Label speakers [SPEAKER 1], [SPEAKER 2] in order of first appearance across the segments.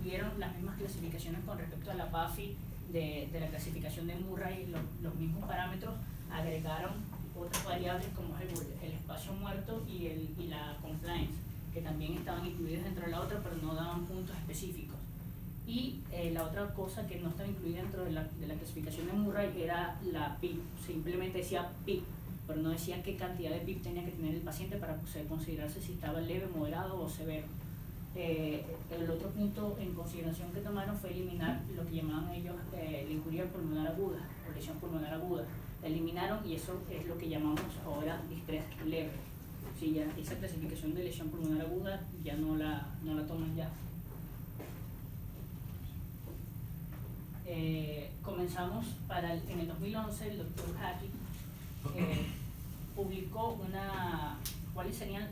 [SPEAKER 1] incluyeron las mismas clasificaciones con respecto a la PAFI de la clasificación de Murray, los mismos parámetros, agregaron otras variables como el espacio muerto y la compliance, que también estaban incluidas dentro de la otra, pero no daban puntos específicos. Y la otra cosa que no estaba incluida dentro de la clasificación de Murray era la PIP, simplemente decía PIP, pero no decía qué cantidad de PIP tenía que tener el paciente para considerarse si estaba leve, moderado o severo. El otro punto en consideración que tomaron fue eliminar lo que llamaban ellos la injuria pulmonar aguda o lesión pulmonar aguda. La eliminaron y eso es lo que llamamos ahora distrés leve. Sí, ya esa clasificación de lesión pulmonar aguda ya no la toman ya. Comenzamos en el 2011, el doctor Hackey publicó cuáles serían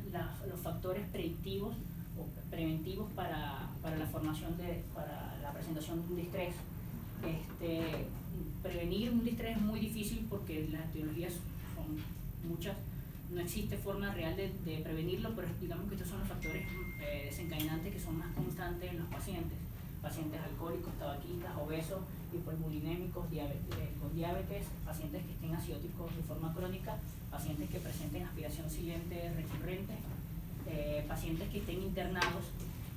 [SPEAKER 1] los factores predictivos o preventivos para la formación para la presentación de un distrés. Prevenir un distrés es muy difícil porque las etiologías son muchas, no existe forma real de prevenirlo, pero digamos que estos son los factores desencadenantes que son más constantes en los pacientes alcohólicos, tabaquistas, obesos, hiperbulinémicos, con diabetes, pacientes que estén acidóticos de forma crónica, pacientes que presenten aspiración silente recurrente, pacientes que estén internados.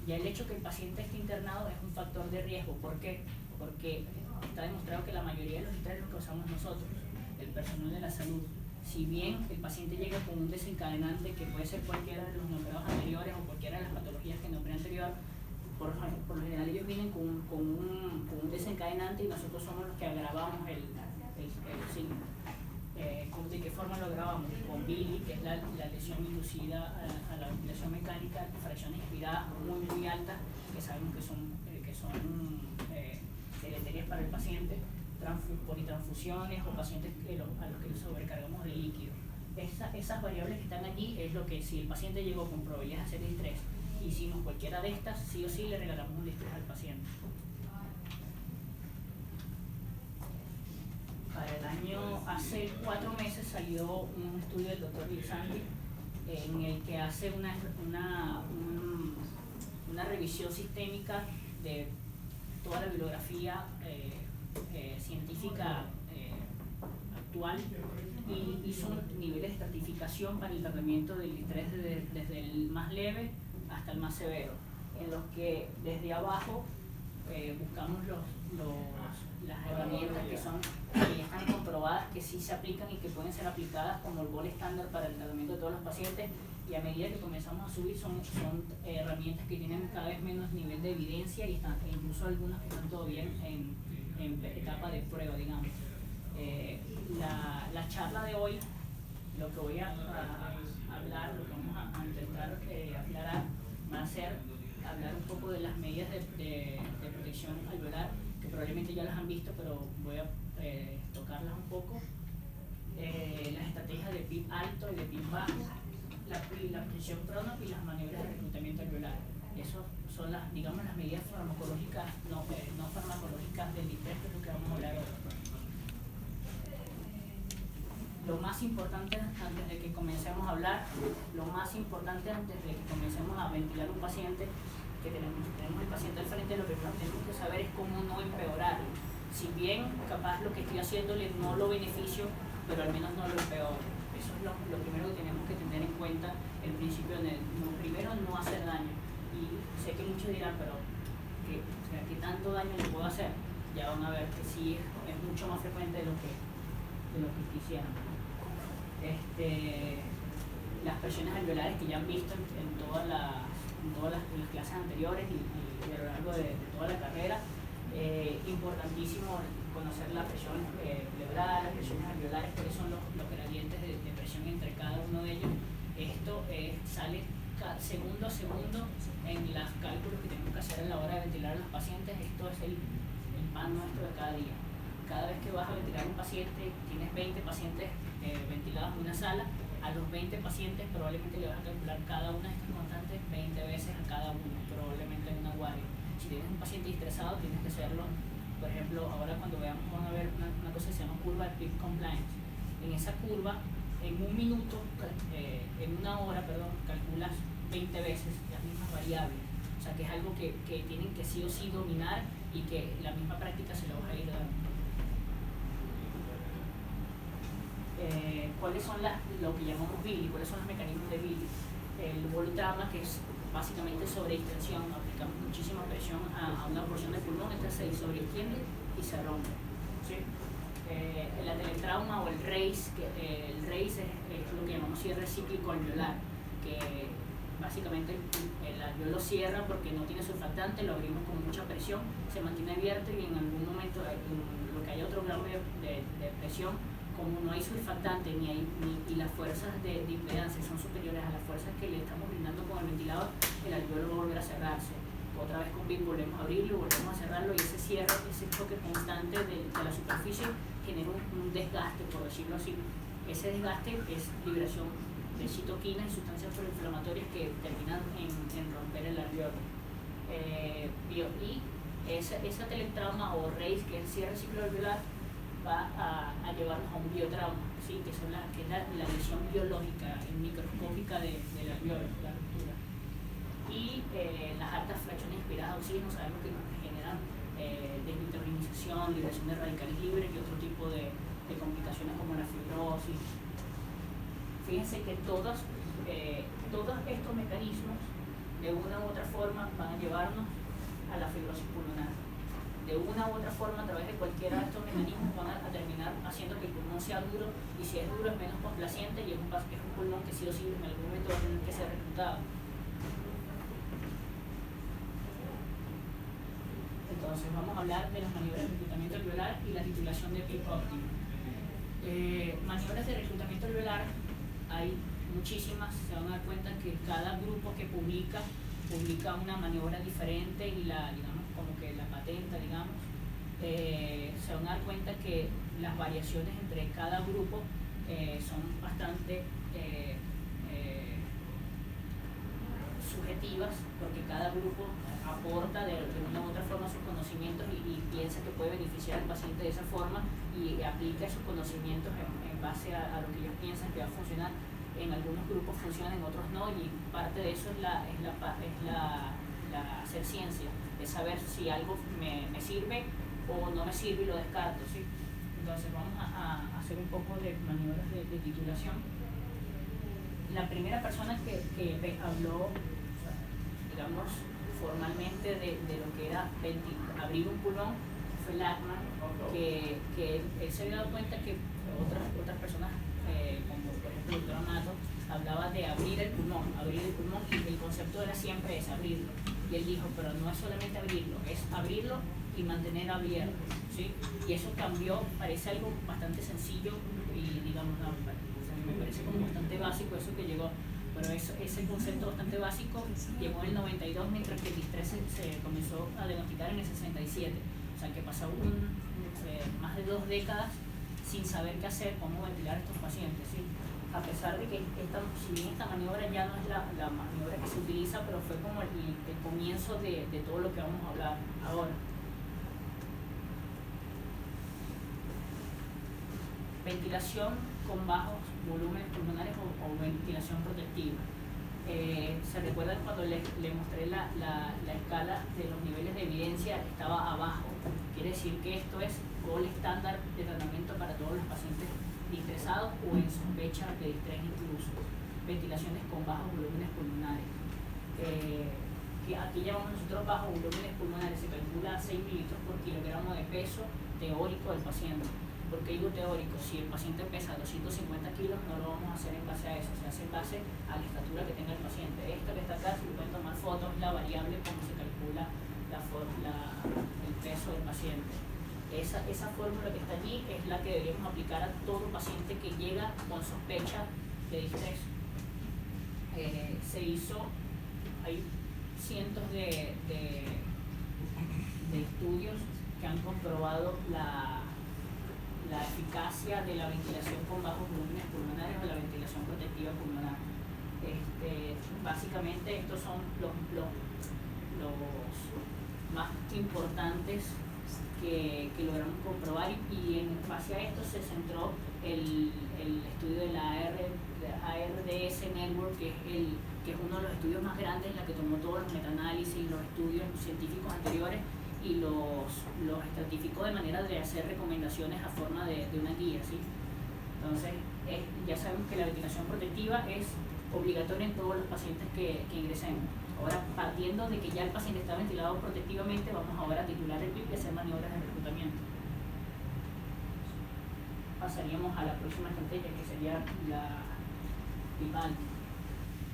[SPEAKER 1] Ya el hecho que el paciente esté internado es un factor de riesgo. ¿Por qué? Porque está demostrado que la mayoría de los distrés los causamos nosotros, el personal de la salud. Si bien el paciente llega con un desencadenante que puede ser cualquiera de los neooperados anteriores o cualquiera de las patologías que neoperé anterior, por lo general ellos vienen con un desencadenante y nosotros somos los que agravamos el signo. ¿De qué forma lo agravamos? Con BILI, que es la lesión inducida a la ventilación mecánica, fracciones expiradas muy altas, que sabemos que son deleterias para el paciente, politransfusiones o pacientes a los que les sobrecargamos de líquido. Esas variables que están allí es lo que, si el paciente llegó con probabilidades de hacer distrés, hicimos cualquiera de estas, sí o sí le regalamos un distrés al paciente. Para el año, hace 4 meses salió un estudio del doctor Lisanti en el que hace una revisión sistémica de toda la bibliografía científica actual y hizo niveles de estratificación para el tratamiento del distrés desde el más leve hasta el más severo, en los que desde abajo buscamos las herramientas que ya están comprobadas que sí se aplican y que pueden ser aplicadas como el gol estándar para el tratamiento de todos los pacientes, y a medida que comenzamos a subir son herramientas que tienen cada vez menos nivel de evidencia y incluso algunas que están todavía en etapa de prueba, digamos. La charla de hoy, lo que voy a hablar, lo que vamos a intentar aclarar, va a ser hablar un poco de las medidas de protección alveolar, que probablemente ya las han visto, pero voy a tocarlas un poco. Las estrategias de PIP alto y de PIP bajo, la presión prono y las maniobras de reclutamiento alveolar. Esas son las medidas farmacológicas, no farmacológicas del distrés, que es lo que vamos a hablar hoy. Lo más importante antes de que comencemos a hablar, lo más importante antes de que comencemos a ventilar un paciente, que tenemos el paciente al frente, lo que tenemos que saber es cómo no empeorarlo. Si bien capaz lo que estoy haciéndole no lo beneficio, pero al menos no lo empeoro. Eso es lo primero que tenemos que tener en cuenta, el principio primero no hacer daño. Y sé que muchos dirán, pero ¿qué tanto daño le puedo hacer? Ya van a ver que sí es mucho más frecuente de lo que quisieran. Las presiones alveolares que ya han visto en todas las clases anteriores y a lo largo de toda la carrera, importantísimo conocer la presión pleural, las presiones alveolares, cuáles son los gradientes de presión entre cada uno de ellos. Esto sale segundo a segundo en los cálculos que tenemos que hacer a la hora de ventilar a los pacientes. Esto es el pan nuestro de cada día. Cada vez que vas a ventilar a un paciente, tienes 20 pacientes ventilados en una sala, a los 20 pacientes probablemente le vas a calcular cada una de estas constantes 20 veces a cada uno, probablemente en una guardia. Si tienes un paciente estresado, tienes que hacerlo. Por ejemplo, ahora cuando veamos, van a ver una cosa que se llama curva de PIP compliance. En esa curva, en una hora, calculas 20 veces las mismas variables. O sea, que es algo que tienen que sí o sí dominar y que la misma práctica se lo va a ir dando. ¿Cuáles son lo que llamamos Billy? ¿Cuáles son los mecanismos de Billy? El volutrama, que es básicamente sobre distensión, aplicamos muchísima presión a una porción del pulmón, esta se sobreextiende y se rompe, ¿sí? El atelectrauma o el RACE, el RACE es lo que llamamos cierre cíclico alveolar, que básicamente el alveolo cierra porque no tiene surfactante, lo abrimos con mucha presión, se mantiene abierto y en algún momento, lo que haya otro grado de presión, como no hay surfactante y las fuerzas de impedancia son superiores a las fuerzas que le estamos brindando con el ventilador, el alveolo va a volver a cerrarse. Otra vez con BIM volvemos a abrirlo, volvemos a cerrarlo y ese cierre, ese choque constante de la superficie genera un desgaste, por decirlo así. Ese desgaste es liberación de citoquinas y sustancias proinflamatorias que terminan en romper el alveolo. Y ese atelectrauma o RACE, que es el cierre cicloalveolar, va a llevarnos a un biotrauma, ¿sí? que es la lesión biológica microscópica del alveolo, la ruptura. Y las altas fracciones inspiradas de oxígeno sabemos que nos generan desvitaminización, liberación de radicales libres y otro tipo de complicaciones como la fibrosis. Fíjense que todos estos mecanismos de una u otra forma van a llevarnos a la fibrosis pulmonar. De una u otra forma, a través de cualquiera de estos mecanismos van a terminar haciendo que el pulmón sea duro, y si es duro es menos complaciente y es un pulmón que sí o sí en algún momento va a tener que ser reclutado. Entonces vamos a hablar de las maniobras de reclutamiento alveolar y la titulación de PIP óptimo. Maniobras de reclutamiento alveolar hay muchísimas, se van a dar cuenta que cada grupo que publica una maniobra diferente y digamos como que la patenta, digamos, se van a dar cuenta que las variaciones entre cada grupo son bastante subjetivas, porque cada grupo aporta de una u otra forma sus conocimientos y piensa que puede beneficiar al paciente de esa forma y aplica esos conocimientos en base a lo que ellos piensan que va a funcionar. En algunos grupos funciona, en otros no, y parte de eso es hacer ciencia, es saber si algo me sirve o no me sirve y lo descarto, ¿sí? Entonces vamos a hacer un poco de maniobras de titulación. La primera persona que habló, digamos, formalmente de lo que era abrir un pulmón fue Lachman, que él se había dado cuenta que otras personas, como por ejemplo el doctor Amato, hablaba de abrir el pulmón, y el concepto era siempre es abrirlo. Y él dijo, pero no es solamente abrirlo, es abrirlo y mantener abierto, ¿sí? Y eso cambió, parece algo bastante sencillo y digamos, me parece como bastante básico eso que llegó, pero ese concepto bastante básico llegó en el 92, mientras que el distrés se comenzó a diagnosticar en el 67. O sea que pasó más de 2 décadas sin saber qué hacer, cómo ventilar a estos pacientes, ¿sí? A pesar de que si bien esta maniobra ya no es la maniobra que se utiliza, pero fue como el comienzo de todo lo que vamos a hablar ahora. Ventilación con bajos volúmenes pulmonares o ventilación protectiva. ¿Se recuerdan cuando les mostré la escala de los niveles de evidencia? Estaba abajo. Quiere decir que esto es el estándar de tratamiento para todos los pacientes distresados o en sospecha de distrés incluso. Ventilaciones con bajos volúmenes pulmonares. Que aquí llamamos nosotros bajos volúmenes pulmonares, se calcula 6 mililitros por kilogramo de peso teórico del paciente. ¿Por qué digo teórico? Si el paciente pesa 250 kilos, no lo vamos a hacer en base a eso, se hace en base a la estatura que tenga el paciente. Esto que está acá, si pueden tomar fotos, es la variable como se calcula el peso del paciente. Esa fórmula que está allí es la que deberíamos aplicar a todo paciente que llega con sospecha de distrés. Hay cientos de estudios que han comprobado la eficacia de la ventilación con bajos volúmenes pulmonares o la ventilación protectiva pulmonar. Básicamente estos son los más importantes que logramos comprobar, y en base a esto se centró el estudio de la ARDS Network, que es que es uno de los estudios más grandes en la que tomó todos los metaanálisis, los estudios científicos anteriores y los estratificó de manera de hacer recomendaciones a forma de una guía, ¿sí? Entonces, ya sabemos que la ventilación protectiva es obligatoria en todos los pacientes que ingresemos. Ahora, partiendo de que ya el paciente está ventilado protectivamente, vamos ahora a titular el PIP y hacer maniobras de reclutamiento. Pasaríamos a la próxima estrategia, que sería la PIP alto.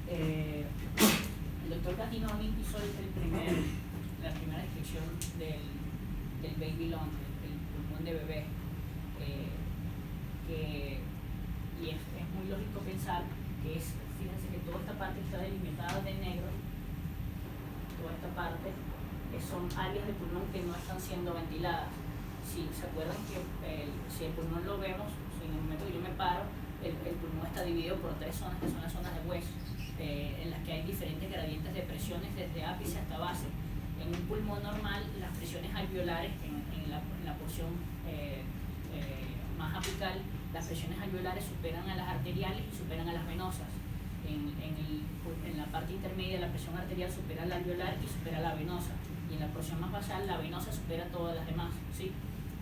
[SPEAKER 1] El doctor Gattinoni hizo la primera descripción del baby lung, del pulmón de bebé, y es muy lógico pensar que fíjense que toda esta parte está delimitada de negro, toda esta parte son áreas del pulmón que no están siendo ventiladas. Si se acuerdan que si el pulmón lo vemos, en el momento que yo me paro, el pulmón está dividido por 3 zonas que son las zonas de hueso, en las que hay diferentes gradientes de presiones desde ápice hasta base. En un pulmón normal, las presiones alveolares en la porción más apical, las presiones alveolares superan a las arteriales y superan a las venosas. En la parte intermedia, la presión arterial supera la alveolar y supera la venosa. Y en la porción más basal, la venosa supera todas las demás, ¿sí?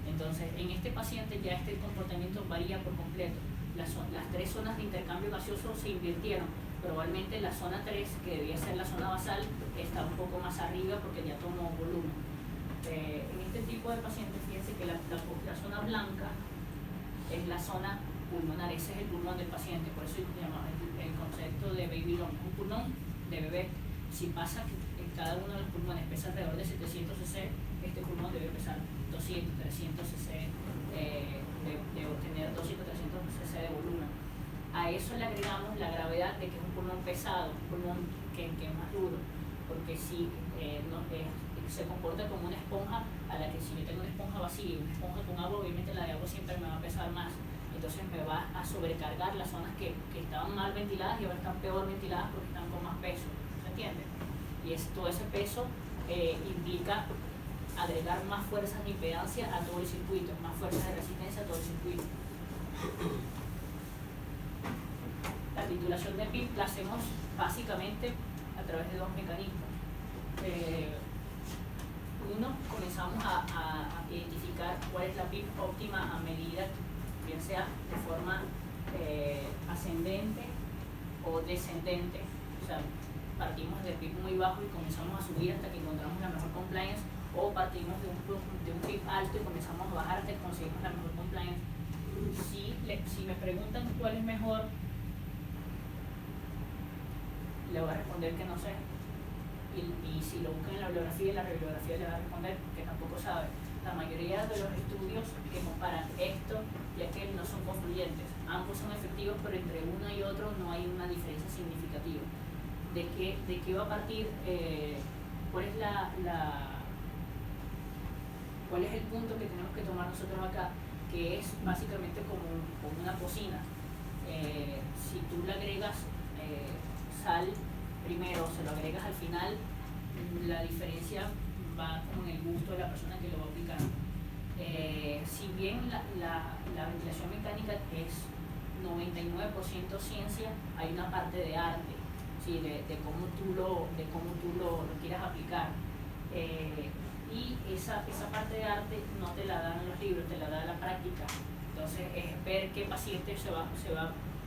[SPEAKER 1] Entonces, en este paciente ya este comportamiento varía por completo. Las 3 zonas de intercambio gaseoso se invirtieron. Probablemente la zona 3, que debía ser la zona basal, está un poco más arriba porque ya tomó volumen. En este tipo de pacientes, fíjense que la zona blanca es la zona pulmonar, ese es el pulmón del paciente, por eso llamamos el concepto de baby lung, un pulmón de bebé. Si pasa que cada uno de los pulmones pesa alrededor de 700 cc, este pulmón debe pesar 200, 300 cc, de obtener 200, 300 cc de volumen. A eso le agregamos la gravedad de que es un pulmón pesado, un pulmón que es más duro, porque si se comporta como una esponja, a la que si yo tengo una esponja vacía y una esponja con agua, obviamente la de agua siempre me va a pesar más. Entonces me va a sobrecargar las zonas que estaban mal ventiladas y ahora están peor ventiladas porque están con más peso, ¿se entiende? Y todo ese peso implica agregar más fuerzas de impedancia a todo el circuito, más fuerzas de resistencia a todo el circuito. La titulación de PIP la hacemos básicamente a través de 2 mecanismos. Uno, comenzamos a identificar cuál es la PIP óptima a medida, bien sea de forma ascendente o descendente. O sea, partimos de PIP muy bajo y comenzamos a subir hasta que encontramos la mejor compliance, o partimos de un PIP alto y comenzamos a bajar hasta que conseguimos la mejor compliance. Si me preguntan cuál es mejor, le voy a responder que no sé. Y si lo buscan en la bibliografía, la bibliografía le va a responder que tampoco sabe. La mayoría de los estudios que comparan esto y aquel no son concluyentes. Ambos son efectivos, pero entre uno y otro no hay una diferencia significativa. ¿De qué va a partir? ¿Cuál es el punto que tenemos que tomar nosotros acá? Que es básicamente como una cocina. Si tú le agregas sal primero, se lo agregas al final, la diferencia va como en el gusto de la persona que lo va a aplicar. Si bien la ventilación mecánica es 99% ciencia, hay una parte de arte, ¿sí? de cómo tú lo quieras aplicar. Y esa parte de arte no te la dan los libros, te la da la práctica. Entonces es ver qué paciente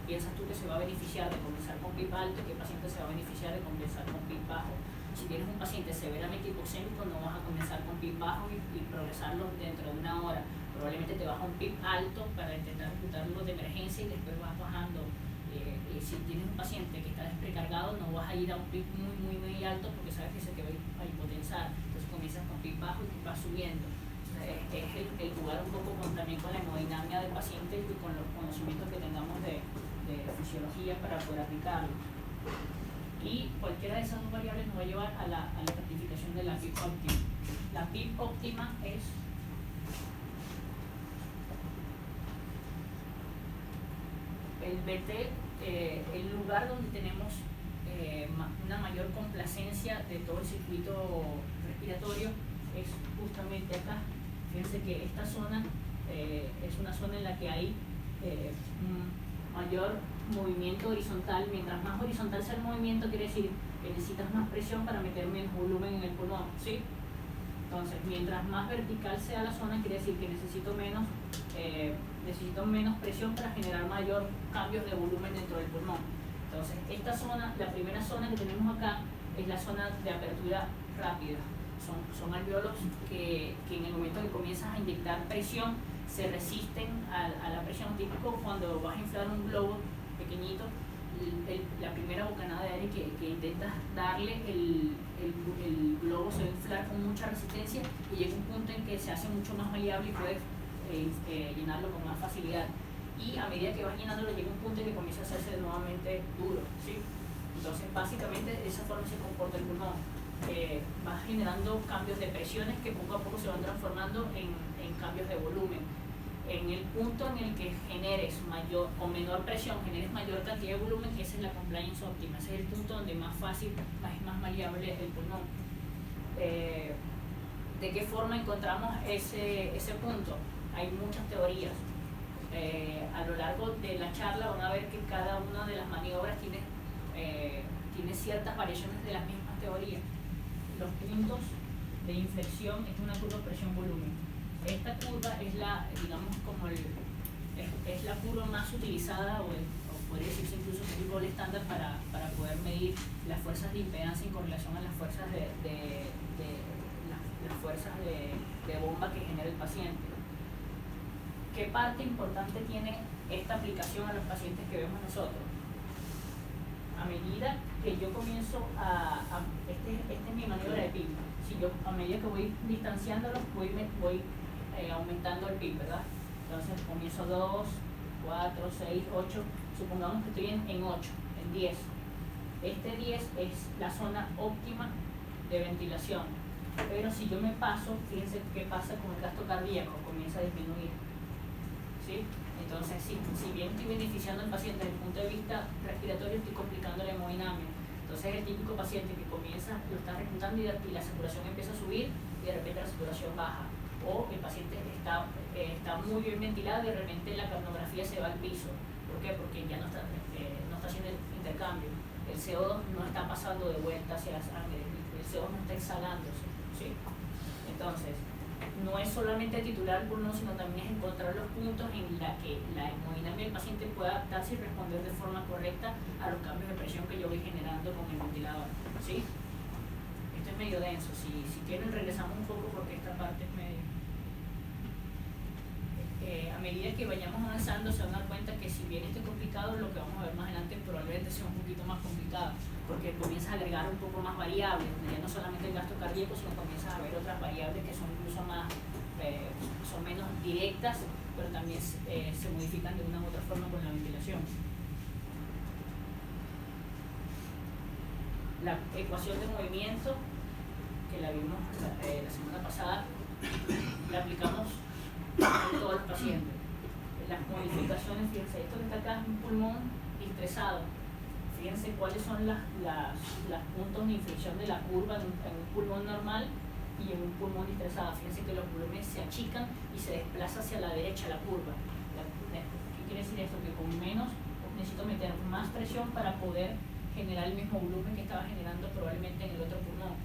[SPEAKER 1] piensas tú que se va a beneficiar de comenzar con PIP alto y qué paciente se va a beneficiar de comenzar con PIP bajo. Si tienes un paciente severamente hipoxémico, no vas a comenzar con PIP bajo y progresarlo dentro de 1 hora. Probablemente te vas a un PIP alto para intentar reclutarlo de emergencia y después vas bajando. Si tienes un paciente que está desprecargado, no vas a ir a un PIP muy alto porque sabes que se te va a hipotensar. Entonces comienzas con PIP bajo y vas subiendo. Es el jugar un poco también con la hemodinamia del paciente y con los conocimientos que tengamos de fisiología para poder aplicarlo. Y cualquiera de esas 2 variables nos va a llevar a la certificación de la PIP óptima. La PIP óptima es el BT, el lugar donde tenemos una mayor complacencia de todo el circuito respiratorio es justamente acá. Fíjense que esta zona es una zona en la que hay mayor movimiento horizontal. Mientras más horizontal sea el movimiento, quiere decir que necesitas más presión para meter menos volumen en el pulmón, ¿sí? Entonces, mientras más vertical sea la zona, quiere decir que necesito menos presión para generar mayor cambios de volumen dentro del pulmón. Entonces, esta zona, la primera zona que tenemos acá, es la zona de apertura rápida. Son alvéolos que en el momento que comienzas a inyectar presión, se resisten a la presión. Típico cuando vas a inflar un globo pequeñito, la primera bocanada de aire que intentas darle, el globo se va a inflar con mucha resistencia y llega un punto en que se hace mucho más maleable y puedes llenarlo con más facilidad. Y a medida que vas llenándolo, llega un punto en que comienza a hacerse nuevamente duro, ¿sí? Entonces, básicamente, de esa forma se comporta el pulmón. Vas generando cambios de presiones que poco a poco se van transformando en cambios de volumen. En el punto en el que generes mayor o menor presión, generes mayor cantidad de volumen, esa es la compliance óptima. Ese es el punto donde más fácil, más maleable es el pulmón. ¿De qué forma encontramos ese punto? Hay muchas teorías. A lo largo de la charla van a ver que cada una de las maniobras tiene ciertas variaciones de las mismas teorías. Los puntos de inflexión es una curva presión-volumen. Esta curva es la, digamos, es la curva más utilizada, o podría decirse incluso que es el gold estándar para poder medir las fuerzas de impedancia en correlación a las fuerzas las fuerzas de bomba que genera el paciente. ¿Qué parte importante tiene esta aplicación a los pacientes que vemos nosotros? A medida que yo comienzo este es mi maniobra de PIP. Si yo, a medida que voy distanciándolos, voy aumentando el PIP, ¿verdad? Entonces comienzo 2, 4, 6, 8. Supongamos que estoy en 8, en 10. Este 10 es la zona óptima de ventilación. Pero si yo me paso, fíjense qué pasa con el gasto cardíaco, comienza a disminuir, ¿sí? Entonces, si bien estoy beneficiando al paciente desde el punto de vista respiratorio, estoy complicando la hemodinamia. Entonces, el típico paciente que comienza, lo está reclutando y la saturación empieza a subir y de repente la saturación baja. O el paciente está muy bien ventilado y de repente la capnografía se va al piso. ¿Por qué? Porque ya no está haciendo el intercambio. El CO2 no está pasando de vuelta hacia la sangre, el CO2 no está exhalándose, ¿sí? Entonces, no es solamente titular el pulmón, sino también es encontrar los puntos en la que la hemodinamia del paciente pueda adaptarse y responder de forma correcta a los cambios de presión que yo voy generando con el ventilador, ¿sí? Esto es medio denso. Si quieren, regresamos un poco porque esta parte es medio... a medida que vayamos avanzando, se van a dar cuenta que si bien esto es complicado, lo que vamos a ver más adelante probablemente sea un poquito más complicado, porque comienzas a agregar un poco más variables, donde ya no solamente el gasto cardíaco, sino comienzas a ver otras variables que son incluso más, son menos directas, pero también se modifican de una u otra forma con la ventilación. La ecuación de movimiento, que la vimos la semana pasada, la aplicamos a todos los pacientes. Las modificaciones, fíjense, esto que está acá es un pulmón estresado. Fíjense cuáles son los puntos de inflexión de la curva en un pulmón normal y en un pulmón estresado. Fíjense que los volúmenes se achican y se desplaza hacia la derecha la curva. ¿Qué quiere decir esto? Que con menos necesito meter más presión para poder generar el mismo volumen que estaba generando probablemente en el otro pulmón.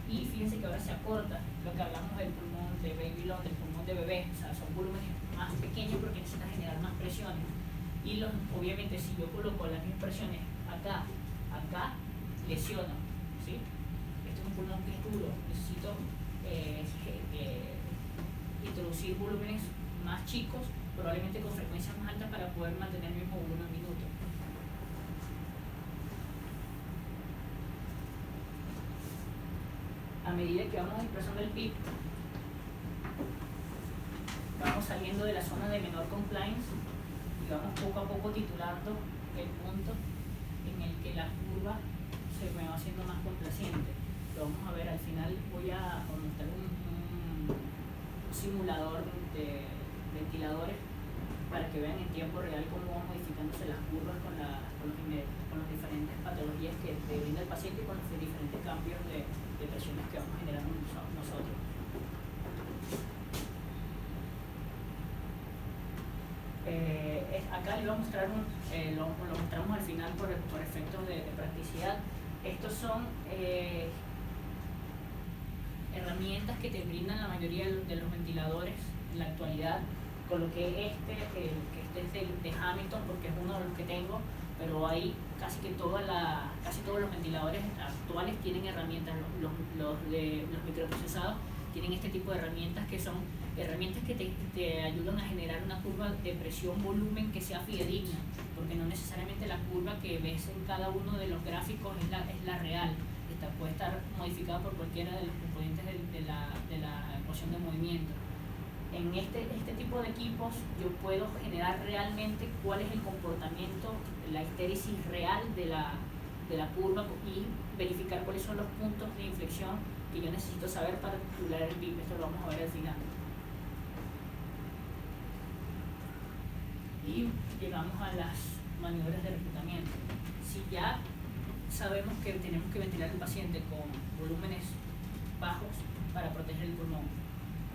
[SPEAKER 1] Y fíjense que ahora se acorta lo que hablamos del pulmón de babylon, del pulmón de bebé. O sea, son volúmenes más pequeños porque necesitan generar más presiones. Y obviamente si yo coloco las mismas presiones acá, lesiono, ¿sí? Este es un pulmón que es duro. Necesito introducir volúmenes más chicos, probablemente con frecuencias más altas para poder mantener el mismo volumen minuto. A medida que vamos expresando el PIP, vamos saliendo de la zona de menor compliance y vamos poco a poco titulando el punto en el que la curva se me va haciendo más complaciente. Lo vamos a ver al final. Voy a mostrar un simulador de ventiladores para que vean en tiempo real cómo van modificándose las curvas con las diferentes patologías que brinda el paciente y con los diferentes cambios de presiones que vamos generando nosotros. Acá voy a mostrar lo mostramos al final por efectos de practicidad. Estos son herramientas que te brindan la mayoría de los ventiladores en la actualidad. Coloqué que este es de Hamilton porque es uno de los que tengo, pero hay casi todos los ventiladores actuales tienen herramientas. Los microprocesados tienen este tipo de herramientas que son herramientas que te ayudan a generar una curva de presión-volumen que sea fidedigna, porque no necesariamente la curva que ves en cada uno de los gráficos es la real. Puede estar modificada por cualquiera de los componentes de la ecuación de movimiento. En este tipo de equipos yo puedo generar realmente cuál es el comportamiento, la histéresis real de la curva y verificar cuáles son los puntos de inflexión que yo necesito saber para calcular el PIB. Esto lo vamos a ver al final. Y llegamos a las maniobras de reclutamiento. Si ya sabemos que tenemos que ventilar al paciente con volúmenes bajos para proteger el pulmón.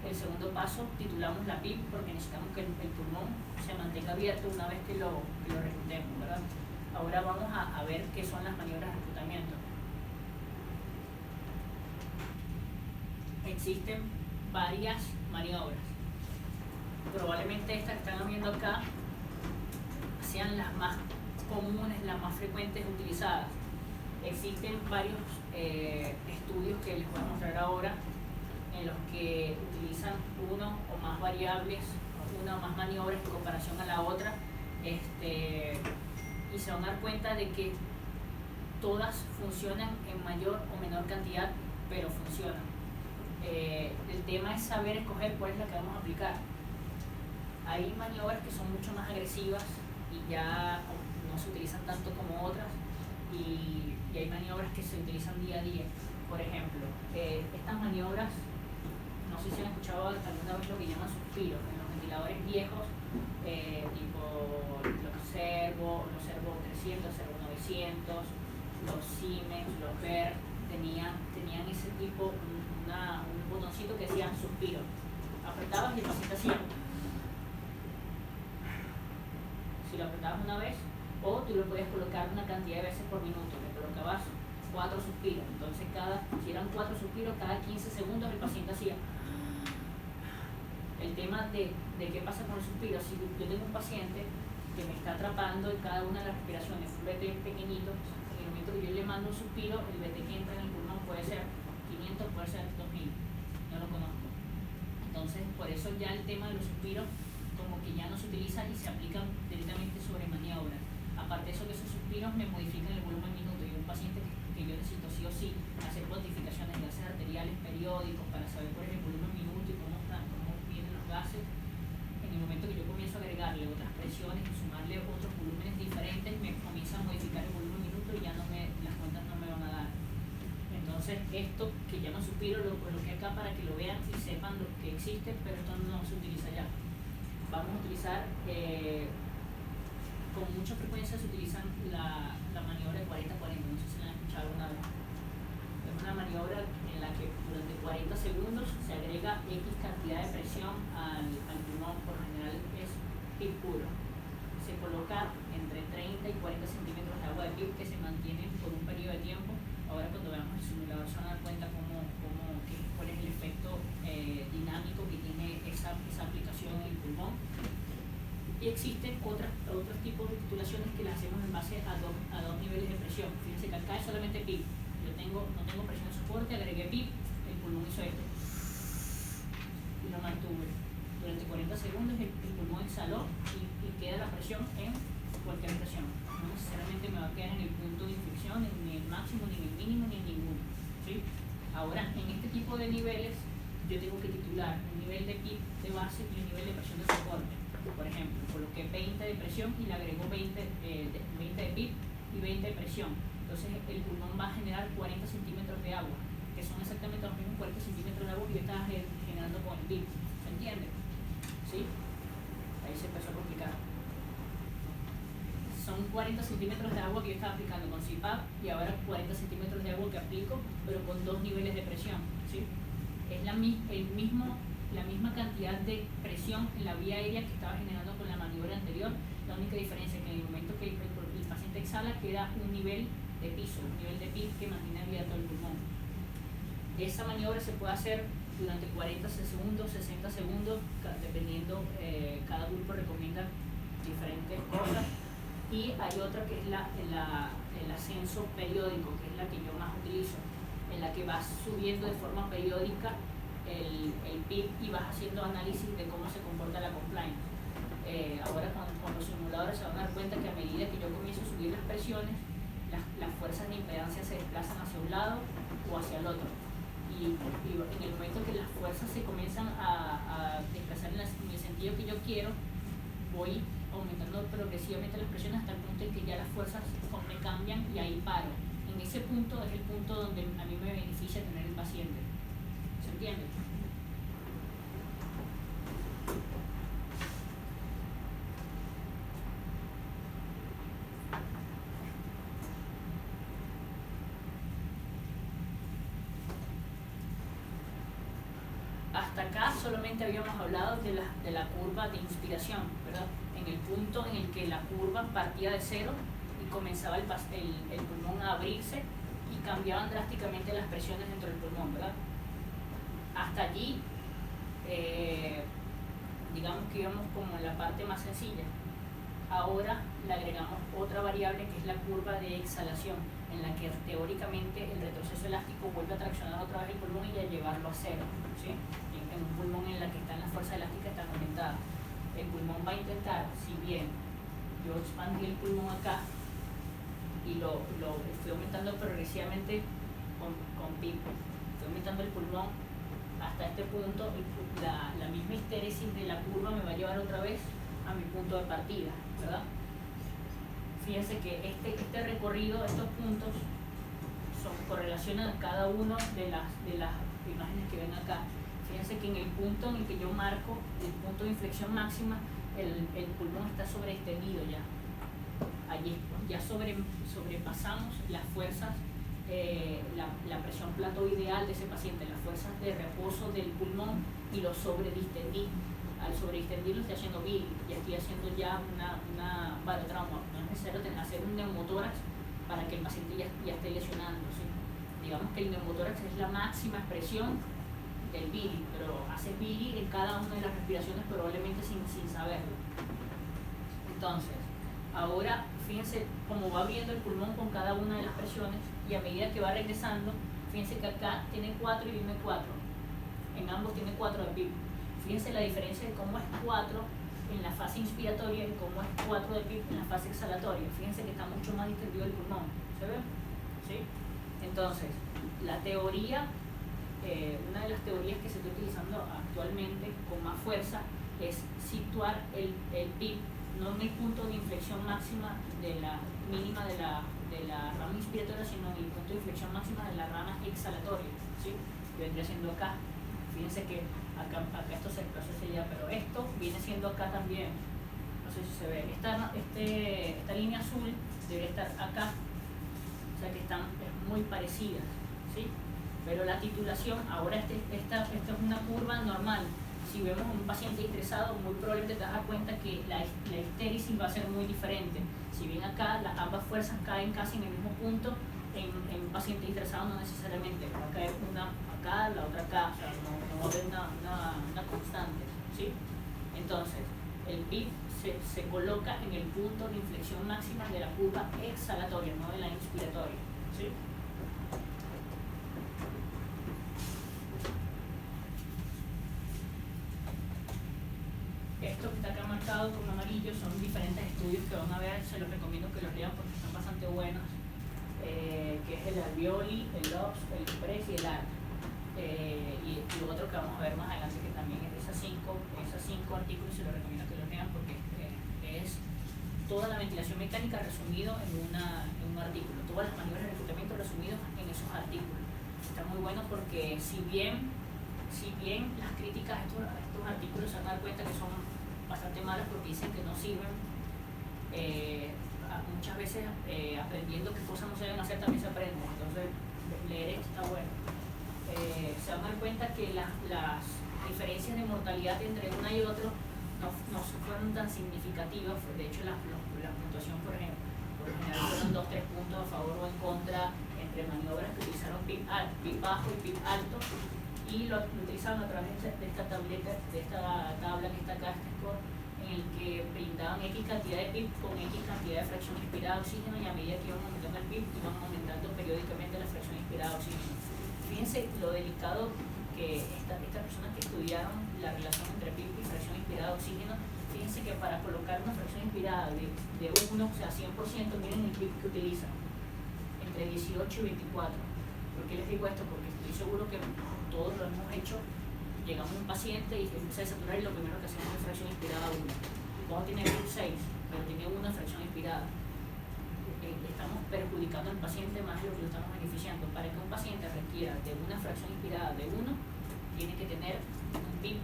[SPEAKER 1] El segundo paso, titulamos la PIP porque necesitamos que el pulmón se mantenga abierto una vez que lo reclutemos, ¿verdad? Ahora vamos a ver qué son las maniobras de reclutamiento. Existen varias maniobras. Probablemente estas que están viendo acá sean las más comunes, las más frecuentes utilizadas. Existen varios estudios que les voy a mostrar ahora en los que utilizan uno o más variables, una o más maniobras en comparación a la otra, y se van a dar cuenta de que todas funcionan en mayor o menor cantidad, pero funcionan. El tema es saber escoger cuál es la que vamos a aplicar. Hay maniobras que son mucho más agresivas y ya no se utilizan tanto como otras, y hay maniobras que se utilizan día a día. Por ejemplo, estas maniobras, no sé si han escuchado alguna vez lo que llaman suspiros. En los ventiladores viejos, tipo los Servo 300, Servo 900, los Siemens, los Verr, tenían ese tipo, un botoncito que decía suspiro. Apretabas y el paciente hacía. Si lo apretabas una vez, o tú lo podías colocar una cantidad de veces por minuto. Le colocabas 4 suspiros. Entonces, si eran 4 suspiros, cada 15 segundos el paciente hacía. El tema de qué pasa con el suspiro, si yo tengo un paciente que me está atrapando en cada una de las respiraciones, un BT pequeñito, en el momento que yo le mando un suspiro, el BT que entra en el pulmón puede ser 500, puede ser 2000, no lo conozco. Entonces, por eso ya el tema de los suspiros como que ya no se utiliza y se aplican directamente sobre maniobras. Aparte de eso, que esos suspiros me modifican el volumen minuto, y un paciente que yo necesito sí o sí hacer cuantificaciones de gases arteriales periódicos para saber cuál es el volumen minuto y cómo vienen los gases. En el momento que yo comienzo a agregarle otras presiones y sumarle otros volúmenes diferentes, me comienza a modificar el volumen minuto y ya las cuentas no me van a dar. Entonces, esto que llaman suspiro lo coloqué acá para que lo vean y sepan lo que existe, pero esto no se utiliza ya. Vamos a utilizar, con mucha frecuencia se utilizan la maniobra de 40-40, no sé si la han escuchado alguna vez. Es una maniobra en la que durante 40 segundos se agrega X cantidad de presión al pulmón, por lo general es PIB puro. Se coloca entre 30 y 40 centímetros de agua de PIB que se mantienen por un periodo de tiempo. Ahora cuando veamos el simulador se van a dar cuenta cuál es el efecto dinámico que tiene esa aplicación en el pulmón. Y existen otros tipos de titulaciones que las hacemos en base a dos niveles de presión. Fíjense que acá es solamente PIB. No tengo presión de soporte, agregué PIB, el pulmón hizo esto. Y lo mantuve. Durante 40 segundos el pulmón exhaló y queda la presión en cualquier presión. No necesariamente me va a quedar en el punto de inflexión, ni el máximo, ni el mínimo, ni en ninguno. ¿Sí? Ahora, en este tipo de niveles, yo tengo que titular un nivel de PIB de base y un nivel de presión de soporte. Por ejemplo, coloqué 20 de presión y le agrego 20 de PIB y 20 de presión. Entonces el pulmón va a generar 40 centímetros de agua, que son exactamente los mismos 40 centímetros de agua que yo estaba generando con el PIB. ¿Se entiende? ¿Sí? Ahí se empezó a complicar. Son 40 centímetros de agua que yo estaba aplicando con CPAP y ahora 40 centímetros de agua que aplico, pero con 2 niveles de presión. ¿Sí? Es el mismo la misma cantidad de presión en la vía aérea que estaba generando con la maniobra anterior. La única diferencia es que en el momento que el paciente exhala queda un nivel de piso, un nivel de PIB que mantiene abierto el pulmón. Esa maniobra se puede hacer durante 40 segundos, 60 segundos, dependiendo, cada grupo recomienda diferentes cosas. Y hay otra que es el ascenso periódico, que es la que yo más utilizo, en la que vas subiendo de forma periódica el PIB y vas haciendo análisis de cómo se comporta la compliance. Ahora con los simuladores se van a dar cuenta que a medida que yo comienzo a subir las presiones, las fuerzas de impedancia se desplazan hacia un lado o hacia el otro. Y en el momento que las fuerzas se comienzan a desplazar en el sentido que yo quiero, voy aumentando progresivamente las presiones hasta el punto en que ya las fuerzas me cambian y ahí paro. En ese punto es el punto donde a mí me beneficia tener el paciente. ¿Se entiende? Hasta acá solamente habíamos hablado de la curva de inspiración, ¿verdad? En el punto en el que la curva partía de cero y comenzaba el pulmón a abrirse y cambiaban drásticamente las presiones dentro del pulmón, ¿verdad? Hasta allí, digamos que íbamos como en la parte más sencilla. Ahora le agregamos otra variable que es la curva de exhalación, en la que teóricamente el retroceso elástico vuelve a traccionar otra vez el pulmón y a llevarlo a cero, ¿sí? En un pulmón en la que la fuerza elástica está aumentada. El pulmón va a intentar, si bien yo expandí el pulmón acá y lo estoy aumentando progresivamente con PIB, estoy aumentando el pulmón hasta este punto, la misma histéresis de la curva me va a llevar otra vez a mi punto de partida, ¿verdad? Fíjense que este recorrido, estos puntos, correlacionan cada uno de las imágenes que ven acá. Fíjense que en el punto en el que yo marco, el punto de inflexión máxima, el pulmón está sobreextendido ya. Allí ya sobrepasamos las fuerzas, la presión plató ideal de ese paciente, las fuerzas de reposo del pulmón, y lo sobredistendí. Al sobreextendirlo estoy haciendo BIL, ya estoy haciendo ya una barotrauma. No es necesario hacer un neumotórax para que el paciente ya esté lesionando, ¿sí? Digamos que el neumotórax es la máxima expresión del BILI, pero haces BILI en cada una de las respiraciones probablemente sin saberlo. Entonces, ahora fíjense cómo va abriendo el pulmón con cada una de las presiones, y a medida que va regresando, fíjense que acá tiene 4 y viene 4. En ambos tiene 4 de PIB. Fíjense la diferencia de cómo es 4 en la fase inspiratoria y cómo es 4 de PIB en la fase exhalatoria. Fíjense que está mucho más distendido el pulmón. ¿Se ve? ¿Sí? Entonces, la teoría, una de las teorías que se está utilizando actualmente con más fuerza es situar el PIB no en el punto de inflexión máxima mínima de la rama inspiratoria, sino en el punto de inflexión máxima de la rama exhalatoria, ¿sí? Que vendría siendo acá. Fíjense que acá esto se desplazó hacia allá, pero esto viene siendo acá también. No sé si se ve. Esta línea azul debería estar acá, o sea que están muy parecidas, ¿sí? Pero la titulación, ahora esta es una curva normal. Si vemos a un paciente estresado, muy probablemente te das cuenta que la histéresis va a ser muy diferente. Si bien acá ambas fuerzas caen casi en el mismo punto, en un paciente estresado no necesariamente, va a caer una acá, la otra acá, o sea, no va a haber una constante, ¿sí? Entonces, el PIB se coloca en el punto de inflexión máxima de la curva exhalatoria, no de la inspiratoria, ¿sí? Esto que está acá marcado con amarillo son diferentes estudios que van a ver, se los recomiendo que los lean porque están bastante buenos, que es el alveoli, el LOPS, el PRES y el ARC. Y lo otro que vamos a ver más adelante, que también es de esas cinco artículos, se los recomiendo que los lean porque es toda la ventilación mecánica resumido en un artículo, todas las maniobras de reclutamiento resumidos en esos artículos. Está muy bueno porque si bien las críticas a estos artículos se van a dar cuenta que son bastante malas porque dicen que no sirven, muchas veces aprendiendo qué cosas no se deben hacer también se aprende. Entonces leer esto está bueno. Se van a dar cuenta que diferencias de mortalidad entre una y otro no fueron tan significativas. De hecho, la puntuación, por ejemplo, por lo general fueron 2-3 puntos a favor o en contra entre maniobras que utilizaron PIB bajo y PIB alto, y lo utilizaron a través de esta tableta, de esta tabla que está acá, este score, en el que brindaban X cantidad de PIB con X cantidad de fracción inspirada de oxígeno, y a medida que iban aumentando el PIB, iban aumentando periódicamente la fracción inspirada de oxígeno. Fíjense lo delicado que estas personas que estudiaron la relación entre PIB y fracción inspirada de oxígeno, fíjense que para colocar una fracción inspirada de 1, o sea 100%, miren el PIB que utilizan, entre 18 y 24. ¿Por qué les digo esto? Porque estoy seguro que todos lo hemos hecho. Llegamos a un paciente y empieza a desaturar, y lo primero que hacemos es fracción inspirada 1. Y cuando tiene PIB 6, pero tiene una fracción inspirada, estamos perjudicando al paciente más de lo que lo estamos beneficiando. Para que un paciente requiera de una fracción inspirada de 1, tiene que tener un PIB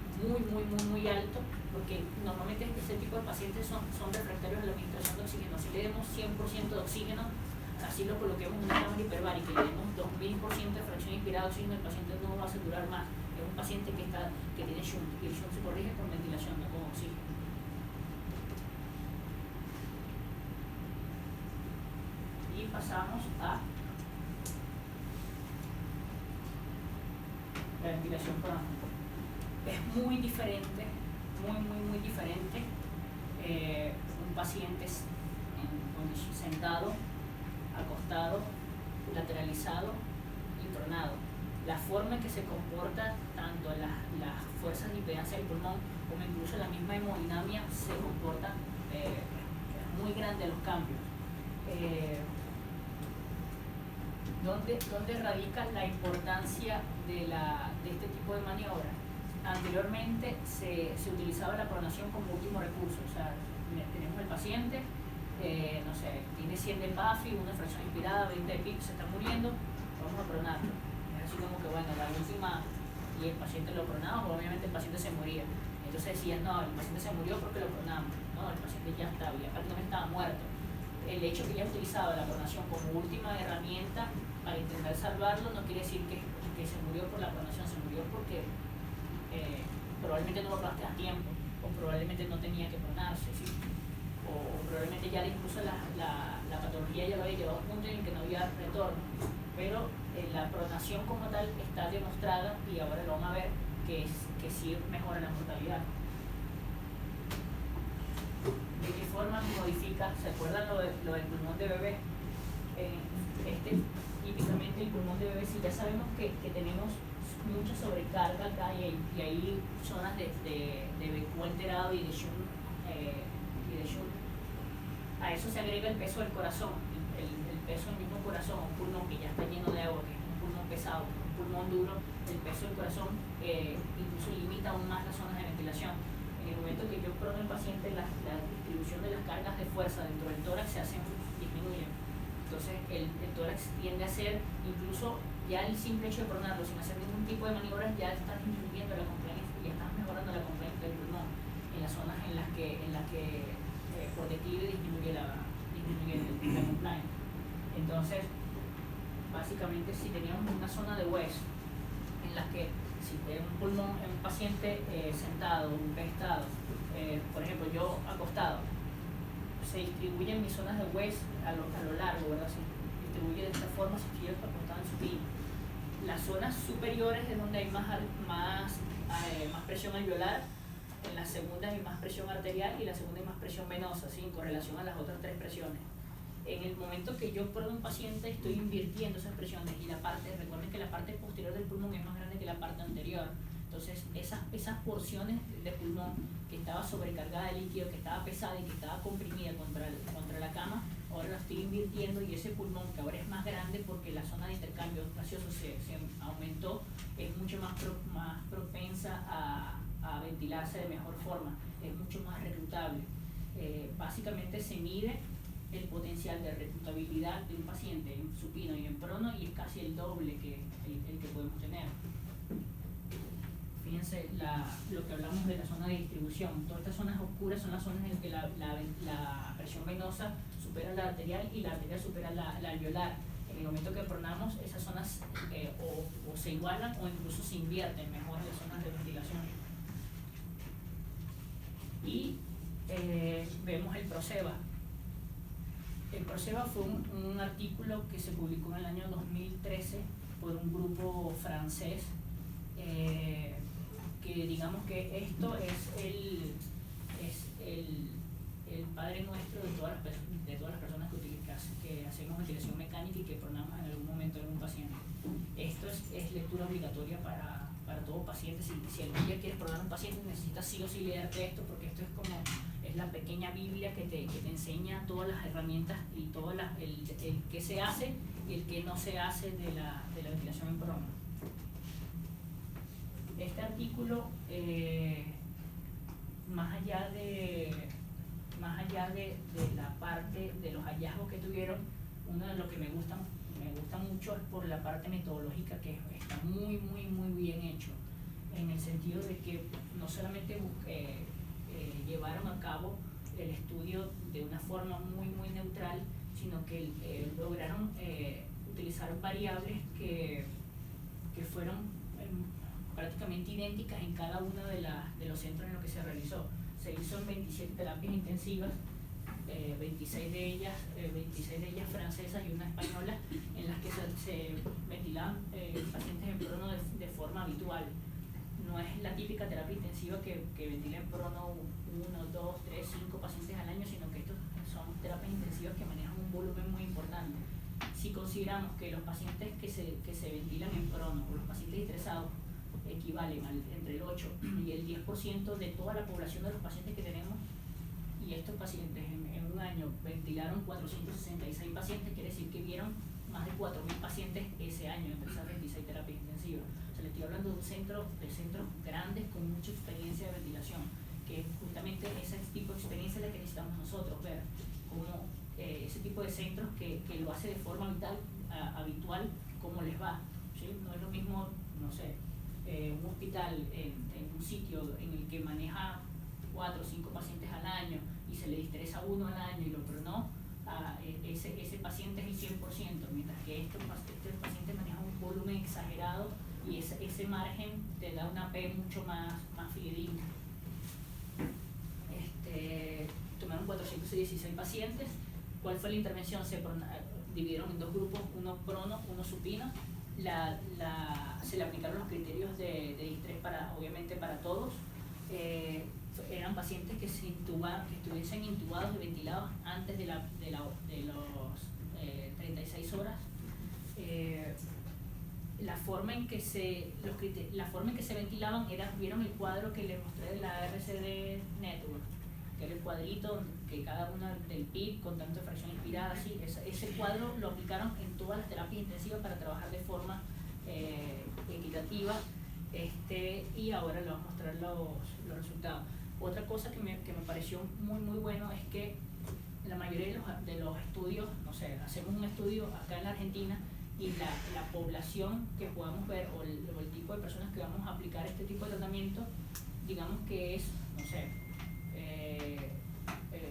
[SPEAKER 1] muy alto, porque normalmente este tipo de pacientes son refractarios a la administración de oxígeno. Si le demos 100% de oxígeno, así lo coloquemos en una cámara hiperbárica y le demos 2000% de fracción inspirada de oxígeno, el paciente no va a saturar más. Es un paciente que tiene shunt, y el shunt se corrige con ventilación, no con oxígeno. Y pasamos a la ventilación coronal. Es muy diferente, muy diferente un paciente sentado, acostado, lateralizado y pronado. La forma en que se comporta tanto las fuerzas de impedancia del pulmón como incluso la misma hemodinamia se comporta, es muy grande los cambios. ¿Dónde radica la importancia de este tipo de maniobras? Anteriormente se utilizaba la pronación como último recurso. O sea, tenemos el paciente, no sé, tiene 100 de PAFI, una fracción inspirada, 20 de PIB, se está muriendo, vamos a pronarlo. Es así como que, bueno, la última, y el paciente lo pronaba, obviamente el paciente se moría. Entonces decían, no, el paciente se murió porque lo pronamos. No, el paciente ya prácticamente estaba muerto. El hecho que ya utilizaba la pronación como última herramienta para intentar salvarlo no quiere decir que se murió por la pronación, se murió porque probablemente no lo pronaste a tiempo, o probablemente no tenía que pronarse, ¿sí? o probablemente ya incluso la patología ya lo había llevado a un punto en el que no había retorno, pero la pronación como tal está demostrada, y ahora lo vamos a ver, que sí mejora la mortalidad. ¿De qué forma modifica? ¿Se acuerdan lo del pulmón de bebé? Típicamente el pulmón de bebé, si ya sabemos que tenemos mucha sobrecarga acá y hay zonas de BQ alterado y de shunt, a eso se agrega el peso del corazón, el peso del mismo corazón, un pulmón que ya está lleno de agua, que es un pulmón pesado, un pulmón duro, el peso del corazón incluso limita aún más las zonas de ventilación. En el momento que yo prono el paciente, la distribución de las cargas de fuerza dentro del tórax disminuyen. Entonces el tórax tiende a ser, incluso ya el simple hecho de pronarlo sin hacer ningún tipo de maniobras, ya estás disminuyendo la compliance y estás mejorando la compliance del pulmón en las zonas en las que por declive disminuye la compliance. Entonces, básicamente, si teníamos una zona de West en la que si tengo un pulmón en un paciente sentado, un estado, por ejemplo yo acostado, se distribuyen mis zonas de West a lo largo, ¿verdad? Se distribuye de esta forma si estoy acostado en supino. Las zonas superiores es donde hay más presión alveolar, en las segundas hay más presión arterial y en la segunda hay más presión venosa, ¿sí? En correlación a las otras 3 presiones. En el momento que yo prono un paciente, estoy invirtiendo esas presiones, y recuerden que la parte posterior del pulmón es más grande que la parte anterior. Entonces esas porciones de pulmón que estaba sobrecargada de líquido, que estaba pesada y que estaba comprimida contra la cama, ahora la estoy invirtiendo, y ese pulmón, que ahora es más grande porque la zona de intercambio gaseoso se aumentó, es mucho más propensa a ventilarse de mejor forma, es mucho más reclutable. Básicamente se mide el potencial de reclutabilidad de un paciente en supino y en prono, y es casi el doble que el que podemos tener. Fíjense lo que hablamos de la zona de distribución. Todas estas zonas oscuras son las zonas en las que la presión venosa supera la arterial y la arterial supera la alveolar. En el momento que pronamos, esas zonas o se igualan o incluso se invierten, mejoran las zonas de ventilación. ProSeba. El ProSeba fue un artículo que se publicó en el año 2013 por un grupo francés, que digamos que esto es el padre nuestro de todas las personas que hacemos ventilación mecánica y que pronamos en algún momento a algún paciente. Esto es lectura obligatoria para todo paciente. Si algún día quieres probar a un paciente, necesitas sí o sí leerte esto, porque esto es la pequeña Biblia que te enseña todas las herramientas y todo el que se hace y el que no se hace de la ventilación en prono. Este artículo, más allá de la parte de los hallazgos que tuvieron, uno de los que me gusta mucho es por la parte metodológica, que está muy bien hecho, en el sentido de que no solamente llevaron a cabo el estudio de una forma muy neutral, sino que lograron utilizar variables que fueron prácticamente idénticas en cada uno de los centros en los que se realizó. Se hizo en 27 terapias intensivas, 26 de ellas francesas y una española, en las que se ventilaban pacientes en prono de forma habitual. No es la típica terapia intensiva que ventila en prono 1, 2, 3, 5 pacientes al año, sino que estos son terapias intensivas que manejan un volumen muy importante. Si consideramos que los pacientes que se ventilan en prono o los pacientes estresados equivalen entre el 8 y el 10% de toda la población de los pacientes que tenemos, y estos pacientes en un año ventilaron 466 pacientes, quiere decir que vieron más de 4.000 pacientes ese año entre esas 26 terapias intensivas. O sea, le estoy hablando de centros grandes con mucha experiencia de ventilación, que justamente ese tipo de experiencia es la que necesitamos nosotros ver, como ese tipo de centros que lo hace de forma habitual, cómo les va, ¿sí? No es lo mismo, no sé, un hospital en un sitio en el que maneja 4 o 5 pacientes al año y se le estresa uno al año y lo pronó, ese paciente es el 100%, mientras que este paciente maneja un volumen exagerado y ese margen te da una P mucho más fidedigna. Tomaron 416 pacientes. ¿Cuál fue la intervención? Se dividieron en dos grupos, uno prono, uno supino. Se le aplicaron los criterios de distrés obviamente para todos. Eran pacientes que estuviesen intubados y ventilados antes de los 36 horas. La forma en que se ventilaban vieron el cuadro que les mostré de la RCD Network, que era el cuadrito que cada uno del PIB con tanto de fracción inspirada, así, ese cuadro lo aplicaron en todas las terapias intensivas para trabajar de forma equitativa, y ahora les voy a mostrar los resultados. Otra cosa que me pareció muy bueno es que la mayoría de los estudios, no sé, hacemos un estudio acá en la Argentina y la población que podamos ver o el tipo de personas que vamos a aplicar este tipo de tratamiento, digamos que es, no sé,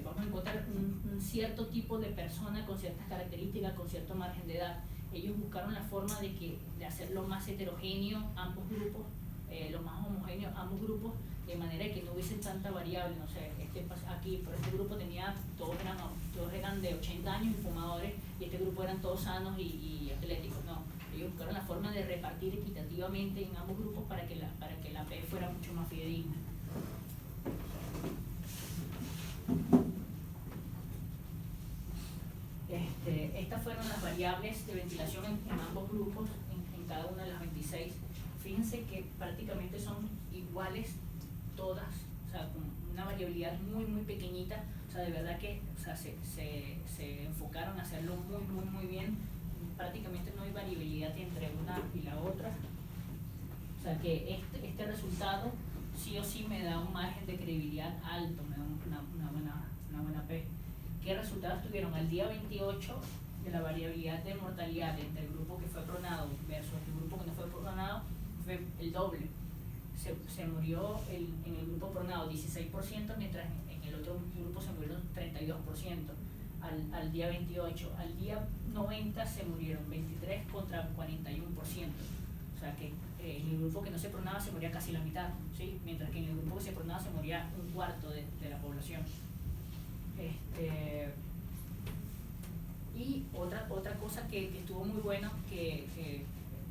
[SPEAKER 1] vamos a encontrar un cierto tipo de persona con ciertas características, con cierto margen de edad. Ellos buscaron la forma de hacerlo más heterogéneo ambos grupos, lo más homogéneo ambos grupos, de manera que no hubiesen tanta variable. No sé, aquí por este grupo todos eran de 80 años y fumadores, y este grupo eran todos sanos y atléticos. No, ellos buscaron la forma de repartir equitativamente en ambos grupos para que la P fuera mucho más fidedigna. Estas fueron las variables de ventilación en ambos grupos, en cada una de las 26. Fíjense que prácticamente son iguales todas, o sea, con una variabilidad muy pequeñita. O sea, de verdad que, o sea, se enfocaron a hacerlo muy bien. Prácticamente no hay variabilidad entre una y la otra. O sea, que este resultado sí o sí me da un margen de credibilidad alto, me da una buena P. ¿Qué resultados tuvieron? Al día 28 de la variabilidad de mortalidad entre el grupo que fue pronado versus el grupo que no fue pronado fue el doble. Se murió en el grupo pronado 16%, mientras en el otro grupo se murieron 32% al día 28. Al día 90 se murieron 23 contra 41%. O sea que en el grupo que no se pronaba se moría casi la mitad, ¿sí? Mientras que en el grupo que se pronaba se moría un cuarto de la población. Y otra cosa que estuvo muy bueno, que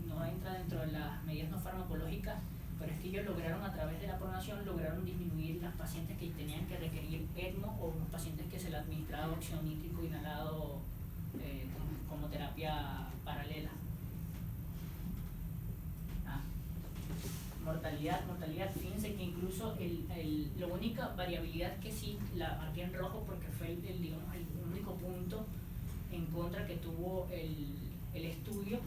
[SPEAKER 1] no entra dentro de las medidas no farmacológicas, pero es que ellos lograron, a través de la pronación, lograron disminuir las pacientes que tenían que requerir ECMO o los pacientes que se les administraba óxido nítrico inhalado como terapia paralela. Mortalidad, fíjense que incluso la única variabilidad que sí la marqué en rojo porque fue el único punto en contra que tuvo el estudio,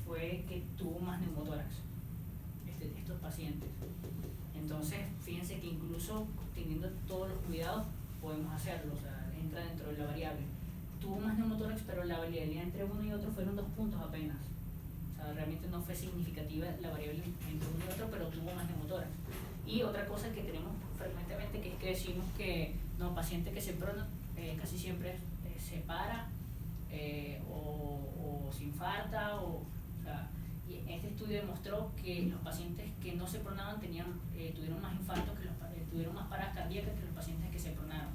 [SPEAKER 1] fue que tuvo más neumotórax estos pacientes. Entonces fíjense que incluso teniendo todos los cuidados podemos hacerlo, o sea, entra dentro de la variable. Tuvo más neumotórax, pero la variabilidad entre uno y otro fueron 2 puntos apenas. O sea, realmente no fue significativa la variable entre uno y otro, pero tuvo más neumotórax. Y otra cosa que tenemos frecuentemente, que es que decimos que no, paciente que se prona casi siempre se para o se infarta, o sea, y este estudio demostró que los pacientes que no se pronaban tuvieron más infartos, tuvieron más paradas cardíacas que los pacientes que se pronaron.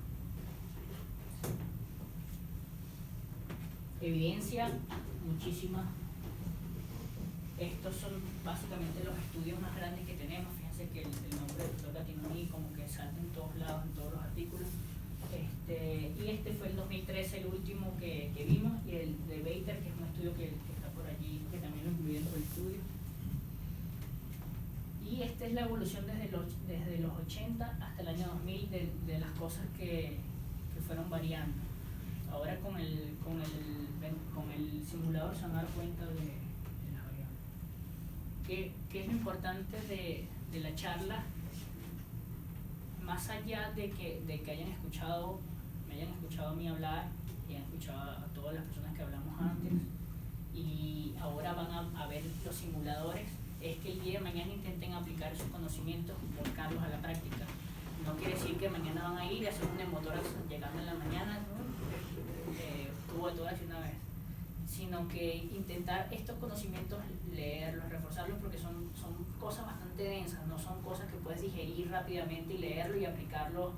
[SPEAKER 1] Evidencia, muchísima. Estos son básicamente los estudios más grandes que tenemos. Fíjense que el nombre del doctor Gattinoni como que salta en todos lados, en todos los artículos. Y este fue el 2013 el último que vimos, y el de Bater, que es un estudio que está por allí, que también lo incluye dentro del estudio. Y esta es la evolución desde los 80 hasta el año 2000 de las cosas que fueron variando. Ahora con el simulador se van a dar cuenta de las variables. ¿Qué es lo importante de la charla? Más allá de que me hayan escuchado a mí hablar y hayan escuchado a todas las personas que hablamos antes, y ahora van a ver los simuladores, es que el día de mañana intenten aplicar sus conocimientos, volcarlos a la práctica. No quiere decir que mañana van a ir y hacer un neumotórax llegando en la mañana, tubo de tórax una vez, sino que intentar estos conocimientos, leerlos, reforzarlos, porque son cosas bastante densas, no son cosas que puedes digerir rápidamente y leerlo y aplicarlo,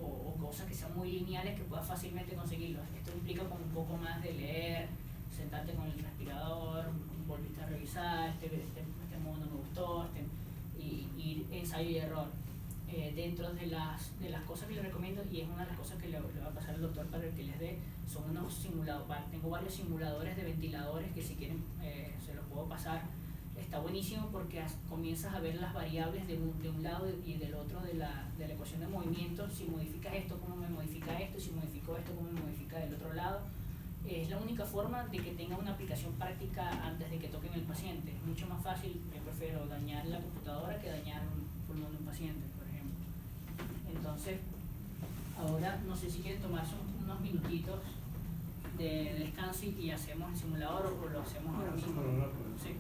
[SPEAKER 1] o cosas que sean muy lineales que puedas fácilmente conseguirlos. Esto implica como un poco más de leer, sentarte con el respirador, volviste a revisar, este modo no me gustó, y ir ensayo y error. Dentro de las cosas que les recomiendo, y es una de las cosas que le va a pasar al doctor para que les dé, son unos simuladores. Tengo varios simuladores de ventiladores que si quieren se los puedo pasar. Está buenísimo porque comienzas a ver las variables de un lado y del otro de la ecuación de movimiento. Si modificas esto, ¿cómo me modifica esto? Si modifico esto, ¿cómo me modifica del otro lado? Es la única forma de que tenga una aplicación práctica antes de que toquen el paciente. Es mucho más fácil, yo prefiero dañar la computadora que dañar un pulmón de un paciente, por ejemplo. Entonces, ahora no sé si quieren tomarse unos minutitos de descanso y hacemos el simulador, o lo hacemos ahora mismo. Sí.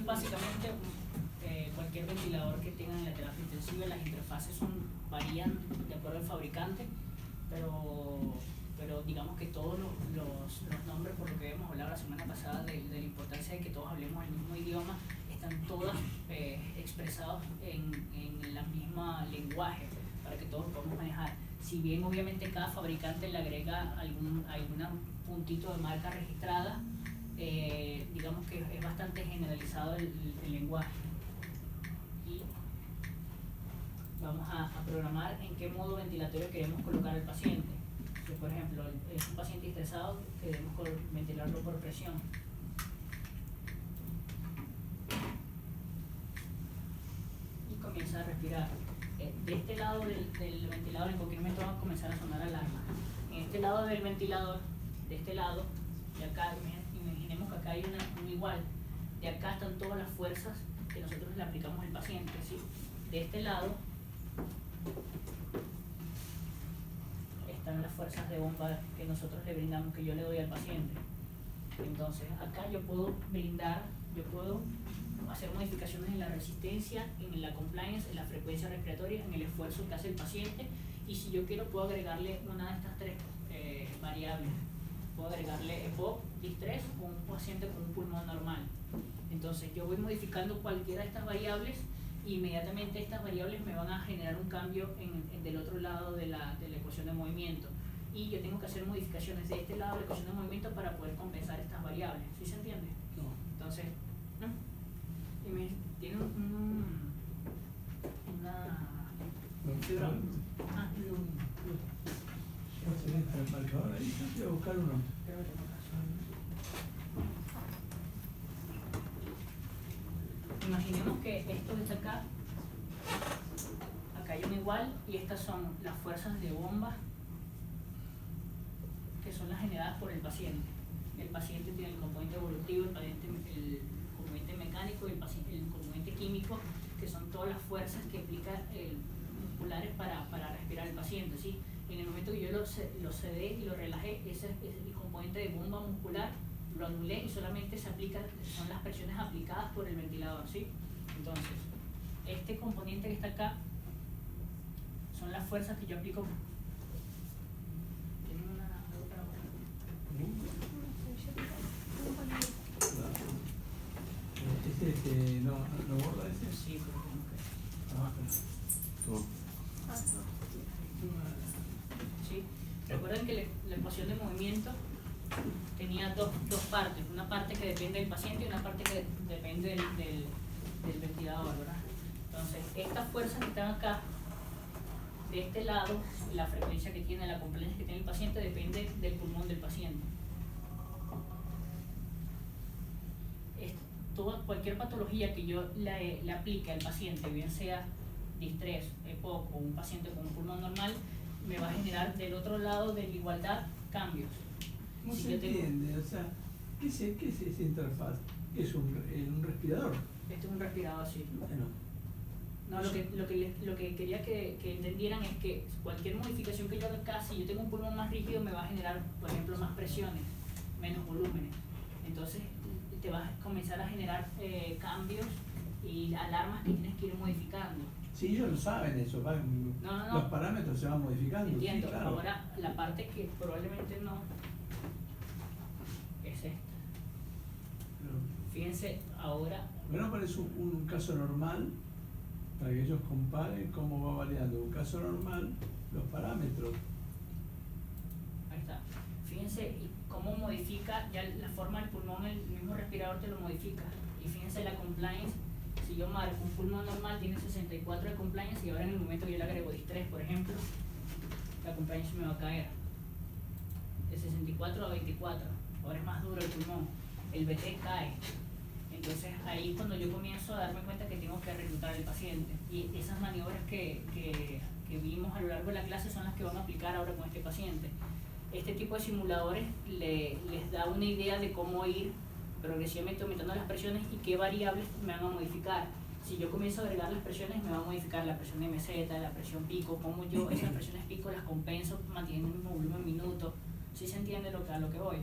[SPEAKER 1] Básicamente cualquier ventilador que tengan en la terapia intensiva, las interfaces varían de acuerdo al fabricante, pero pero digamos que todos los nombres, por lo que habíamos hablado la semana pasada de la importancia de que todos hablemos el mismo idioma, están todos expresados en el mismo lenguaje para que todos podamos manejar. Si bien obviamente cada fabricante le agrega algún puntito de marca registrada, digamos que es bastante generalizado el lenguaje. Y vamos a programar en qué modo ventilatorio queremos colocar al paciente. Si, por ejemplo, es un paciente estresado, queremos ventilarlo por presión. Y comienza a respirar. De este lado del ventilador, en cualquier momento va a comenzar a sonar alarma. En este lado del ventilador, de este lado, de acá, imaginemos que acá hay un igual. De acá están todas las fuerzas que nosotros le aplicamos al paciente, ¿sí? De este lado están las fuerzas de bomba que nosotros le brindamos, que yo le doy al paciente. Entonces, acá yo puedo hacer modificaciones en la resistencia, en la compliance, en la frecuencia respiratoria, en el esfuerzo que hace el paciente, y si yo quiero puedo agregarle una de estas tres variables. Puedo agregarle EPOC, distrés o un paciente con un pulmón normal. Entonces yo voy modificando cualquiera de estas variables e inmediatamente estas variables me van a generar un cambio del otro lado de la ecuación de movimiento. Y yo tengo que hacer modificaciones de este lado de la ecuación de movimiento para poder compensar estas variables. ¿Sí se entiende?
[SPEAKER 2] No.
[SPEAKER 1] Entonces, ¿no? Tiene una fibra.
[SPEAKER 2] Excelente, el marcador ahí, yo voy a buscar uno.
[SPEAKER 1] Imaginemos que esto que está acá hay un igual, y estas son las fuerzas de bomba que son las generadas por el paciente. El paciente tiene el componente evolutivo, el componente mecánico y el componente químico, que son todas las fuerzas que aplica musculares para respirar el paciente, ¿sí? En el momento que yo lo cedé y lo relajé, ese es el componente de bomba muscular, lo anulé y solamente son las presiones aplicadas por el ventilador, ¿sí? Entonces, este componente que está acá son las fuerzas que yo aplico. ¿Tienen algo para borrar?
[SPEAKER 2] ¿No borra ese?
[SPEAKER 1] Sí, pero tengo que... ¿Sí? Recuerden que la ecuación de movimiento tenía dos partes, una parte que depende del paciente y una parte que depende del ventilador, ¿verdad? Entonces, estas fuerzas que están acá, de este lado, la frecuencia que tiene, la compliance que tiene el paciente depende del pulmón del paciente. Cualquier patología que yo le aplique al paciente, bien sea distrés, EPOC o un paciente con un pulmón normal, me va a generar del otro lado de la igualdad cambios.
[SPEAKER 2] ¿Cómo se entiende? O sea, ¿qué es esa interfaz? ¿Es un respirador?
[SPEAKER 1] Este es un respirador, sí.
[SPEAKER 2] Bueno.
[SPEAKER 1] No, lo que quería que entendieran es que cualquier modificación que yo haga acá, si yo tengo un pulmón más rígido, me va a generar, por ejemplo, más presiones, menos volúmenes. Entonces, te vas a comenzar a generar cambios y alarmas que tienes que ir modificando.
[SPEAKER 2] Sí, ellos lo saben eso,
[SPEAKER 1] No.
[SPEAKER 2] Los parámetros se van modificando.
[SPEAKER 1] Entiendo,
[SPEAKER 2] sí, claro.
[SPEAKER 1] Ahora la parte que probablemente no es esta. Fíjense, ahora...
[SPEAKER 2] Bueno, parece un caso normal, para que ellos comparen cómo va variando. Un caso normal, los parámetros.
[SPEAKER 1] Ahí está. Fíjense cómo modifica ya la forma del pulmón, el mismo respirador te lo modifica. Y fíjense la compliance, si yo marco un pulmón normal tiene 64 de compliance y ahora en el momento que yo le agrego distrés, por ejemplo, la compliance me va a caer de 64 a 24. Ahora es más duro el pulmón, el BT cae. Entonces ahí es cuando yo comienzo a darme cuenta que tengo que reclutar al paciente. Y esas maniobras que vimos a lo largo de la clase son las que van a aplicar ahora con este paciente. Este tipo de simuladores les da una idea de cómo ir progresivamente aumentando las presiones y qué variables me van a modificar. Si yo comienzo a agregar las presiones, me va a modificar la presión MZ, la presión pico, cómo yo esas presiones pico las compenso manteniendo el mismo volumen minuto. ¿Sí se entiende a lo que voy?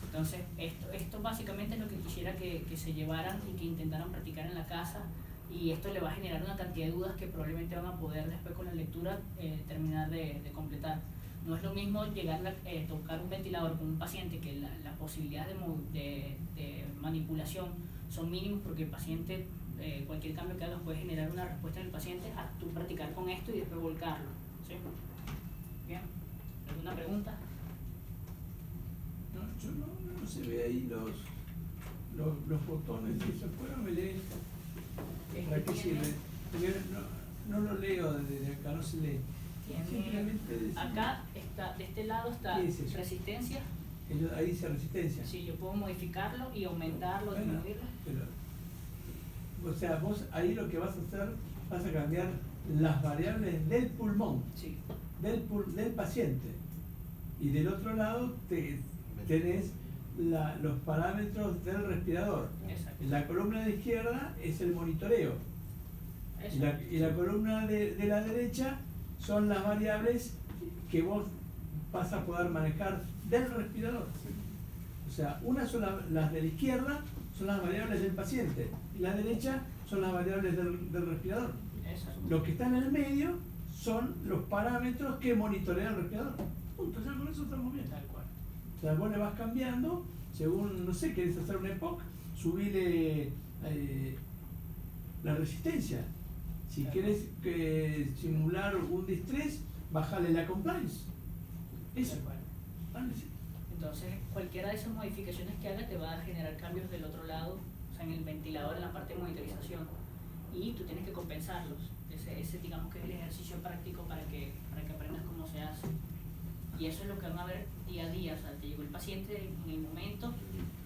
[SPEAKER 1] Entonces, esto básicamente es lo que quisiera que se llevaran y que intentaran practicar en la casa, y esto le va a generar una cantidad de dudas que probablemente van a poder después con la lectura terminar de completar. No es lo mismo llegar a tocar un ventilador con un paciente que las posibilidades de manipulación son mínimas porque el paciente, cualquier cambio que hagas puede generar una respuesta en el paciente a tú practicar con esto y después volcarlo. ¿Sí? Bien. ¿Alguna pregunta?
[SPEAKER 2] No, yo no se ve ahí los botones que se fueron, me leen. ¿Para qué sirve? Porque no lo leo desde acá, no se lee. Simplemente
[SPEAKER 1] acá está, de este lado está resistencia.
[SPEAKER 2] Ahí dice resistencia.
[SPEAKER 1] Sí, yo puedo modificarlo y aumentarlo, disminuirlo.
[SPEAKER 2] O sea, vos ahí lo que vas a hacer, vas a cambiar las variables del pulmón,
[SPEAKER 1] sí,
[SPEAKER 2] del paciente. Y del otro lado tenés los parámetros del respirador.
[SPEAKER 1] Exacto.
[SPEAKER 2] La columna de izquierda es el monitoreo. Y la columna de la derecha son las variables que vos vas a poder manejar del respirador. O sea, unas son las de la izquierda, son las variables del paciente, y la derecha son las variables del respirador.
[SPEAKER 1] Exacto.
[SPEAKER 2] Los que están en el medio son los parámetros que monitorean el respirador. Punto, ya con eso estamos bien.
[SPEAKER 1] Tal cual.
[SPEAKER 2] O sea, vos le vas cambiando, según, no sé, querés hacer un EPOC, subile la resistencia. Si querés simular un distrés, bajale la compliance. Eso. Vale, sí.
[SPEAKER 1] Entonces, cualquiera de esas modificaciones que hagas te va a generar cambios del otro lado, o sea, en el ventilador, en la parte de monitorización. Y tú tienes que compensarlos. Ese digamos que es el ejercicio práctico para que aprendas cómo se hace. Y eso es lo que van a ver día a día. O sea, te llegó el paciente en el momento,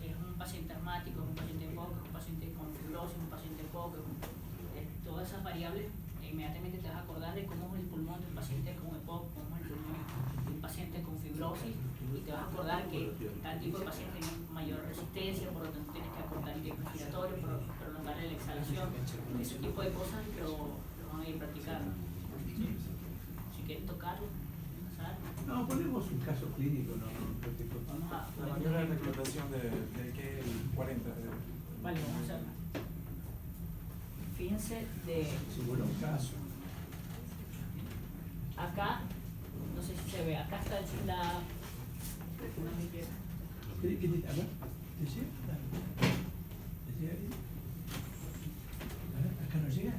[SPEAKER 1] es un paciente asmático, es un paciente POC, es un paciente con fibrosis, un paciente POC, todas esas variables, inmediatamente te vas a acordar de cómo es el pulmón del paciente con EPOC, cómo es el pulmón del paciente con fibrosis, y te vas a acordar que tal tipo de paciente tiene mayor resistencia, por lo tanto tienes que acortar el tiempo respiratorio, prolongarle la exhalación, ese tipo de cosas lo van a ir practicando. ¿Sí? Si quieren tocarlo, pasar.
[SPEAKER 2] No, ponemos un caso clínico, no práctico.
[SPEAKER 1] Vamos a
[SPEAKER 3] La mayor reclutación de que el 40.
[SPEAKER 1] Vale, vamos a hacerla. Fíjense de
[SPEAKER 2] Si fuera un caso.
[SPEAKER 1] acá, no sé si se ve, acá está la...
[SPEAKER 2] ¿Qué te habla? ¿Te llega? ¿Te llega ahí? A ver, acá no llega.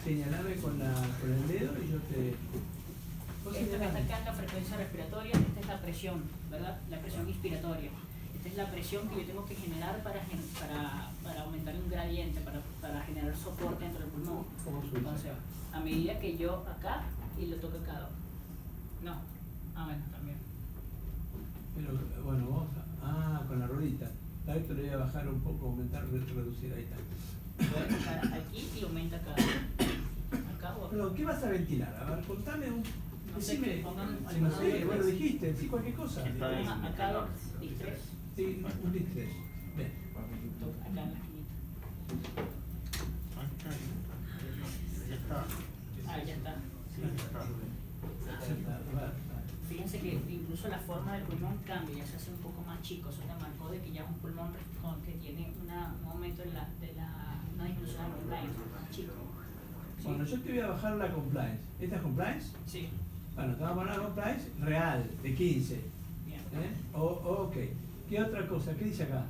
[SPEAKER 2] Señalame con el dedo y yo te...
[SPEAKER 1] Esta que está acá es la frecuencia respiratoria, esta es la presión, ¿verdad? La presión inspiratoria. Esta es la presión que yo tengo que generar para aumentar un gradiente, para generar soporte dentro del pulmón. Entonces, a medida que yo acá y lo toco acá. No. Ah, bueno, también.
[SPEAKER 2] Pero bueno, vos... Ah, con la rodita. Tal vez te lo voy a bajar un poco, aumentar, reducir, ahí está.
[SPEAKER 1] Voy a tocar aquí y aumenta acá. Acá o acá.
[SPEAKER 2] Perdón, ¿qué vas a ventilar? A ver, contame un...
[SPEAKER 1] No sé,
[SPEAKER 2] decime,
[SPEAKER 1] que pongan
[SPEAKER 2] si no sé, bueno, dijiste, sí, cualquier cosa.
[SPEAKER 1] Pongan acá dos distrés.
[SPEAKER 2] Sí, un distrés. Bien.
[SPEAKER 1] Acá en la esquinita. Ah, ya está. Fíjense que incluso la forma del pulmón cambia, ya se hace un poco más chico. Eso te marcó de que ya es un pulmón que tiene un aumento de una disminución de la compliance, más chico. ¿Sí?
[SPEAKER 2] Bueno, yo te voy a bajar la compliance. ¿Esta es compliance?
[SPEAKER 1] Sí.
[SPEAKER 2] Bueno, te vamos a poner la compliance real, de 15.
[SPEAKER 1] Bien.
[SPEAKER 2] Ok. ¿Qué otra cosa? ¿Qué dice acá?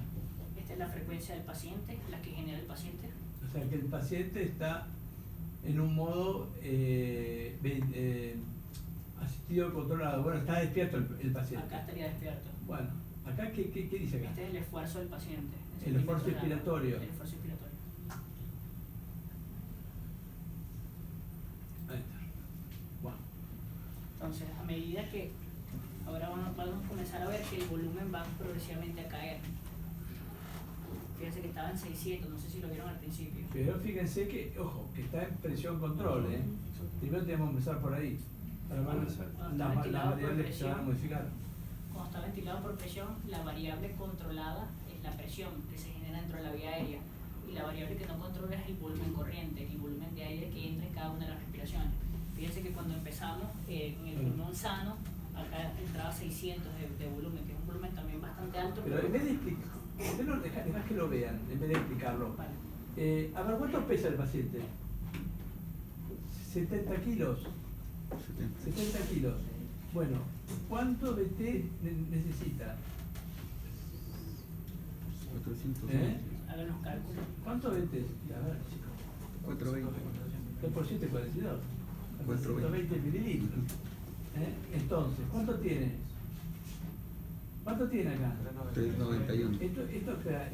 [SPEAKER 1] Esta es la frecuencia del paciente, la que genera el paciente.
[SPEAKER 2] O sea, que el paciente está en un modo asistido controlado. Bueno, está despierto el paciente.
[SPEAKER 1] Acá estaría despierto.
[SPEAKER 2] Bueno, acá, ¿qué dice acá?
[SPEAKER 1] Este es el esfuerzo del paciente.
[SPEAKER 2] El esfuerzo expiratorio.
[SPEAKER 1] El esfuerzo expiratorio.
[SPEAKER 2] Ahí está. Bueno.
[SPEAKER 1] Entonces, a medida que ahora vamos a comenzar a ver que el volumen va progresivamente a caer. Fíjense que estaba en 600, no sé si lo vieron al principio.
[SPEAKER 2] Pero fíjense que, ojo, que está en presión control, ¿eh? Primero tenemos que empezar por ahí. Para ver las variables que se van a modificar.
[SPEAKER 1] Cuando está ventilado por presión, la variable controlada es la presión que se genera dentro de la vía aérea. Y la variable que no controla es el volumen corriente, el volumen de aire que entra en cada una de las respiraciones. Fíjense que cuando empezamos en el pulmón sano, acá entraba 600 de volumen, que es un volumen también bastante alto.
[SPEAKER 2] Pero en vez de explicar, dejá que lo vean, en vez de explicarlo.
[SPEAKER 1] Vale.
[SPEAKER 2] A ver, ¿cuánto pesa el paciente? 70 kilos. 70 kilos. Bueno, ¿cuánto BT necesita?
[SPEAKER 4] 400.
[SPEAKER 1] Hagan los cálculos.
[SPEAKER 2] ¿Cuánto BT? A ver, chicos.
[SPEAKER 4] 420.
[SPEAKER 2] 2 por 7, 42. 420 mililitros. Entonces, ¿cuánto tiene? ¿Cuánto tiene acá?
[SPEAKER 4] 391.
[SPEAKER 2] ¿Esto es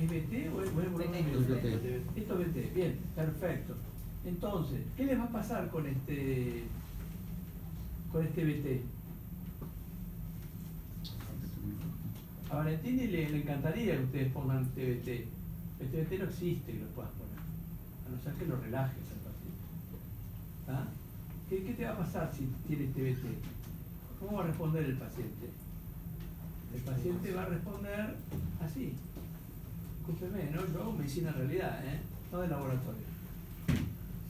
[SPEAKER 2] BT o es volumen?
[SPEAKER 4] Es BT.
[SPEAKER 2] Esto es BT, bien, perfecto. Entonces, ¿qué les va a pasar con este BT? A Valentini le encantaría que ustedes pongan este BT. Este BT no existe que lo puedas poner, a no ser que lo relajes al paciente. ¿Ah? ¿Qué te va a pasar si tiene este BT? ¿Cómo va a responder el paciente? El paciente va a responder así. Escúcheme, ¿no? Yo hago medicina en realidad, no de laboratorio.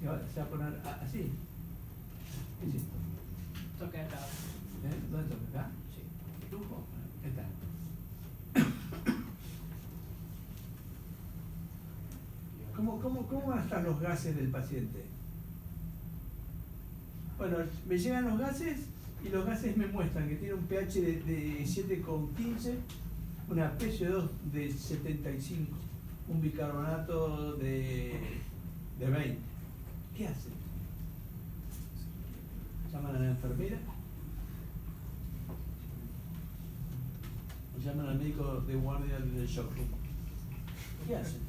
[SPEAKER 2] Se va a poner así. ¿Qué es esto?
[SPEAKER 1] Toque acá.
[SPEAKER 2] ¿Dónde toca? Acá.
[SPEAKER 1] Sí.
[SPEAKER 2] Flujo. Ahí está. ¿Cómo van a estar los gases del paciente? Bueno, me llegan los gases y los gases me muestran que tiene un pH de 7,15, una PCO2 de 75, un bicarbonato de 20. ¿Qué hacen? ¿Llaman a la enfermera? ¿O llaman al médico de guardia del shock room? ¿Qué hacen?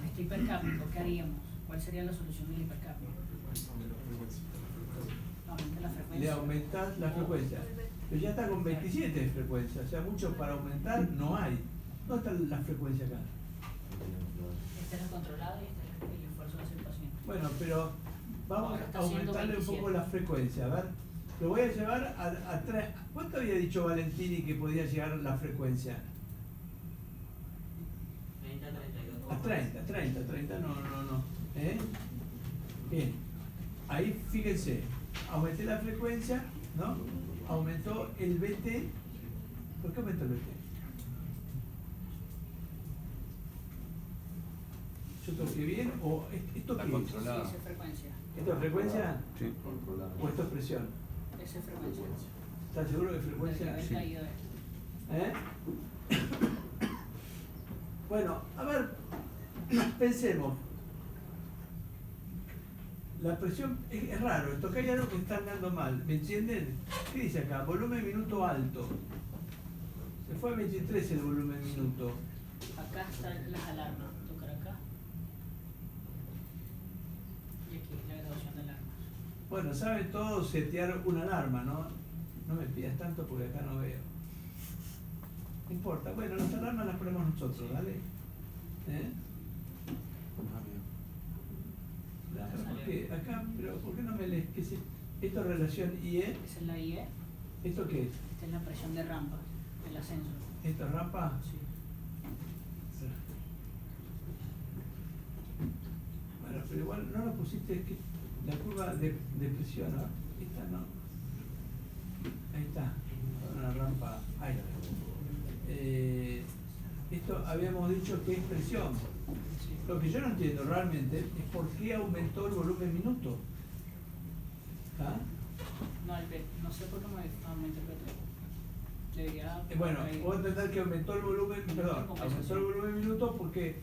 [SPEAKER 1] Este hipercápnico, ¿qué haríamos? ¿Cuál sería la solución del hipercápnico? Aumenta la frecuencia.
[SPEAKER 2] Le aumentás la frecuencia. Pero ya está con 27 de frecuencia, o sea, mucho para aumentar no hay. ¿Dónde está la frecuencia acá?
[SPEAKER 1] Esta es la controlada y este es el esfuerzo que hace el paciente.
[SPEAKER 2] Bueno, pero vamos
[SPEAKER 1] Ahora está
[SPEAKER 2] a aumentarle un
[SPEAKER 1] 127.
[SPEAKER 2] poco la frecuencia. A ver, lo voy a llevar a 3. ¿Cuánto había dicho Valentini que podía llegar la frecuencia? A 30, no. Bien, ahí fíjense, aumenté la frecuencia, ¿no? Aumentó el BT. ¿Por qué aumentó el BT? ¿Yo toqué bien o esto qué es?
[SPEAKER 1] Sí, esa es frecuencia.
[SPEAKER 2] ¿Esto es frecuencia
[SPEAKER 4] Sí.
[SPEAKER 2] o esto es presión?
[SPEAKER 1] Esa es frecuencia.
[SPEAKER 2] ¿Estás seguro que frecuencia?
[SPEAKER 1] Debe haber caído esto.
[SPEAKER 2] ¿Eh? Bueno, a ver, pensemos. La presión es raro, esto acá hay algo que está andando mal, ¿me entienden? ¿Qué dice acá? Volumen minuto alto. Se fue a 23 el volumen minuto.
[SPEAKER 1] Acá están las alarmas. Tocar acá. Y aquí la grabación de alarmas.
[SPEAKER 2] Bueno, saben todos setear una alarma, ¿no? No me pidas tanto porque acá no veo. No importa, bueno, las alarmas las ponemos nosotros, ¿vale? ¿Por qué? Acá, pero ¿por qué no me lees? ¿Qué es esto es relación IE?
[SPEAKER 1] Esa es la IE.
[SPEAKER 2] ¿Esto qué es?
[SPEAKER 1] Esta es la presión de rampa, el ascenso.
[SPEAKER 2] ¿Esto es rampa?
[SPEAKER 1] Sí.
[SPEAKER 2] Bueno, pero igual no lo pusiste, es que la curva de presión, ¿no? Esta no. Ahí está, una rampa, ahí está. Esto habíamos dicho que es presión. Lo que yo no entiendo realmente es por qué aumentó el volumen minuto. ¿Ah?
[SPEAKER 1] No, no sé por qué me aumentó el BT. Debería.
[SPEAKER 2] Bueno, puedo entender que aumentó el volumen, perdón, aumentó el volumen minuto porque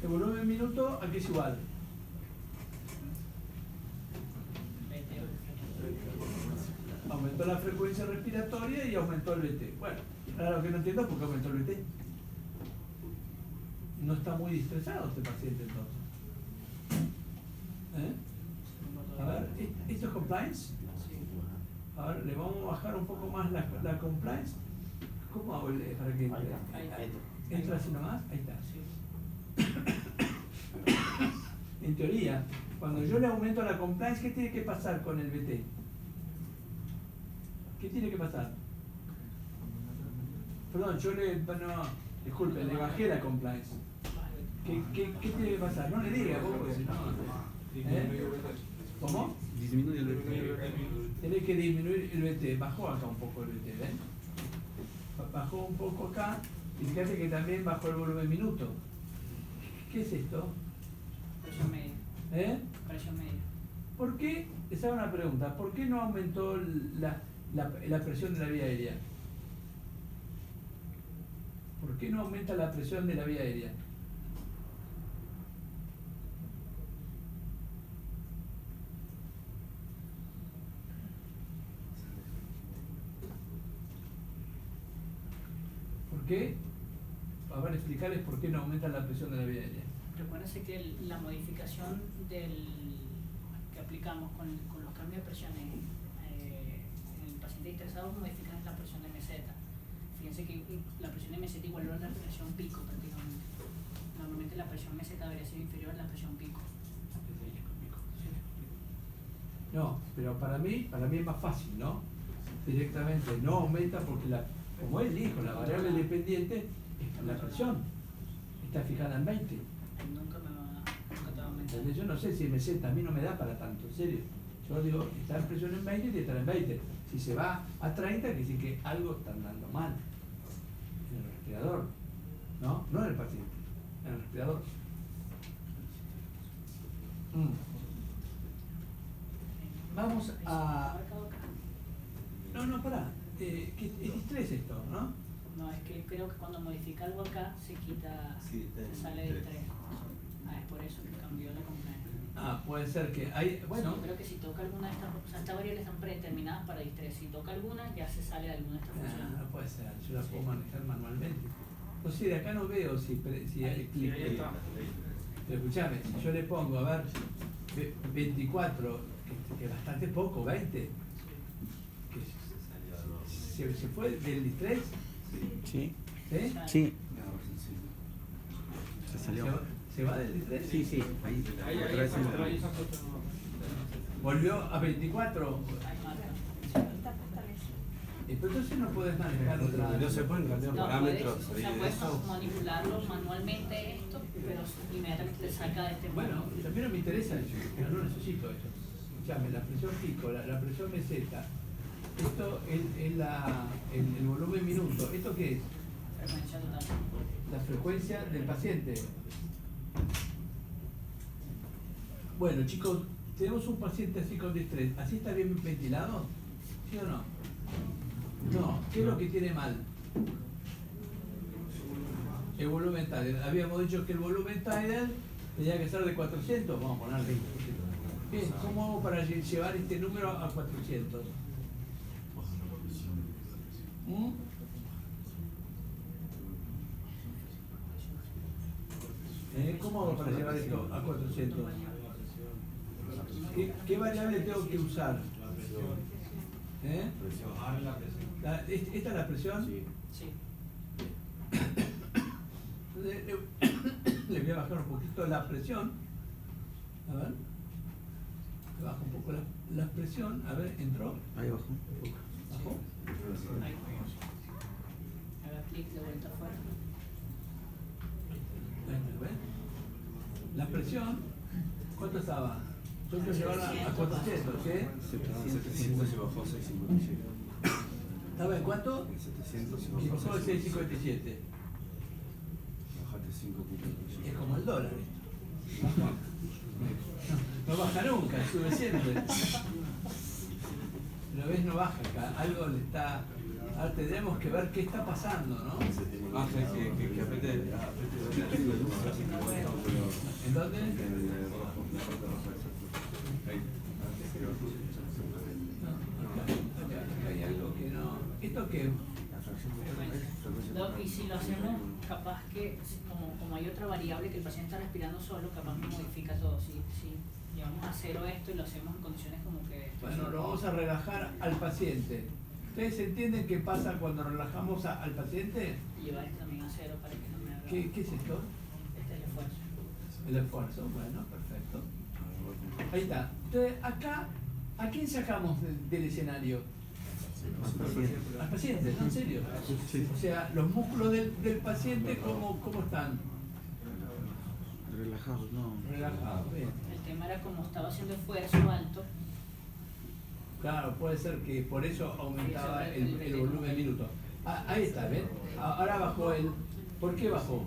[SPEAKER 2] el volumen minuto aquí es igual. Aumentó la frecuencia respiratoria y aumentó el BT. Bueno, ahora lo que no entiendo es por qué aumentó el BT. No está muy estresado este paciente entonces. A ver, ¿esto es compliance? A ver, le vamos a bajar un poco más la compliance. ¿Cómo hago para que entre? ¿Entra así nomás? Ahí está. En teoría, cuando yo le aumento la compliance, ¿qué tiene que pasar con el BT? ¿Qué tiene que pasar? Perdón, yo disculpe, le bajé la compliance. ¿Qué tiene que pasar? No le diga, porque si no. ¿Cómo?
[SPEAKER 4] Disminuye el BT.
[SPEAKER 2] Tiene que disminuir el BT. Bajó acá un poco el BT, ¿ven? Bajó un poco acá. Y fíjate que también bajó el volumen minuto. ¿Qué es esto?
[SPEAKER 1] Presión media.
[SPEAKER 2] ¿Eh?
[SPEAKER 1] Presión media.
[SPEAKER 2] ¿Por qué, les hago una pregunta, ¿por qué no aumentó la presión de la vía aérea? ¿Por qué no aumenta la presión de la vía aérea? ¿Por qué? A ver, explicarles por qué no aumenta la presión de la vía aérea.
[SPEAKER 1] Recuérdense que la modificación que aplicamos con los cambios de presión en el paciente estresado modificamos la presión de meseta. Fíjense que la presión de meseta igualó a la presión pico prácticamente. Normalmente la presión meseta debería ser inferior a la presión pico.
[SPEAKER 2] No, pero para mí es más fácil, ¿no? Directamente no aumenta porque como él dijo, la variable dependiente es la presión. Está fijada en 20.
[SPEAKER 1] Nunca te va a aumentar.
[SPEAKER 2] Entonces, yo no sé si meseta, a mí no me da para tanto, en serio. Yo digo, está en presión en 20 y tiene que estar en 20. Si se va a 30, quiere decir que algo está andando mal en el respirador, ¿no? No en el paciente, en el respirador. Vamos a... No, pará. Es distrés esto, ¿no?
[SPEAKER 1] No, es que creo que cuando modifica algo acá se quita,
[SPEAKER 5] Sí,
[SPEAKER 1] se sale de 3. Es por eso que cambió la componente.
[SPEAKER 2] Puede ser que hay... Bueno,
[SPEAKER 1] Sí, creo que si toca alguna de estas, o sea, estas variables están predeterminadas para distrés. Si toca alguna, ya se sale de alguna de estas funciones.
[SPEAKER 2] no puede ser, yo la puedo manejar manualmente. O sea, de acá no veo si hay clic. Pero escuchame, si yo le pongo, a ver, 24, que es bastante poco, 20, que se fue del distrés.
[SPEAKER 4] Sí.
[SPEAKER 2] ¿Sí?
[SPEAKER 4] Sí. Se salió.
[SPEAKER 2] ¿Se va del distrés?
[SPEAKER 4] Sí, sí. Ahí otra vez entró.
[SPEAKER 2] Volvió a 24.
[SPEAKER 1] Hay marca.
[SPEAKER 2] Pero entonces no puedes manejar otra.
[SPEAKER 5] No se pueden cambiar
[SPEAKER 1] No,
[SPEAKER 5] parámetros.
[SPEAKER 1] puedes manipularlo manualmente esto, pero inmediatamente te saca de este
[SPEAKER 2] Bueno,
[SPEAKER 1] modo.
[SPEAKER 2] también no me interesa eso, pero no necesito eso. Escuchame, la presión pico, la presión meseta, esto es el volumen minuto. ¿Esto qué es?
[SPEAKER 1] Frecuencia total.
[SPEAKER 2] La frecuencia del paciente. Bueno, chicos, tenemos un paciente así con distrés. ¿Así está bien ventilado? ¿Sí o no? No. ¿Qué es lo que tiene mal? El volumen tidal. Habíamos dicho que el volumen tidal tenía que ser de 400. Vamos a poner 20%. Bien, ¿cómo hago para llevar este número a 400? ¿Cómo hago para llevar esto a 400? ¿Qué variable tengo que usar? ¿Esta es la presión?
[SPEAKER 1] Sí.
[SPEAKER 2] Le voy a bajar un poquito la presión. A ver. Le bajo un poco la presión. A ver, entró.
[SPEAKER 4] Ahí bajó.
[SPEAKER 2] ¿Bajó?
[SPEAKER 1] Ahí. Haga clic de vuelta afuera.
[SPEAKER 2] La presión, ¿cuánto estaba? Yo quiero llevarla a 400, ¿sí?
[SPEAKER 5] 700 se bajó a 657.
[SPEAKER 2] ¿Estaba en cuánto?
[SPEAKER 5] En 700 se
[SPEAKER 2] Y
[SPEAKER 5] bajó
[SPEAKER 2] bajó
[SPEAKER 5] a
[SPEAKER 2] de 657.
[SPEAKER 5] Bajate 5 puntos.
[SPEAKER 2] Es como el dólar. No baja nunca, sube siempre. Pero ves, no baja acá. Algo le está... Ahora tendremos que ver qué está pasando, ¿no?
[SPEAKER 5] Que apriete
[SPEAKER 2] ¿En dónde? Acá hay algo que no... ¿Esto qué?
[SPEAKER 1] Y si lo hacemos, capaz que, como hay otra variable que el paciente está respirando solo, capaz que modifica todo. Si llevamos a cero esto y lo hacemos en condiciones como que...
[SPEAKER 2] Bueno, lo vamos a relajar al paciente. ¿Ustedes entienden qué pasa cuando relajamos al paciente?
[SPEAKER 1] Llevar esto también a cero para que no me haga...
[SPEAKER 2] ¿Qué es esto?
[SPEAKER 1] Este es el esfuerzo.
[SPEAKER 2] El esfuerzo, bueno, perfecto. Ahí está. Entonces, acá, ¿a quién sacamos del escenario? Al paciente, ¿no? ¿En serio?
[SPEAKER 4] Sí.
[SPEAKER 2] O sea, los músculos del paciente, ¿cómo están?
[SPEAKER 4] Relajados, no.
[SPEAKER 2] Relajados, bien.
[SPEAKER 1] El tema era como estaba haciendo esfuerzo alto.
[SPEAKER 2] Claro, puede ser que por eso aumentaba el volumen minuto. Ahí está, ¿ven? Ahora bajó el... ¿Por qué bajó?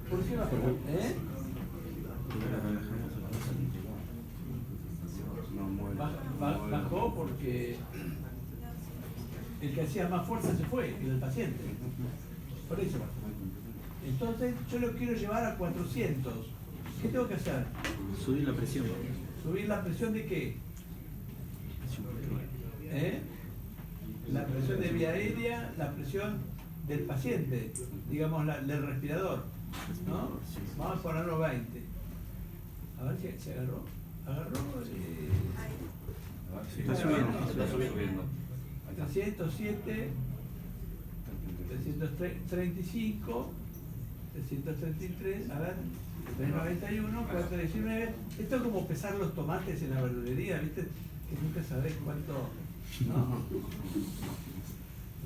[SPEAKER 2] ¿Por qué bajó? Bajó porque el que hacía más fuerza se fue, que era el paciente. Por eso bajó. Entonces yo lo quiero llevar a 400. ¿Qué tengo que hacer?
[SPEAKER 4] Subir la presión.
[SPEAKER 2] ¿Subir la presión de qué? La presión de vía aérea, la presión del paciente, digamos del respirador, ¿no? Vamos a ponerlo 20. A ver si se agarró. Agarró.
[SPEAKER 5] Está subiendo.
[SPEAKER 2] 307, 335, 333, a ver, 391, 419. Esto es como pesar los tomates en la verdulería, ¿viste? Que nunca sabés cuánto, ¿no?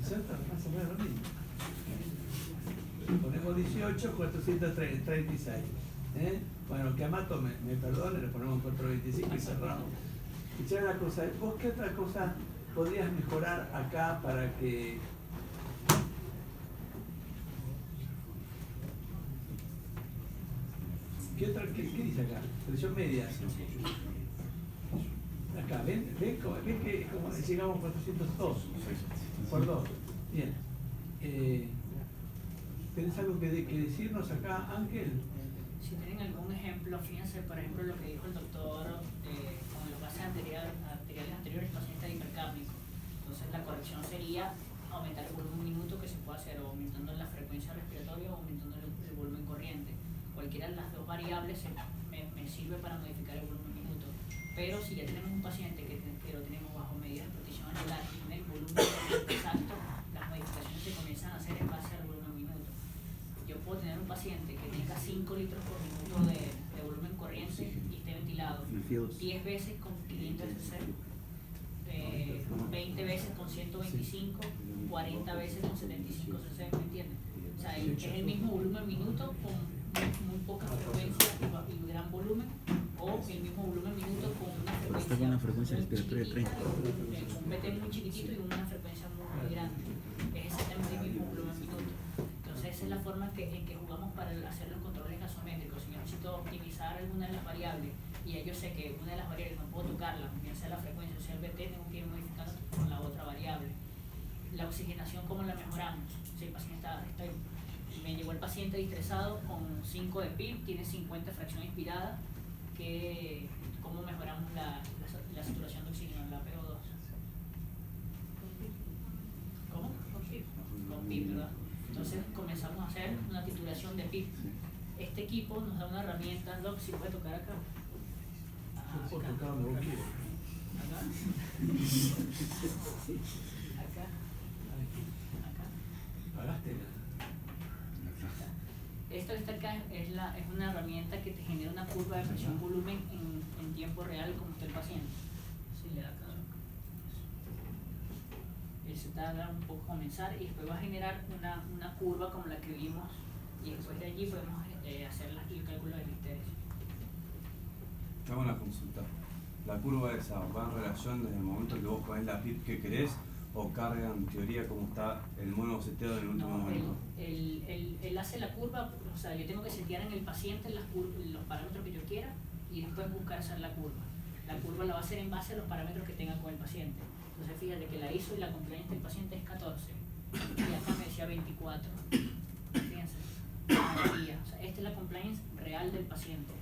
[SPEAKER 2] Eso está más o menos lo mismo. Ponemos 18, 436. Bueno, que Amato me perdone, le ponemos 425 y cerramos. Y una cosa, ¿vos qué otra cosa podrías mejorar acá para que... ¿Qué dice acá? Presión media. Acá, ¿ven que como llegamos a 402? Por 2. Bien. ¿Tenés algo que decirnos acá, Ángel?
[SPEAKER 1] Si tienen algún ejemplo, fíjense, por ejemplo, lo que dijo el doctor con los gases arteriales anteriores, el paciente hipercápnico. Entonces, la corrección sería aumentar el volumen minuto, que se puede hacer o aumentando la frecuencia respiratoria o aumentando el volumen corriente. Cualquiera de las dos variables me sirve para modificar el volumen minuto. Pero si ya tenemos un paciente que lo tenemos bajo medidas de protección anular y tiene el volumen exacto, las modificaciones se comienzan a hacer en base al volumen minuto. Yo puedo tener un paciente que tenga 5 litros por minuto de volumen corriente y esté ventilado 10 veces con 500 cc, 20 veces con 125, 40 veces con 75 cc, ¿me entiendes? O sea, es el mismo volumen minuto con muy poca frecuencia y gran volumen, o el mismo volumen minuto con una frecuencia
[SPEAKER 4] respiratoria de 30.
[SPEAKER 1] un BT muy chiquitito y una frecuencia muy grande. Es exactamente el mismo volumen minuto. Entonces esa es la forma en que jugamos para hacer los controles gasométricos. Si yo necesito optimizar alguna de las variables y ya yo sé que una de las variables no puedo tocarla, ya sea la frecuencia o sea el BT, tengo que ir modificando con la otra variable. La oxigenación, ¿cómo la mejoramos? Si el paciente me llegó el paciente distresado con 5 de PIB, tiene 50 fracción inspirada, ¿cómo mejoramos la saturación de oxígeno, la PO2? ¿Cómo? Con PIB, ¿verdad? Entonces comenzamos a hacer una titulación de PIB. Este equipo nos da una herramienta, Doc, si puede tocar acá.
[SPEAKER 2] Puedo tocar donde vos quieras.
[SPEAKER 1] Acá.
[SPEAKER 2] Pagaste.
[SPEAKER 1] Esto que está acá es una herramienta que te genera una curva de presión volumen en tiempo real como está el paciente. Si le da acá. Él se tarda un poco comenzar y después va a generar una curva como la que vimos y después de allí podemos hacer el cálculo de icteris.
[SPEAKER 5] Te hago una consulta. ¿La curva esa va en relación desde el momento que vos ponés la PIB que querés o carga en teoría como está el mono seteado en el último momento?
[SPEAKER 1] Él hace la curva, o sea, yo tengo que setear en el paciente los parámetros que yo quiera y después buscar hacer la curva. La curva la va a hacer en base a los parámetros que tenga con el paciente. Entonces fíjate que la ISO y la compliance del paciente es 14 y acá me decía 24. Fíjense, o sea, esta es la compliance real del paciente.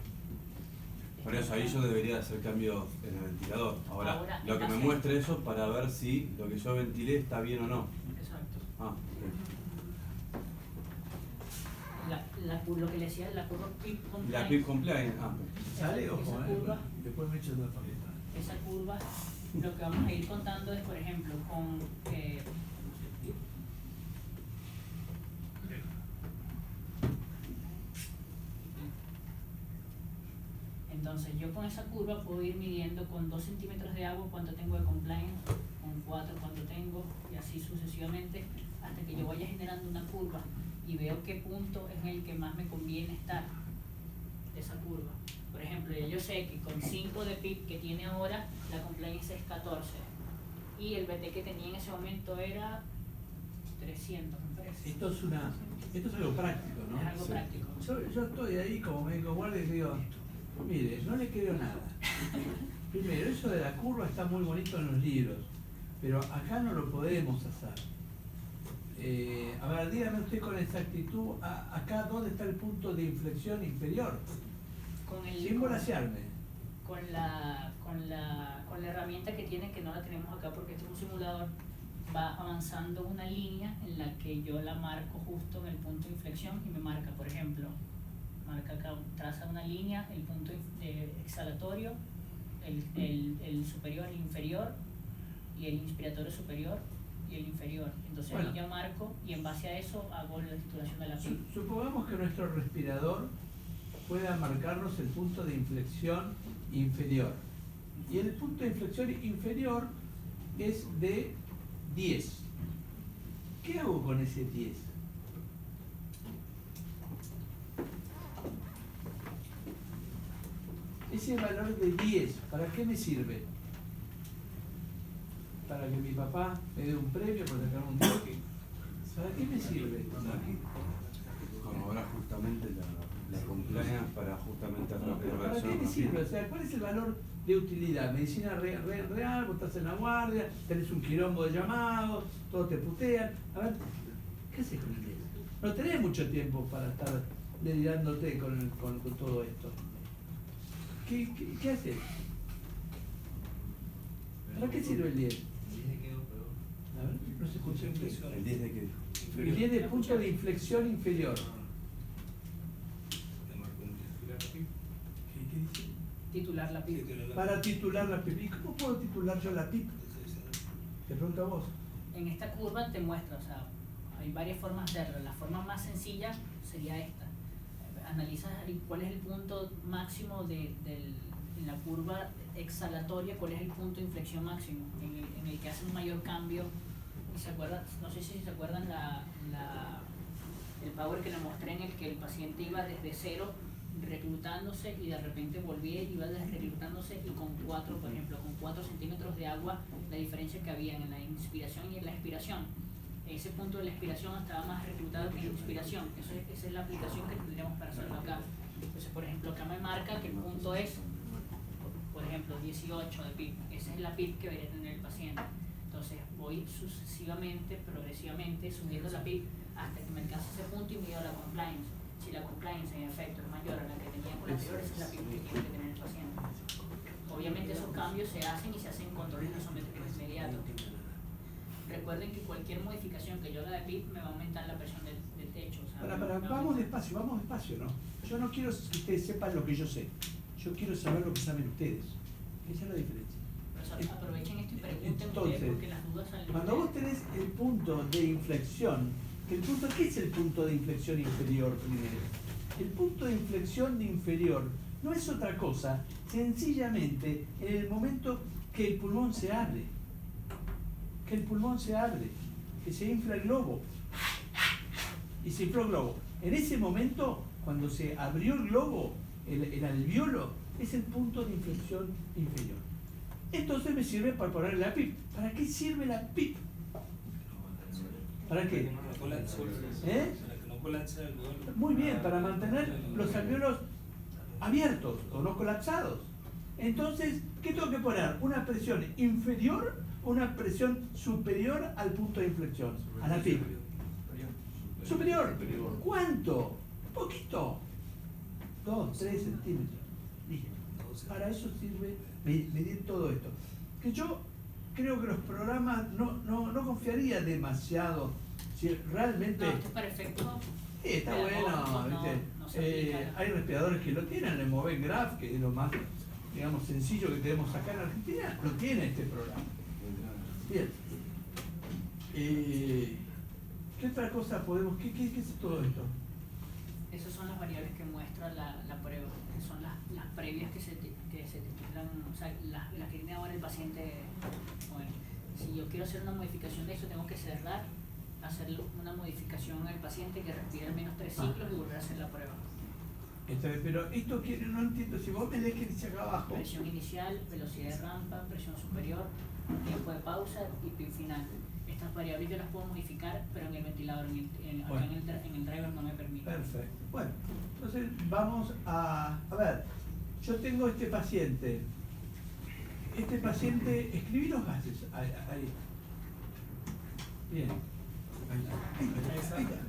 [SPEAKER 5] Por eso ahí yo debería hacer cambios en el ventilador. Ahora lo que me muestre eso para ver si lo que yo ventilé está bien o no.
[SPEAKER 1] Exacto.
[SPEAKER 5] Ah,
[SPEAKER 1] Lo que le decía la curva PIB compliance.
[SPEAKER 5] la PIB compliance.
[SPEAKER 2] Sale, ojo,
[SPEAKER 1] Esa curva,
[SPEAKER 2] después me echo una paleta.
[SPEAKER 1] esa curva, lo que vamos a ir contando es, por ejemplo, con entonces yo con esa curva puedo ir midiendo con 2 centímetros de agua cuánto tengo de compliance, con 4 cuánto tengo y así sucesivamente hasta que yo vaya generando una curva y veo qué punto es el que más me conviene estar de esa curva. Por ejemplo, yo sé que con 5 de PIB que tiene ahora, la compliance es 14 y el BT que tenía en ese momento era 300, me parece.
[SPEAKER 2] Esto es algo práctico, ¿no?
[SPEAKER 1] Es algo práctico.
[SPEAKER 2] Yo estoy ahí como médico guardia y digo, mire, no le creo nada. Primero, eso de la curva está muy bonito en los libros, pero acá no lo podemos hacer. A ver, dígame usted con exactitud, acá dónde está el punto de inflexión inferior, sin volasearme.
[SPEAKER 1] Con la herramienta que tiene, que no la tenemos acá porque este es un simulador, va avanzando una línea en la que yo la marco justo en el punto de inflexión y me marca, por ejemplo, marca acá, traza una línea, el punto exhalatorio, el superior, el inferior, y el inspiratorio superior y el inferior. Entonces ahí yo marco y en base a eso hago la titulación de la PIP.
[SPEAKER 2] Supongamos que nuestro respirador pueda marcarnos el punto de inflexión inferior. Y el punto de inflexión inferior es de 10. ¿Qué hago con ese 10? Ese valor de 10, ¿para qué me sirve? Para que mi papá me dé un premio por sacar un toque. ¿Para qué me sirve?
[SPEAKER 5] Corroborar justamente la compliance para justamente
[SPEAKER 2] ¿Para qué me sirve? O sea, ¿cuál es el valor de utilidad? Medicina real, vos estás en la guardia, tenés un quilombo de llamados, todos te putean. A ver, ¿qué haces con el 10? No tenés mucho tiempo para estar delirándote con todo esto. ¿Qué haces? ¿Para qué sirve el 10? A ver, no se escucha.
[SPEAKER 5] ¿El 10 de qué?
[SPEAKER 2] El 10 de punto de inflexión inferior. ¿Qué dice?
[SPEAKER 1] Titular la PIP.
[SPEAKER 2] Para titular la PIP. ¿Y cómo puedo titular yo la PIP? Te pregunto a vos.
[SPEAKER 1] En esta curva te muestra, o sea, hay varias formas de hacerlo. La forma más sencilla sería esta. Analizas cuál es el punto máximo en la curva exhalatoria, cuál es el punto de inflexión máximo, en el que hace un mayor cambio. ¿Se acuerdan? No sé si se acuerdan el power que le mostré en el que el paciente iba desde cero reclutándose y de repente volvía y iba desreclutándose y con 4, por ejemplo, con 4 centímetros de agua, la diferencia que había en la inspiración y en la expiración. Ese punto de la expiración estaba más reclutado que en la inspiración. Esa es la aplicación que tendríamos para hacerlo acá. Entonces, por ejemplo, acá me marca que el punto es, por ejemplo, 18 de PIP. Esa es la PIP que debería tener el paciente. Entonces, voy sucesivamente, progresivamente, subiendo la PIP hasta que me alcance ese punto y mido la compliance. Si la compliance en efecto es mayor a la que tenía con la anterior, esa es la PIP que tiene que tener el paciente. Obviamente esos cambios se hacen y se hacen controles isométricos inmediatos. Recuerden que cualquier modificación que yo haga de PIP me va a aumentar la presión del techo. O sea,
[SPEAKER 2] Vamos despacio, ¿no? Yo no quiero que ustedes sepan lo que yo sé. Yo quiero saber lo que saben ustedes. Esa es la diferencia.
[SPEAKER 1] Pero aprovechen esto y pregunten
[SPEAKER 2] Entonces,
[SPEAKER 1] ustedes porque las dudas salen.
[SPEAKER 2] Cuando vos tenés el punto de inflexión, ¿qué es el punto de inflexión inferior primero? El punto de inflexión inferior no es otra cosa, sencillamente en el momento que el pulmón se abre. Que se infla el globo. Y se infló el globo. En ese momento, cuando se abrió el globo, el alveolo, es el punto de inflexión inferior. Entonces me sirve para poner la PIP. ¿Para qué sirve la PIP? ¿Para qué? Muy bien, para mantener los alveolos abiertos o no colapsados. Entonces, ¿qué tengo que poner? ¿Una presión inferior o una presión superior al punto de inflexión? A la PIP. Superior. ¿Cuánto? Poquito. 2, 3 centímetros. Listo. Para eso sirve medir todo esto. Que yo creo que los programas no confiaría demasiado si realmente...
[SPEAKER 1] No, esto es para efecto.
[SPEAKER 2] Sí, está bueno, ¿viste? Hay respiradores que lo tienen, el Moven Graph, que es lo más, digamos, sencillo que tenemos acá en Argentina, lo tiene este programa. Bien. ¿Qué otra cosa podemos? ¿Qué es todo esto?
[SPEAKER 1] Esas son las variables que muestra la prueba, que son las previas que se titulan, o sea, las que tiene ahora el paciente. Bueno, si yo quiero hacer una modificación de eso, tengo que cerrar, hacer una modificación al paciente que respire al menos 3 ciclos y volver a hacer la prueba.
[SPEAKER 2] Pero esto no entiendo, si vos me lees que dice acá abajo.
[SPEAKER 1] Presión inicial, velocidad de rampa, presión superior, tiempo de pausa y PIP final. Estas variables yo las puedo modificar, pero en el ventilador, en el driver no me permite.
[SPEAKER 2] Perfecto. Bueno, entonces vamos a ver, yo tengo este paciente este paciente, escribí los gases, ahí. Bien.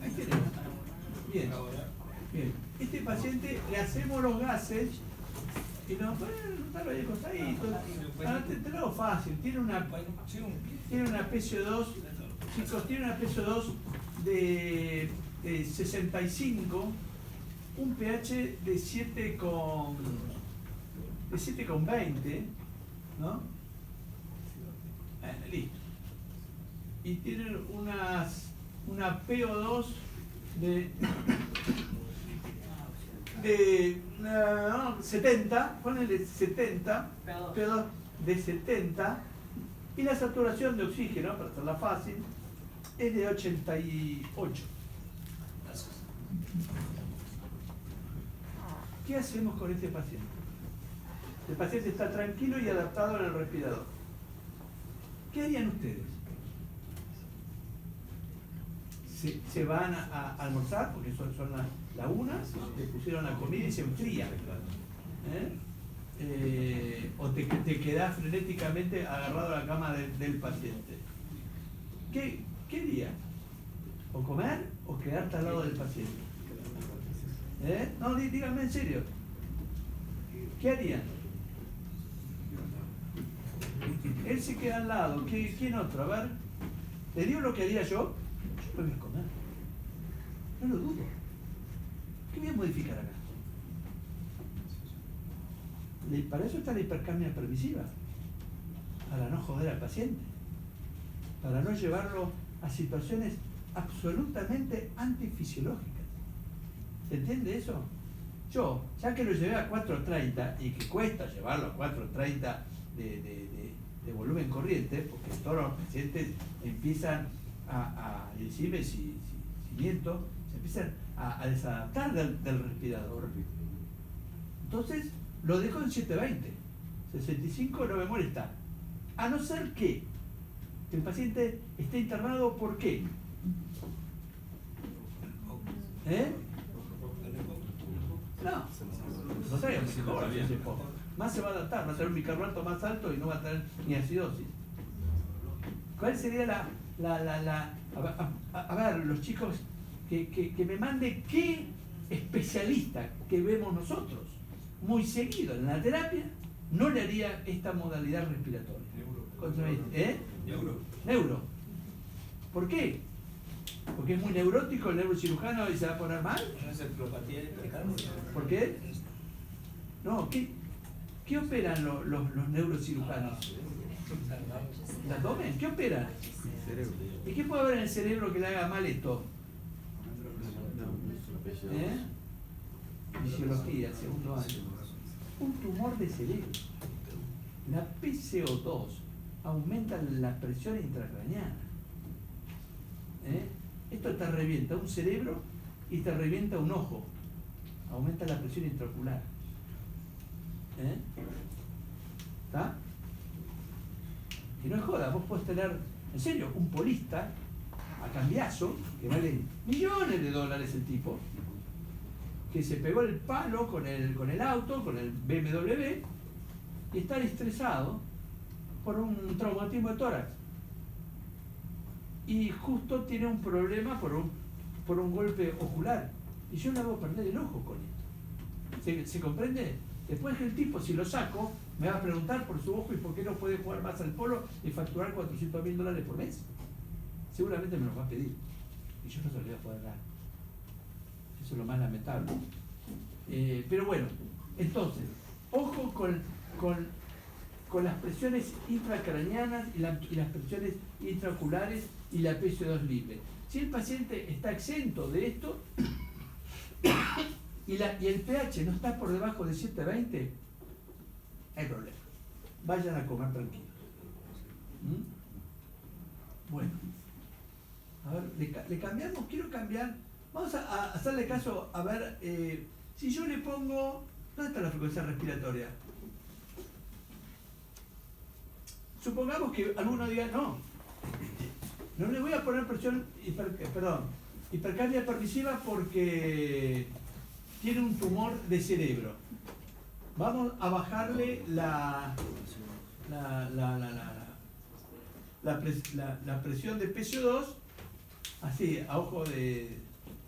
[SPEAKER 2] Ahí tenemos. Bien. Bien. Este paciente le hacemos los gases y nos ponen ahí acostaditos. Te lo hago fácil. Tiene una PCO2, chicos, tiene una PCO2 de 65, un pH de 7,20, ¿no? Listo. Y tienen una PO2 de 70, ponele 70, PO2 de 70, y la saturación de oxígeno, para hacerla fácil, es de 88. ¿Qué hacemos con este paciente? El paciente está tranquilo y adaptado en el respirador. ¿Qué harían ustedes? Se van a almorzar, porque son la una, te pusieron la comida y se enfría. O te quedás frenéticamente agarrado a la cama del paciente. ¿Qué harías? ¿O comer o quedarte al lado del paciente? No, díganme en serio. ¿Qué harían? Él se queda al lado. ¿Quién otro? A ver. ¿Le digo lo que haría yo? Yo lo voy a comer. No lo dudo. ¿Qué voy a modificar acá? Para eso está la hipercapnia permisiva. Para no joder al paciente. Para no llevarlo a situaciones absolutamente antifisiológicas. ¿Se entiende eso? Yo, ya que lo llevé a 430 y que cuesta llevarlo a 430 de volumen corriente, porque todos los pacientes empiezan inclusive si miento, se empiezan a desadaptar del respirador. Entonces, lo dejo en 720. 65 no me molesta. A no ser que el paciente esté internado, ¿por qué? No sé, más se va a adaptar, va a tener un bicarbonato más alto y no va a tener ni acidosis. ¿Cuál sería a ver, los chicos, que me mande qué especialista que vemos nosotros muy seguido en la terapia no le haría esta modalidad respiratoria? Neuro. ¿Por qué? ¿Porque es muy neurótico el neurocirujano y se va a poner mal? ¿Por qué? No, ¿qué operan los neurocirujanos? ¿El abdomen? ¿Qué operan? ¿Y qué puede haber en el cerebro que le haga mal esto? Fisiología, segundo año. Un tumor de cerebro. La PCO2 aumenta la presión intracraneana. Esto te revienta un cerebro y te revienta un ojo. Aumenta la presión intraocular. ¿Está? Y no es joda, vos podés tener, en serio, un polista a cambiazo, que vale millones de dólares el tipo, que se pegó el palo con el auto, con el BMW, y está estresado por un traumatismo de tórax. Y justo tiene un problema por un golpe ocular. Y yo le hago perder el ojo con esto. ¿Se comprende? Después que el tipo, si lo saco, me va a preguntar por su ojo y por qué no puede jugar más al polo y facturar $400.000 por mes. Seguramente me lo va a pedir. Y yo no se lo voy a poder dar. Eso es lo más lamentable. Pero bueno, entonces, ojo con las presiones intracraneanas y las presiones intraoculares y la PCO2 libre. Si el paciente está exento de esto y el pH no está por debajo de 720, hay problema. Vayan a comer tranquilos. Bueno, a ver, le cambiamos, quiero cambiar. Vamos a hacerle caso, a ver, si yo le pongo, ¿dónde está la frecuencia respiratoria? Supongamos que alguno diga, no le voy a poner hipercapnia permisiva porque tiene un tumor de cerebro. Vamos a bajarle la la presión de PCO2, así, a ojo de...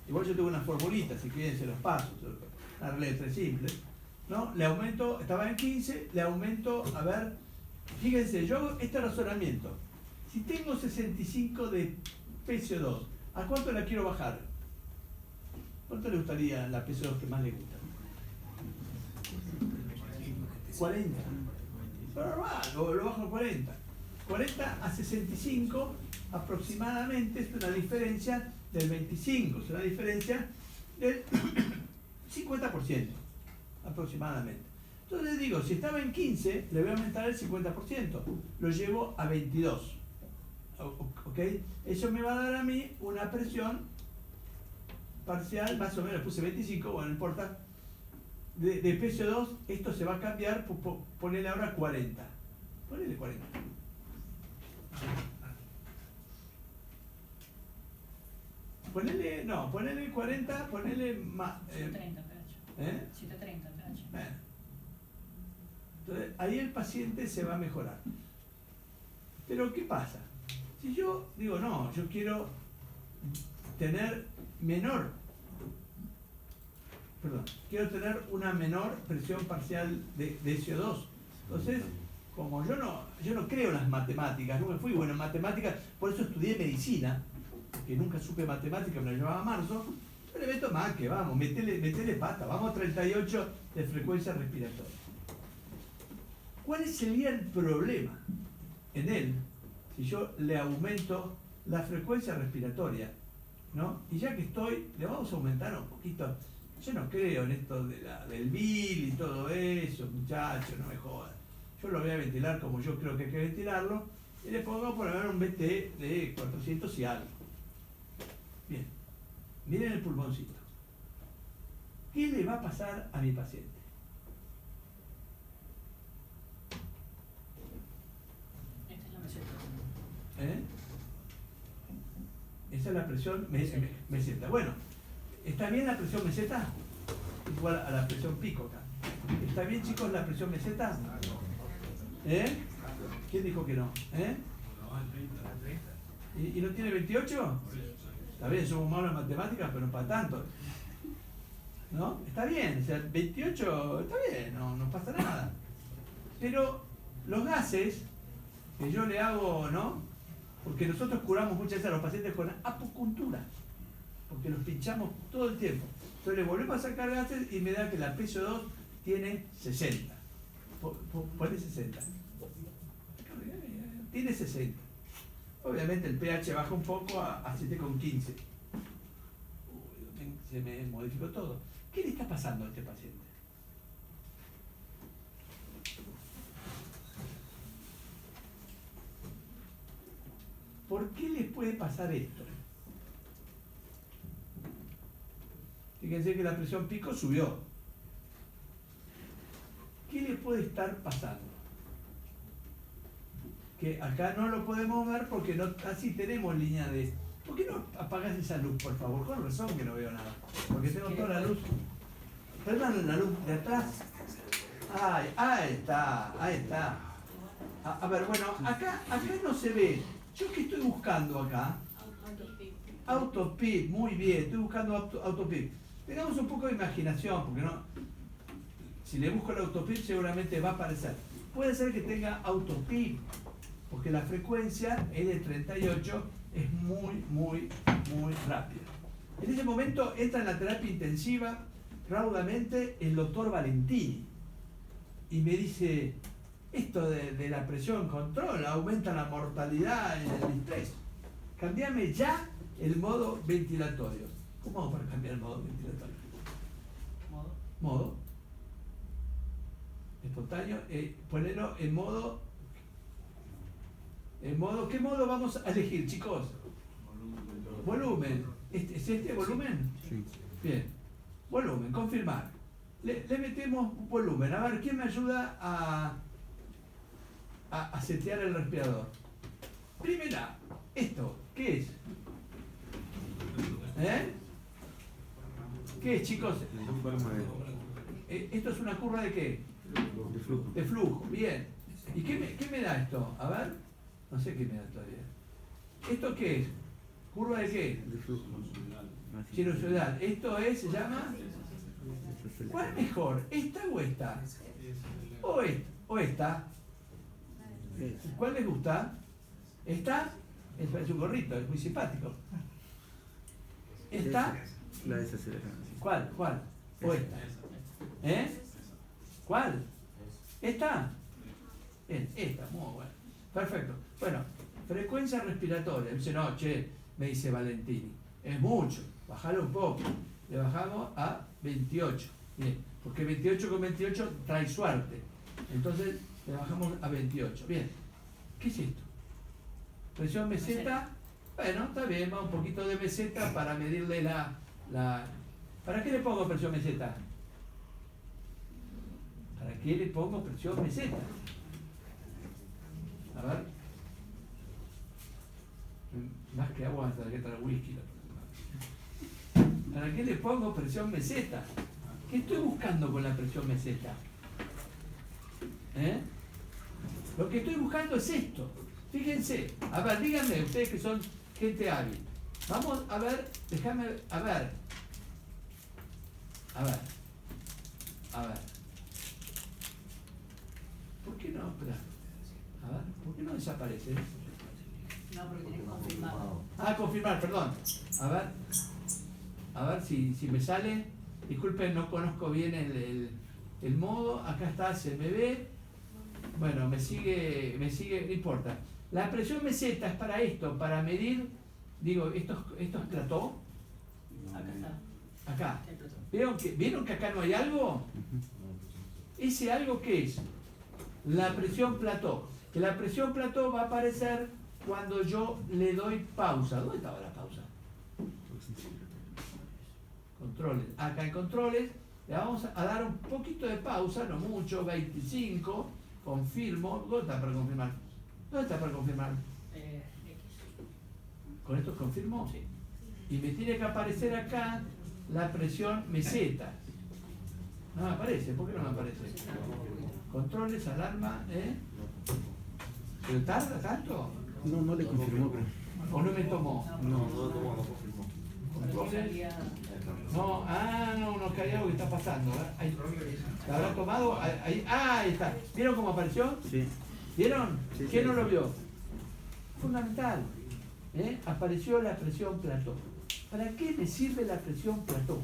[SPEAKER 2] Igual yo tengo una formulita, si quieren se los paso, una regla de 3 simple, ¿no? Le aumento, estaba en 15, le aumento, a ver, fíjense, yo hago este razonamiento. Si tengo 65 de PCO2, ¿a cuánto la quiero bajar? ¿Cuánto le gustaría la PCO2 que más le gusta? 40. Pero lo bajo a 40. 40 a 65 aproximadamente es una diferencia del 25, es una diferencia del 50% aproximadamente. Entonces digo, si estaba en 15, le voy a aumentar el 50%, lo llevo a 22. ¿Ok? Eso me va a dar a mí una presión parcial, más o menos, puse 25, bueno, no importa, de PCO2, esto se va a cambiar, ponele ahora 40. Ponele 40. Ponele 40, ponele más.
[SPEAKER 1] 730 pH. 730 pH.
[SPEAKER 2] Bueno. Entonces, ahí el paciente se va a mejorar. Pero, ¿qué pasa? Si yo digo, no, yo quiero tener quiero tener una menor presión parcial de CO2. Entonces, como yo no creo en las matemáticas, no me fui bueno en matemáticas, por eso estudié medicina, que nunca supe matemática, me la llevaba a marzo, yo le meto más que vamos, metele pata, vamos a 38 de frecuencia respiratoria. ¿Cuál sería el problema en él si yo le aumento la frecuencia respiratoria, ¿no? Y ya que le vamos a aumentar un poquito. Yo no creo en esto del Bill y todo eso, muchachos, no me jodan. Yo lo voy a ventilar como yo creo que hay que ventilarlo y le pongo por ver un BT de 400 y algo. Bien, miren el pulmoncito. ¿Qué le va a pasar a mi paciente?
[SPEAKER 1] Esta es la meseta.
[SPEAKER 2] Esa es la presión meseta. Bueno, ¿está bien la presión meseta? Igual a la presión pico acá. ¿Está bien, chicos, la presión meseta? ¿Quién dijo que no? ¿Y no tiene 28? Está bien, somos malos en matemáticas, pero no para tanto. ¿No? Está bien, o sea, 28 está bien, no pasa nada. Pero los gases que yo le hago, ¿no? Porque nosotros curamos muchas veces a los pacientes con apopuntura, porque los pinchamos todo el tiempo. Entonces le volvemos a sacar gases y me da que la PCO2 tiene 60. Pone 60. Tiene 60. Obviamente el pH baja un poco a 7,15. Se me modificó todo. ¿Qué le está pasando a este paciente? ¿Por qué le puede pasar esto? Fíjense que la presión pico subió. ¿Qué le puede estar pasando? Que acá no lo podemos ver porque no, así tenemos línea de... ¿Por qué no apagás esa luz, por favor? Con razón que no veo nada. Porque tengo toda la luz. Perdón, la luz de atrás. Ay, ahí está. A ver, bueno, acá no se ve. ¿Yo qué estoy buscando acá? Autopip, muy bien, estoy buscando autopip. Tengamos un poco de imaginación, porque no... Si le busco el autopip seguramente va a aparecer. Puede ser que tenga autopip, porque la frecuencia es de 38, es muy rápida. En ese momento entra en la terapia intensiva raudamente el doctor Valentini y me dice, esto de la presión control aumenta la mortalidad en el estrés. Cambiame ya el modo ventilatorio. ¿Cómo hago para cambiar el modo ventilatorio? Modo espontáneo, ponerlo en modo. ¿Qué modo vamos a elegir, chicos? Volumen. ¿Es este volumen?
[SPEAKER 4] Sí.
[SPEAKER 2] Bien. Volumen, confirmar. Le metemos volumen. A ver, ¿quién me ayuda a setear el respirador? Primera, esto, ¿qué es? ¿Qué es, chicos? ¿Esto es una curva de qué?
[SPEAKER 4] De flujo.
[SPEAKER 2] De flujo, bien. ¿Y qué me da esto? A ver, no sé qué me da todavía. ¿Esto qué es? ¿Curva de qué?
[SPEAKER 4] De flujo.
[SPEAKER 2] Sinusoidal. Esto es, se llama. ¿Cuál es mejor? ¿Esta o esta? O esta. ¿Cuál les gusta? ¿Esta? Es un gorrito, es muy simpático. ¿Esta?
[SPEAKER 4] La desaceleración.
[SPEAKER 2] ¿Cuál? ¿O esta? ¿Cuál? ¿Esta? Bien, esta, muy bueno. Perfecto. Bueno, frecuencia respiratoria. Dice, no, che, me dice Valentini. Es mucho, bajalo un poco. Le bajamos a 28. Bien, porque 28 con 28 trae suerte. Entonces le bajamos a 28. Bien, ¿qué es esto? Presión meseta. Bueno, está bien, va un poquito de meseta para medirle la... ¿Para qué le pongo presión meseta? ¿Para qué le pongo presión meseta? A ver. Más que agua hasta que trae whisky. ¿Para qué le pongo presión meseta? ¿Qué estoy buscando con la presión meseta? Lo que estoy buscando es esto. Fíjense. A ver, díganme, ustedes que son gente hábil. Vamos a ver, déjame, a ver. ¿Por qué no? Espera. A ver, ¿por qué no desaparece?
[SPEAKER 1] No, porque tienes que confirmar.
[SPEAKER 2] Confirmar, perdón. A ver si me sale. Disculpen, no conozco bien el modo. Acá está, se me ve. Bueno, me sigue, no importa. La presión meseta es para esto, para medir, digo, ¿esto es plató?
[SPEAKER 1] Acá está.
[SPEAKER 2] Acá.
[SPEAKER 1] El plató.
[SPEAKER 2] ¿Vieron que acá no hay algo? ¿Ese algo qué es? La presión plató. Que la presión plató va a aparecer cuando yo le doy pausa. ¿Dónde estaba la pausa? Controles. Acá en controles le vamos a dar un poquito de pausa, no mucho, 25. Confirmo. ¿Dónde está para confirmar? ¿Dónde está para confirmar?
[SPEAKER 1] X.
[SPEAKER 2] ¿Con esto confirmo?
[SPEAKER 1] Sí.
[SPEAKER 2] Y me tiene que aparecer acá la presión meseta. No me aparece. ¿Por qué no me aparece? Controles, alarma, ¿Pero tarda tanto?
[SPEAKER 4] No le confirmó, pero.
[SPEAKER 2] ¿O no me tomó?
[SPEAKER 4] No confirmó.
[SPEAKER 2] Controles. No, que hay algo que está pasando. Ahí. ¿La habrá tomado? Ahí está. ¿Vieron cómo apareció?
[SPEAKER 4] Sí.
[SPEAKER 2] ¿Vieron?
[SPEAKER 4] Sí,
[SPEAKER 2] ¿Quién
[SPEAKER 4] sí,
[SPEAKER 2] no lo
[SPEAKER 4] sí.
[SPEAKER 2] vio? Fundamental. Apareció la presión plató. ¿Para qué me sirve la presión plató?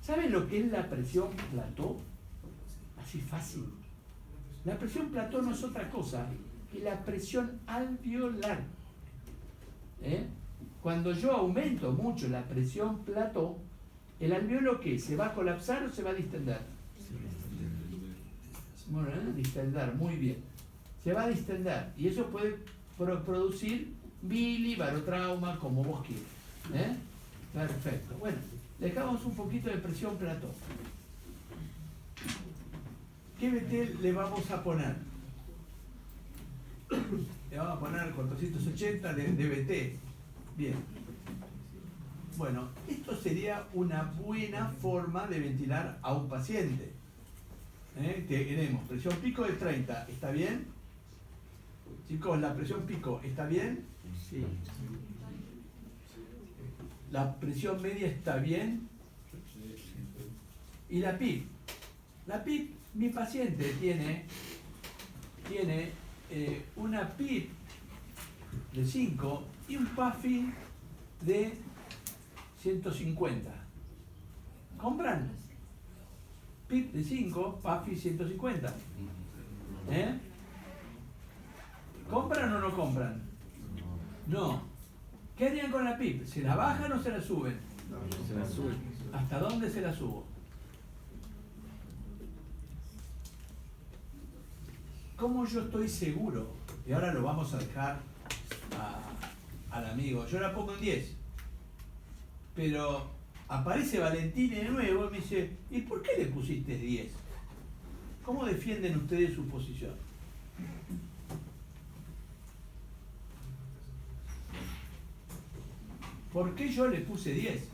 [SPEAKER 2] ¿Saben lo que es la presión plató? Así fácil. La presión plató no es otra cosa que la presión alveolar. Cuando yo aumento mucho la presión plató, ¿el alveolo qué? ¿Se va a colapsar o se va a distender? Bueno, distender, muy bien. Se va a distender y eso puede producir bili, barotrauma, como vos quieras. Perfecto. Bueno, dejamos un poquito de presión plató. ¿Qué BT le vamos a poner? Le vamos a poner 480 de BT. Bien. Bueno, esto sería una buena forma de ventilar a un paciente. Tenemos presión pico de 30, ¿está bien? Chicos, la presión pico, ¿está bien?
[SPEAKER 4] Sí.
[SPEAKER 2] La presión media está bien. Y la PIP. La PIP, mi paciente tiene una PIP de 5 y un PAFI de 150. ¿Compran? PIP de 5, PAFI 150. ¿Compran o no compran? No. ¿Qué harían con la PIP? ¿Se la bajan o se la suben?
[SPEAKER 4] Se la sube.
[SPEAKER 2] ¿Hasta dónde se la subo? ¿Cómo yo estoy seguro? Y ahora lo vamos a dejar al amigo. Yo la pongo en 10. Pero aparece Valentini de nuevo y me dice, ¿y por qué le pusiste 10? ¿Cómo defienden ustedes su posición? ¿Por qué yo le puse 10?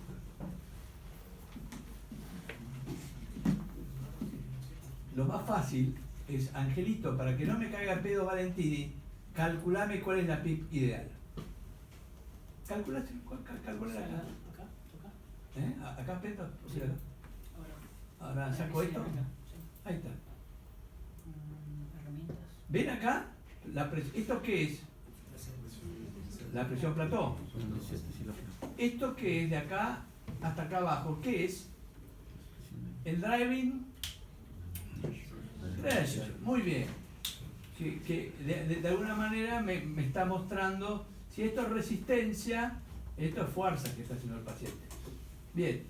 [SPEAKER 2] Lo más fácil es, Angelito, para que no me caiga pedo Valentini, calculame cuál es la PIB ideal. Calcula
[SPEAKER 1] Acá,
[SPEAKER 2] acá.
[SPEAKER 1] acá.
[SPEAKER 2] ¿Eh? Acá, Pedro.
[SPEAKER 1] Sí.
[SPEAKER 2] Ahora saco esto.
[SPEAKER 1] Acá, sí.
[SPEAKER 2] Ahí está.
[SPEAKER 1] Herramientas.
[SPEAKER 2] ¿Ven acá? ¿Esto qué es? La presión plató. ¿Esto qué es de acá hasta acá abajo? ¿Qué es? El driving pressure. Muy bien. Que de alguna manera me está mostrando si esto es resistencia, esto es fuerza que está haciendo el paciente. Bien.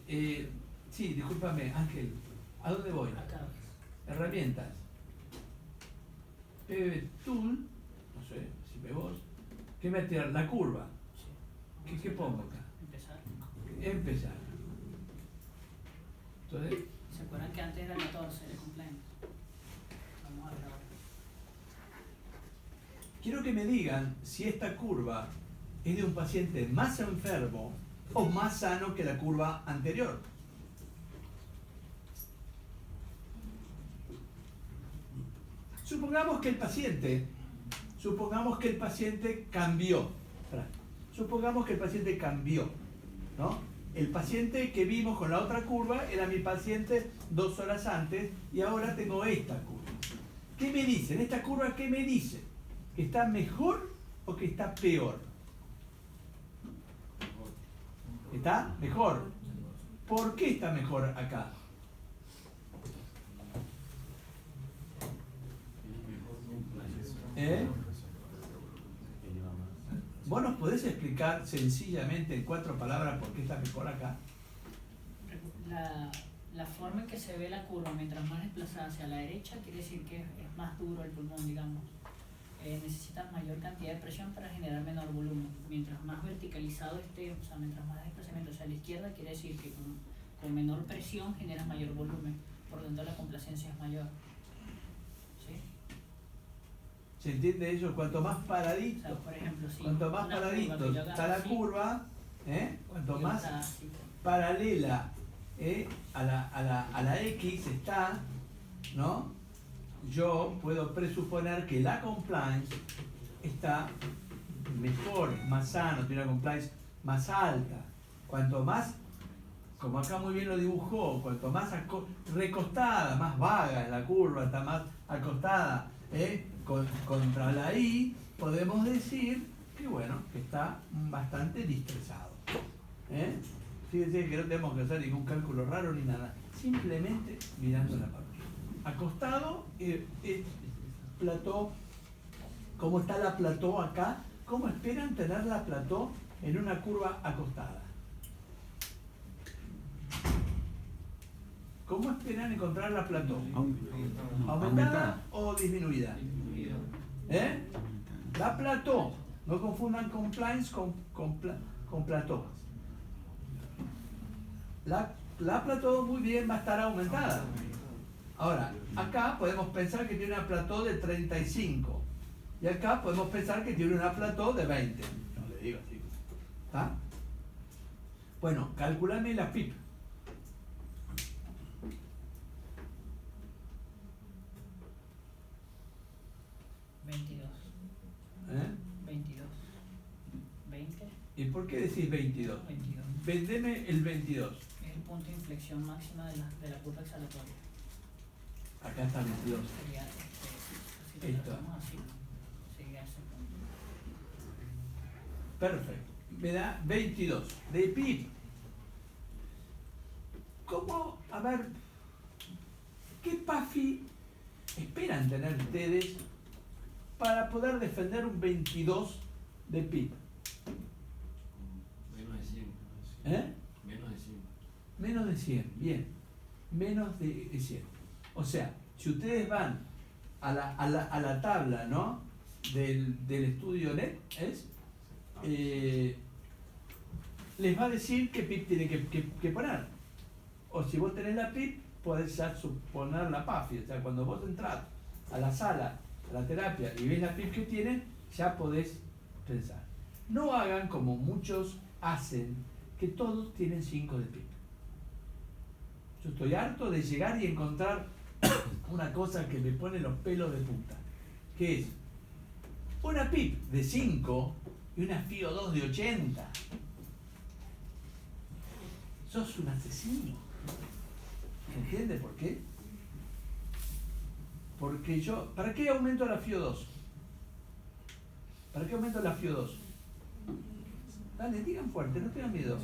[SPEAKER 2] Sí, discúlpame, Ángel. ¿A dónde voy?
[SPEAKER 1] Acá.
[SPEAKER 2] Herramientas. Tool. No sé, si me vos. ¿Qué me va a tirar? La curva.
[SPEAKER 1] Sí.
[SPEAKER 2] ¿Qué pongo acá?
[SPEAKER 1] Empezar.
[SPEAKER 2] Empezar. Entonces,
[SPEAKER 1] ¿Se acuerdan que antes era 14 de cumpleaños? Vamos a ver ahora.
[SPEAKER 2] quiero que me digan si esta curva es de un paciente más enfermo o más sano que la curva anterior. Supongamos que el paciente cambió. Supongamos que el paciente cambió, ¿no? El paciente que vimos con la otra curva era mi paciente 2 horas antes y ahora tengo esta curva. ¿Qué me dicen? ¿Esta curva qué me dice? ¿Que está mejor o que está peor? ¿Está mejor? ¿Por qué está mejor acá? ¿Vos nos podés explicar sencillamente en 4 palabras por qué está mejor acá?
[SPEAKER 1] La forma en que se ve la curva mientras más desplazada hacia la derecha quiere decir que es más duro el pulmón, digamos. Necesitas mayor cantidad de presión para generar menor volumen. Mientras más verticalizado esté, o sea, mientras más desplazamiento hacia la izquierda, quiere decir que con menor presión generas mayor volumen. Por lo tanto, la complacencia es mayor. ¿Sí?
[SPEAKER 2] ¿Se entiende eso? Cuanto más paradito,
[SPEAKER 1] O sea, por ejemplo, si
[SPEAKER 2] cuanto más
[SPEAKER 1] una
[SPEAKER 2] paradito
[SPEAKER 1] curva que yo
[SPEAKER 2] está la
[SPEAKER 1] agarro así,
[SPEAKER 2] curva, cuanto
[SPEAKER 1] y
[SPEAKER 2] más
[SPEAKER 1] otra así,
[SPEAKER 2] paralela a la X está, ¿no? Yo puedo presuponer que la compliance está mejor, más sano, tiene una compliance más alta. Cuanto más, como acá muy bien lo dibujó, cuanto más recostada, más vaga es la curva, está más acostada contra la I, podemos decir que bueno, que está bastante distresado. Fíjense que no tenemos que hacer ningún cálculo raro ni nada, simplemente mirando la parte. Acostado, plató, ¿cómo está la plató acá? ¿Cómo esperan tener la plató en una curva acostada? ¿Cómo esperan encontrar la plató? ¿Aumentada o disminuida? La plató, no confundan compliance con plató. La plató muy bien va a estar aumentada. Ahora, acá podemos pensar que tiene una plató de 35 y acá podemos pensar que tiene una plató de 20. No le digo así. ¿Está? Bueno, calculame la PIP. ¿Eh?
[SPEAKER 1] 22. 20.
[SPEAKER 2] ¿Y por qué decís 22?
[SPEAKER 1] 22.
[SPEAKER 2] Vendeme el 22.
[SPEAKER 1] Es el punto de inflexión máxima de la curva exhalatoria.
[SPEAKER 2] Acá está 22.
[SPEAKER 1] Sería, si lo
[SPEAKER 2] Esto.
[SPEAKER 1] trazamos así, sería ese punto.
[SPEAKER 2] Perfecto. Me da 22 de PIB. ¿Cómo? A ver, ¿qué PAFI esperan tener ustedes para poder defender un 22 de PIB?
[SPEAKER 6] Menos de 100. Menos de 100.
[SPEAKER 2] Menos de 100, bien. Menos de 100. O sea, si ustedes van a la tabla, ¿no? del estudio NET, les va a decir qué PIB tiene que poner. O si vos tenés la PIB, podés ya suponer la PAFI. O sea, cuando vos entrás a la sala, a la terapia, y ves la PIB que tienen, ya podés pensar. No hagan como muchos hacen, que todos tienen 5 de PIB. Yo estoy harto de llegar y encontrar una cosa que me pone los pelos de punta, que es una PIP de 5 y una FIO2 de 80. Sos un asesino. ¿Se entiende por qué? Porque yo... ¿Para qué aumento la FIO2? ¿Para qué aumento la FIO2? Dale, digan fuerte, no tengan miedo.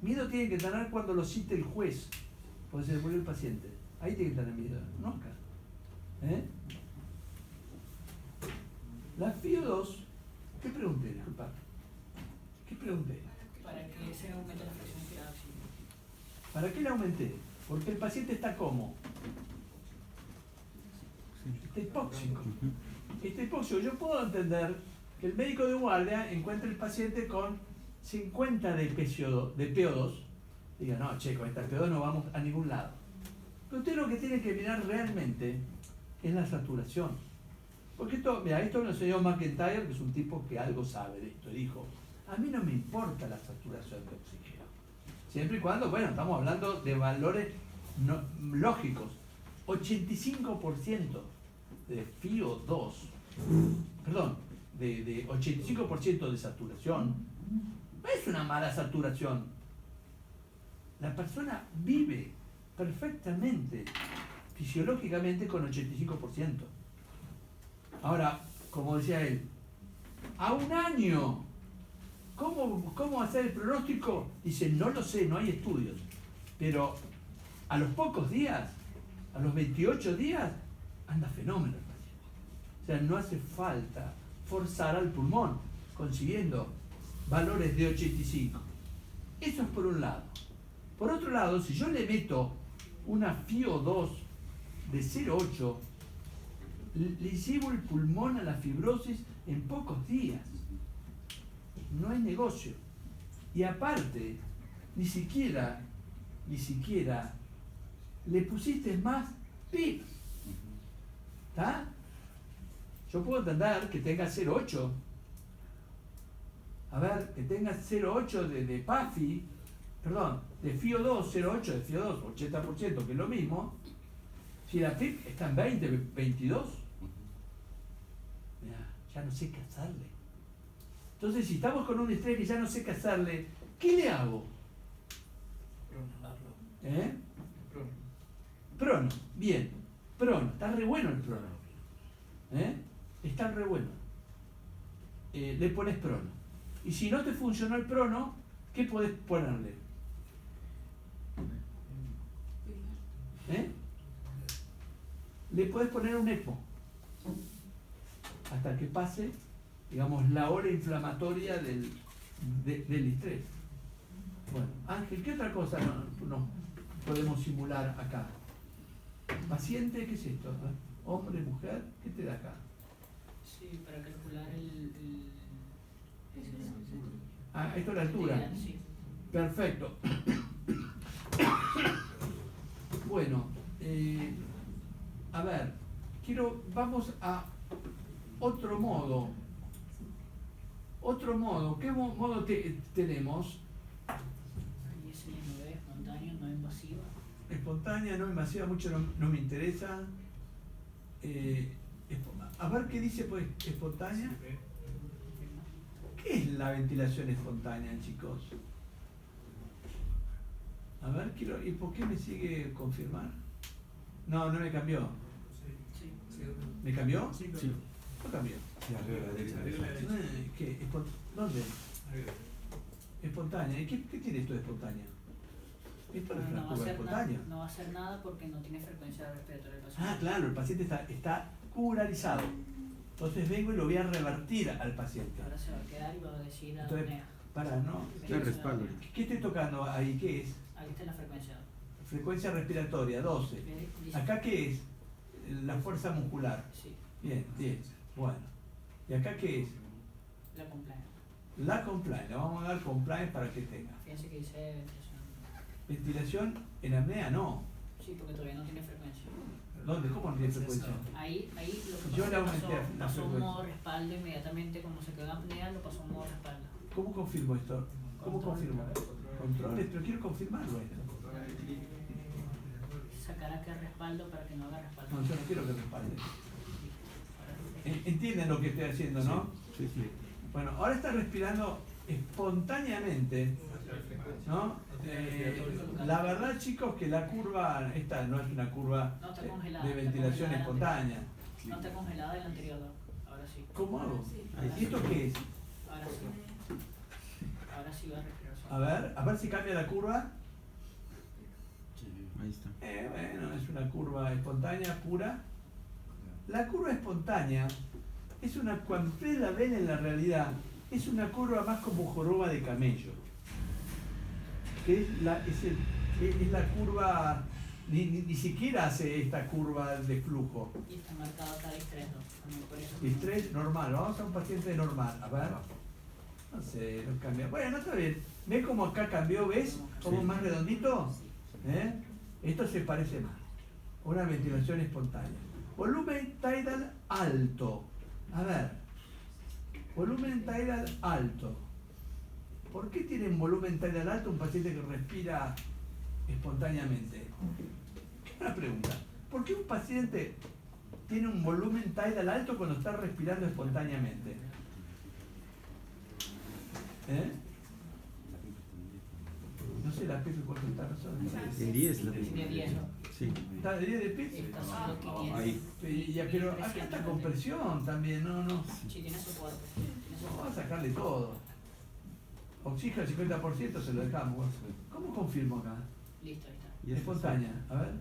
[SPEAKER 2] Miedo tiene que tener cuando lo cite el juez, porque se le murió el paciente. Ahí tiene que tener miedo, no acá. La FIO2, ¿qué pregunté? Disculpa. ¿Qué pregunté?
[SPEAKER 1] Para que se aumente la fracción girada oxígeno.
[SPEAKER 2] ¿Para qué la aumenté? Porque el paciente está como. Está hipóxico. Está hipóxico. Yo puedo entender que el médico de guardia encuentre el paciente con 50 de PO2, diga, no, che, con esta PO2 no vamos a ningún lado. Pero usted lo que tiene que mirar realmente es la saturación. Porque esto, mira, esto lo enseñó McIntyre, que es un tipo que algo sabe de esto. Dijo, a mí no me importa la saturación de oxígeno. Siempre y cuando, bueno, estamos hablando de valores lógicos. 85% de FIO2, perdón, de 85% de saturación, no es una mala saturación. La persona vive perfectamente, fisiológicamente, con 85%. Ahora, como decía él, a un año, ¿cómo hacer el pronóstico? Dice, no lo sé, no hay estudios. Pero a los pocos días, a los 28 días, anda fenómeno el paciente. O sea, no hace falta forzar al pulmón, consiguiendo valores de 85. Eso es por un lado. Por otro lado, si yo le meto una FIO2 de 0,8, le llevo el pulmón a la fibrosis en pocos días. No hay negocio. Y aparte, ni siquiera le pusiste más PIP. ¿Está? Yo puedo entender que tenga 0,8. A ver, que tenga 0,8 de PAFI, perdón, de FIO2, 0,8 de FIO2, 80%, que es lo mismo. Si la PIP está en 20, 22, ya no sé qué hacerle. Entonces, si estamos con un estrés que ya no sé qué hacerle, ¿qué le hago? Prono, bien. Prono, está re bueno el prono. Está re bueno. Le pones prono. Y si no te funcionó el prono, ¿qué podés ponerle? Le podés poner un ECMO hasta que pase, digamos, la hora inflamatoria del estrés. Bueno, Ángel, ¿qué otra cosa no podemos simular acá? Paciente, ¿qué es esto? Hombre, mujer, ¿qué te da acá?
[SPEAKER 1] Sí, para calcular
[SPEAKER 2] Esto es la altura.
[SPEAKER 1] Sí.
[SPEAKER 2] Perfecto. Bueno, a ver, vamos a otro modo. ¿Qué modo tenemos?
[SPEAKER 1] ISL9, espontánea, no invasiva.
[SPEAKER 2] Espontánea, no invasiva, mucho no me interesa. A ver qué dice pues espontánea. ¿Qué es la ventilación espontánea, chicos? A ver, ¿y por qué me sigue confirmar? No me cambió.
[SPEAKER 1] Sí.
[SPEAKER 2] ¿Me cambió?
[SPEAKER 4] Sí.
[SPEAKER 2] No cambió.
[SPEAKER 5] Sí, arriba a la derecha.
[SPEAKER 2] ¿Qué? ¿Dónde? Espontánea. ¿Y qué tiene esto de espontánea? Esto es una curva espontánea.
[SPEAKER 1] No va a hacer nada porque no tiene frecuencia respiratoria del paciente.
[SPEAKER 2] Claro, el paciente está curalizado. Entonces vengo y lo voy a revertir al paciente.
[SPEAKER 1] Ahora se va a quedar y va a decir a
[SPEAKER 2] Entonces,
[SPEAKER 1] apnea.
[SPEAKER 2] ¿no?
[SPEAKER 4] Ya respaldo.
[SPEAKER 2] ¿Qué estoy tocando ahí? ¿Qué es?
[SPEAKER 1] Aquí está la frecuencia.
[SPEAKER 2] Frecuencia respiratoria, 12. ¿Acá qué es? La fuerza muscular.
[SPEAKER 1] Sí,
[SPEAKER 2] Bien. Bueno. ¿Y acá qué es?
[SPEAKER 1] la compliance.
[SPEAKER 2] La compliance. Le vamos a dar compliance para que tenga.
[SPEAKER 1] Fíjense que dice ventilación.
[SPEAKER 2] Ventilación en apnea no.
[SPEAKER 1] Sí, porque todavía no tiene frecuencia.
[SPEAKER 2] ¿Dónde? ¿Cómo no tiene frecuencia?
[SPEAKER 1] Ahí lo que
[SPEAKER 2] Yo
[SPEAKER 1] pasó,
[SPEAKER 2] le aumenté la
[SPEAKER 1] pasó un
[SPEAKER 2] frecuencia.
[SPEAKER 1] modo respaldo inmediatamente, como se quedó en apnea, lo pasó a un modo respaldo.
[SPEAKER 2] ¿Cómo confirmo esto? ¿Cómo confirmo? Controles, pero quiero confirmarlo esto.
[SPEAKER 1] marcar acá respaldo para que no haga respaldo.
[SPEAKER 2] No, yo no quiero que respalde.
[SPEAKER 1] Ahora sí.
[SPEAKER 2] Entienden lo que estoy haciendo, ¿no?
[SPEAKER 4] Sí, sí.
[SPEAKER 2] Bueno, ahora está respirando espontáneamente, ¿no? La verdad, chicos, que la curva, esta no es una curva
[SPEAKER 1] No, está congelada,
[SPEAKER 2] de
[SPEAKER 1] está
[SPEAKER 2] ventilación
[SPEAKER 1] congelada.
[SPEAKER 2] espontánea.
[SPEAKER 1] No está congelada el anterior, ¿no? Ahora sí.
[SPEAKER 2] ¿Cómo hago?
[SPEAKER 1] Ahora
[SPEAKER 2] ¿Y
[SPEAKER 1] sí.
[SPEAKER 2] esto qué es?
[SPEAKER 1] Ahora sí. Ahora sí va a respirar solo.
[SPEAKER 2] A ver si cambia la curva.
[SPEAKER 4] Ahí está.
[SPEAKER 2] Bueno, es una curva espontánea pura. La curva espontánea es una, cuando ustedes la ven en la realidad, es una curva más como joroba de camello. Que es la curva, ni siquiera hace esta curva de flujo.
[SPEAKER 1] Y está marcado acá estrés, ¿no? Por eso.
[SPEAKER 2] Estrés normal, vamos a un paciente normal, a ver. No sé, no cambia. Bueno, está bien. ¿Ves cómo acá cambió? ¿Ves? ¿Cómo
[SPEAKER 4] Sí.
[SPEAKER 2] más redondito? ¿Eh? Esto se parece más. Una ventilación espontánea. Volumen tidal alto. A ver. Volumen tidal alto. ¿Por qué tiene un volumen tidal alto un paciente que respira espontáneamente? Una pregunta. ¿Por qué un paciente tiene un volumen tidal alto cuando está respirando espontáneamente? ¿Eh? No sé la PIP cuánto está, no sé.
[SPEAKER 4] En 10 la
[SPEAKER 1] De 10, ¿no?
[SPEAKER 4] Sí.
[SPEAKER 2] ¿Está de 10 de PIP?
[SPEAKER 1] Está haciendo 500.
[SPEAKER 4] Ahí.
[SPEAKER 2] Pero acá está con presión también, no.
[SPEAKER 1] Sí, tiene soporte. Tiene soporte.
[SPEAKER 2] Vamos a sacarle todo. Oxígeno 50% se lo dejamos. ¿Cómo confirmo acá?
[SPEAKER 1] Listo, ahí está.
[SPEAKER 4] Y esto
[SPEAKER 2] Espontánea, a ver.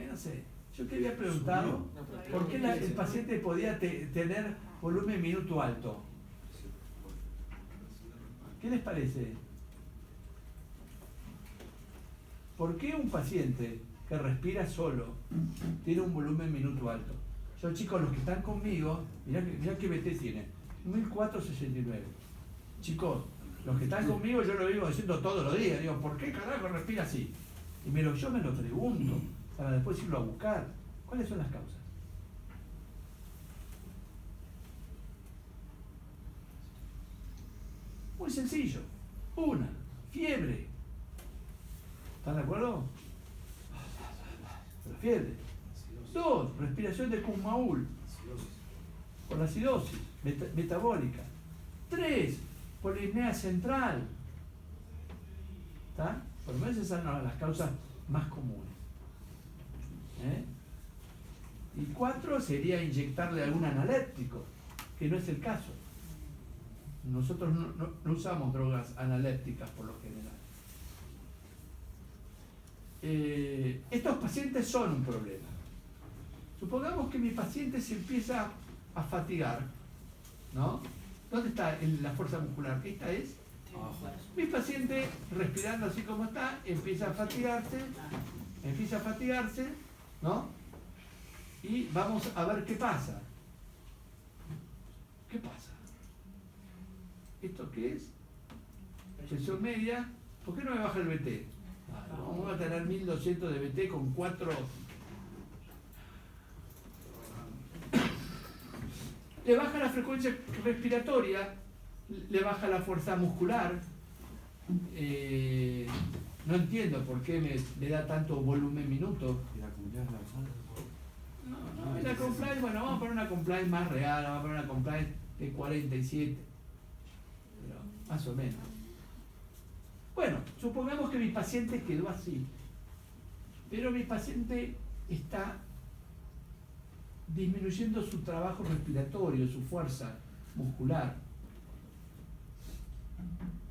[SPEAKER 2] No sé. Yo te había preguntado por qué el paciente podía tener volumen minuto alto. ¿Qué les parece? ¿Por qué un paciente que respira solo tiene un volumen minuto alto? Yo, chicos, los que están conmigo, mirá qué BT tiene, 1469. Chicos, los que están conmigo yo lo vivo diciendo todos los días, digo, ¿por qué carajo respira así? Y yo me lo pregunto, para después irlo a buscar. ¿Cuáles son las causas? Muy sencillo. Una, fiebre. ¿Están de acuerdo? La fiebre. Dos, respiración de Kuhn-Maul por la acidosis metabólica. Tres, polipnea central. ¿Está? Por lo menos esas son las causas más comunes. Y cuatro sería inyectarle algún analéptico, que no es el caso. Nosotros no usamos drogas analépticas por lo general. Estos pacientes son un problema. Supongamos que mi paciente se empieza a fatigar, ¿no? ¿Dónde está la fuerza muscular? Esta es. Mi paciente, respirando así como está, empieza a fatigarse, ¿no? Y vamos a ver qué pasa. ¿Qué pasa? ¿Esto qué es? Presión media. ¿Por qué no me baja el BT? Vamos a tener 1200 de BT con 4. Le baja la frecuencia respiratoria, le baja la fuerza muscular. No entiendo por qué me da tanto volumen minuto.
[SPEAKER 3] ¿Y la comunidad de la zona?
[SPEAKER 2] No, la compliance, bueno, vamos a poner una compliance más real, vamos a poner una compliance de 47. Pero más o menos. Bueno, supongamos que mi paciente quedó así, pero mi paciente está disminuyendo su trabajo respiratorio, su fuerza muscular.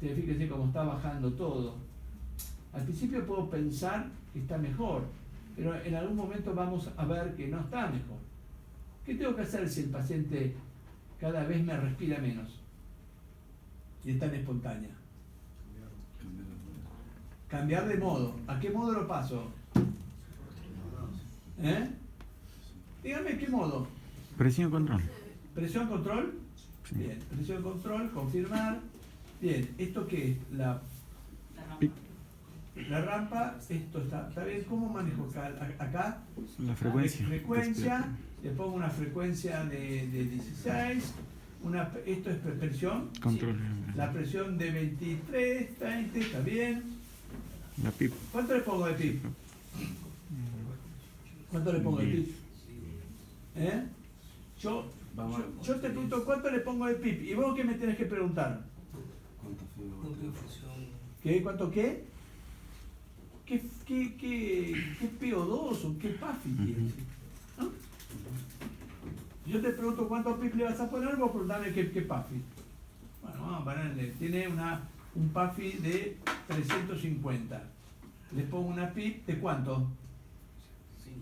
[SPEAKER 2] Fíjense cómo está bajando todo. Al principio puedo pensar que está mejor, pero en algún momento vamos a ver que no está mejor. ¿Qué tengo que hacer si el paciente cada vez me respira menos y está en espontánea? Cambiar de modo. ¿A qué modo lo paso? Dígame qué modo.
[SPEAKER 4] Presión control.
[SPEAKER 2] ¿Presión control?
[SPEAKER 4] Sí.
[SPEAKER 2] Bien, presión control, confirmar. Bien, ¿esto qué es? La rampa, esto está bien. ¿Cómo manejo acá?
[SPEAKER 4] La frecuencia.
[SPEAKER 2] Frecuencia, le pongo una frecuencia de 16. Esto es presión.
[SPEAKER 4] Control.
[SPEAKER 2] La presión de 23, 20, está bien.
[SPEAKER 4] La PIP.
[SPEAKER 2] ¿Cuánto le pongo de PIB? ¿Cuánto le pongo el PIP? ¿Eh? Yo te pregunto cuánto le pongo el PIP. ¿Y vos qué me tenés que preguntar?
[SPEAKER 5] ¿Cuánto fibra?
[SPEAKER 7] Punto de infusión.
[SPEAKER 2] ¿Qué? ¿Cuánto qué? ¿Qué PO2 o qué PAFI tienes? ¿No? Yo te pregunto cuánto PIP le vas a poner, vos preguntame qué PAFI. Bueno, vamos a ponerle, tiene un PAFI de 350. Le pongo una PIP de ¿cuánto?
[SPEAKER 7] 5.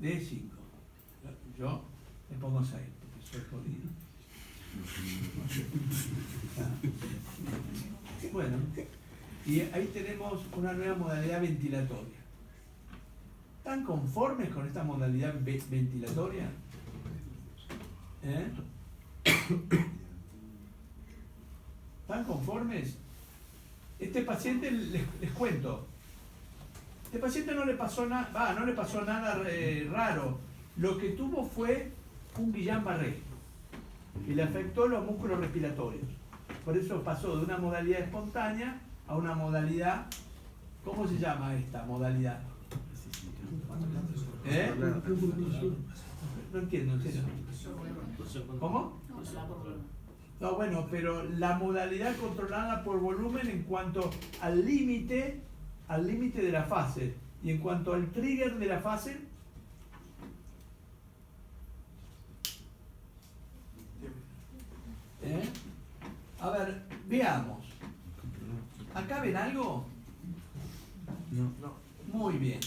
[SPEAKER 2] De 5. Yo le pongo 6, porque soy jodido. Bueno, y ahí tenemos una nueva modalidad ventilatoria. ¿Están conformes con esta modalidad ventilatoria? ¿Eh? ¿Están conformes? Este paciente, les cuento, este paciente no le pasó nada, no le pasó nada raro. Lo que tuvo fue un Guillain-Barré y le afectó los músculos respiratorios. Por eso pasó de una modalidad espontánea a una modalidad, ¿cómo se llama esta modalidad? ¿Eh? No entiendo, ¿en serio? ¿Cómo? No, bueno, pero la modalidad controlada por volumen en cuanto al límite de la fase y en cuanto al trigger de la fase. ¿Eh? A ver, veamos. ¿Acá ven algo?
[SPEAKER 3] No.
[SPEAKER 2] Muy bien.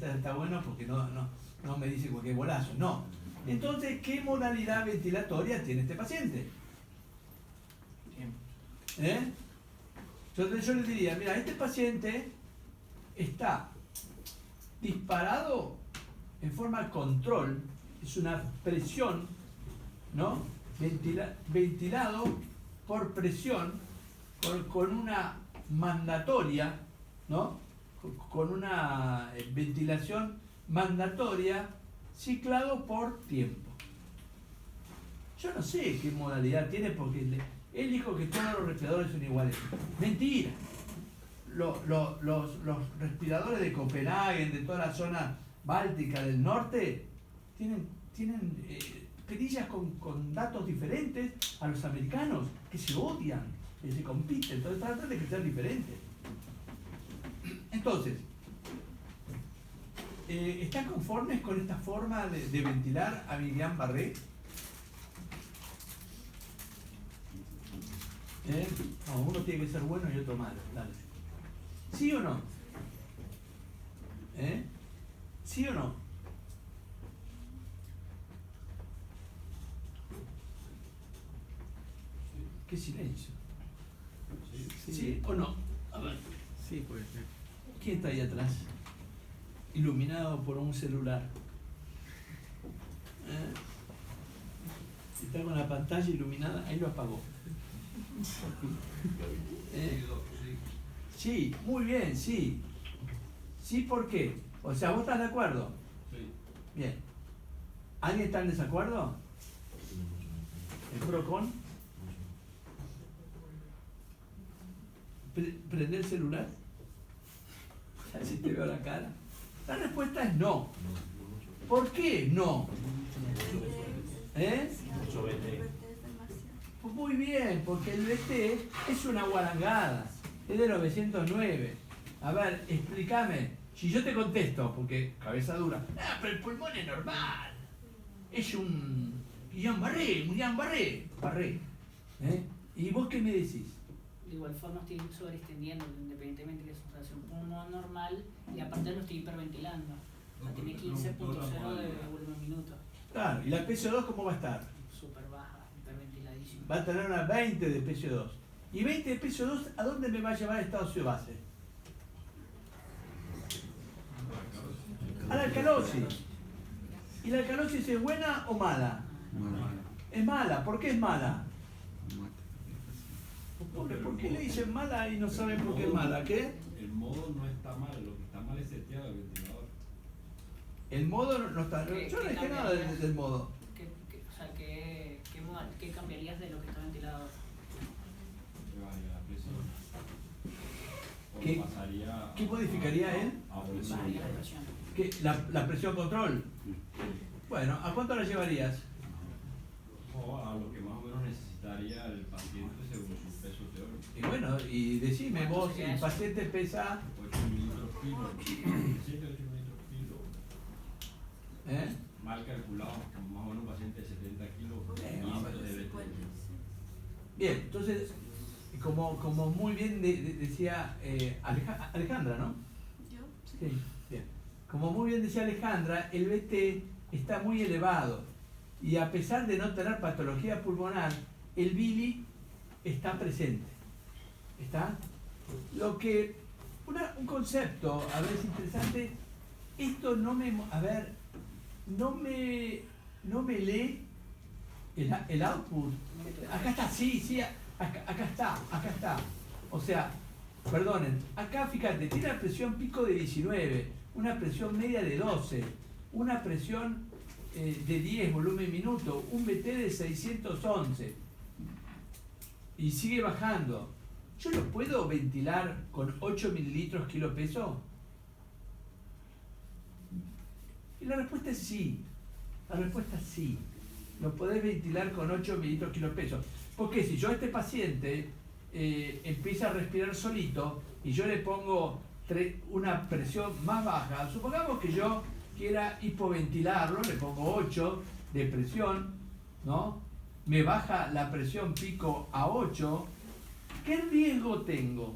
[SPEAKER 2] Está bueno porque no me dice cualquier bolazo. No. Entonces, ¿qué modalidad ventilatoria tiene este paciente? ¿Eh? Yo le diría, mira, este paciente está disparado en forma control, es una presión, ¿no? Ventilado por presión, con una mandatoria, ¿no? Con una ventilación mandatoria, ciclado por tiempo. Yo no sé qué modalidad tiene porque él dijo que todos los respiradores son iguales. Mentira. Los respiradores de Copenhague, de toda la zona báltica del norte, tienen perillas con datos diferentes a los americanos, que se odian, que se compiten, entonces tratan de que sean diferentes. Entonces, ¿están conformes con esta forma de ventilar a Guillain-Barré? No, uno tiene que ser bueno y otro malo. Dale. ¿Sí o no? ¿Sí o no? ¿Qué silencio? ¿Sí o no? A ver.
[SPEAKER 4] Sí, puede ser.
[SPEAKER 2] ¿Quién está ahí atrás? Iluminado por un celular. Si está con la pantalla iluminada, ahí lo apagó. Sí, muy bien, sí. ¿Sí por qué? O sea, ¿vos estás de acuerdo?
[SPEAKER 6] Sí.
[SPEAKER 2] Bien. ¿Alguien está en desacuerdo? ¿El pro con? ¿Prender el celular? Si te veo la cara. La respuesta es no. ¿Por qué no?
[SPEAKER 6] Mucho vete.
[SPEAKER 2] Pues muy bien, porque el BT es una guarangada. Es de 909. A ver, explícame. Si yo te contesto, porque cabeza dura, pero el pulmón es normal. Es un Guillain-Barré. ¿Y vos qué me decís?
[SPEAKER 1] De igual forma estoy sobreextendiendo, independientemente de que es un pulmón normal, y aparte lo estoy hiperventilando. O sea, tiene 15.0 de volumen minuto.
[SPEAKER 2] Claro, ¿y la PCO2 cómo va a estar?
[SPEAKER 1] Súper baja, hiperventiladísima.
[SPEAKER 2] Va a tener una 20 de PCO2. ¿Y 20 de PCO2 a dónde me va a llevar el estado de base? A la alcalosis. ¿Y la alcalosis es buena o mala? Es mala. ¿Por qué es mala? ¿Por qué le dicen mala y no saben por qué es mala? ¿Qué?
[SPEAKER 6] El modo no está mal, lo que está mal es seteado el ventilador.
[SPEAKER 2] El modo no está. Yo no dije nada del modo.
[SPEAKER 1] ¿Qué cambiarías de lo que está ventilado?
[SPEAKER 6] Que bajaría la presión. O
[SPEAKER 2] ¿Qué?
[SPEAKER 6] pasaría
[SPEAKER 2] ¿Qué modificaría él?
[SPEAKER 6] a presión.
[SPEAKER 1] Bajaría la presión.
[SPEAKER 2] La presión control. Bueno, ¿a cuánto la llevarías?
[SPEAKER 6] O a lo que más o menos necesitaría el paciente según sus pesos teóricos.
[SPEAKER 2] Y bueno, y decime vos, el paciente pesa
[SPEAKER 6] 8 mililitros kilo, 7, 8 mililitros kilo.
[SPEAKER 2] ¿eh?
[SPEAKER 6] Mal calculado, más o menos un paciente de 70 kilos.
[SPEAKER 2] Bien, entonces, como muy bien decía Alejandra, ¿no?
[SPEAKER 7] ¿Yo?
[SPEAKER 2] Sí, bien. Como muy bien decía Alejandra, el BT está muy elevado y a pesar de no tener patología pulmonar, el Billy está presente. ¿Está? Lo que, un concepto, a ver, es interesante, esto no me lee el output. Acá está, sí, acá está. O sea, perdonen, acá fíjate, tiene la presión pico de 19, una presión media de 12, una presión de 10 volumen minuto, un BT de 611 y sigue bajando. ¿Yo lo puedo ventilar con 8 mililitros kilo peso? Y la respuesta es sí. La respuesta es sí. Lo podés ventilar con 8 mililitros kilo peso. Porque si yo a este paciente empieza a respirar solito y yo le pongo una presión más baja, supongamos que yo quiera hipoventilarlo, le pongo 8 de presión, ¿no? Me baja la presión pico a 8, ¿qué riesgo tengo?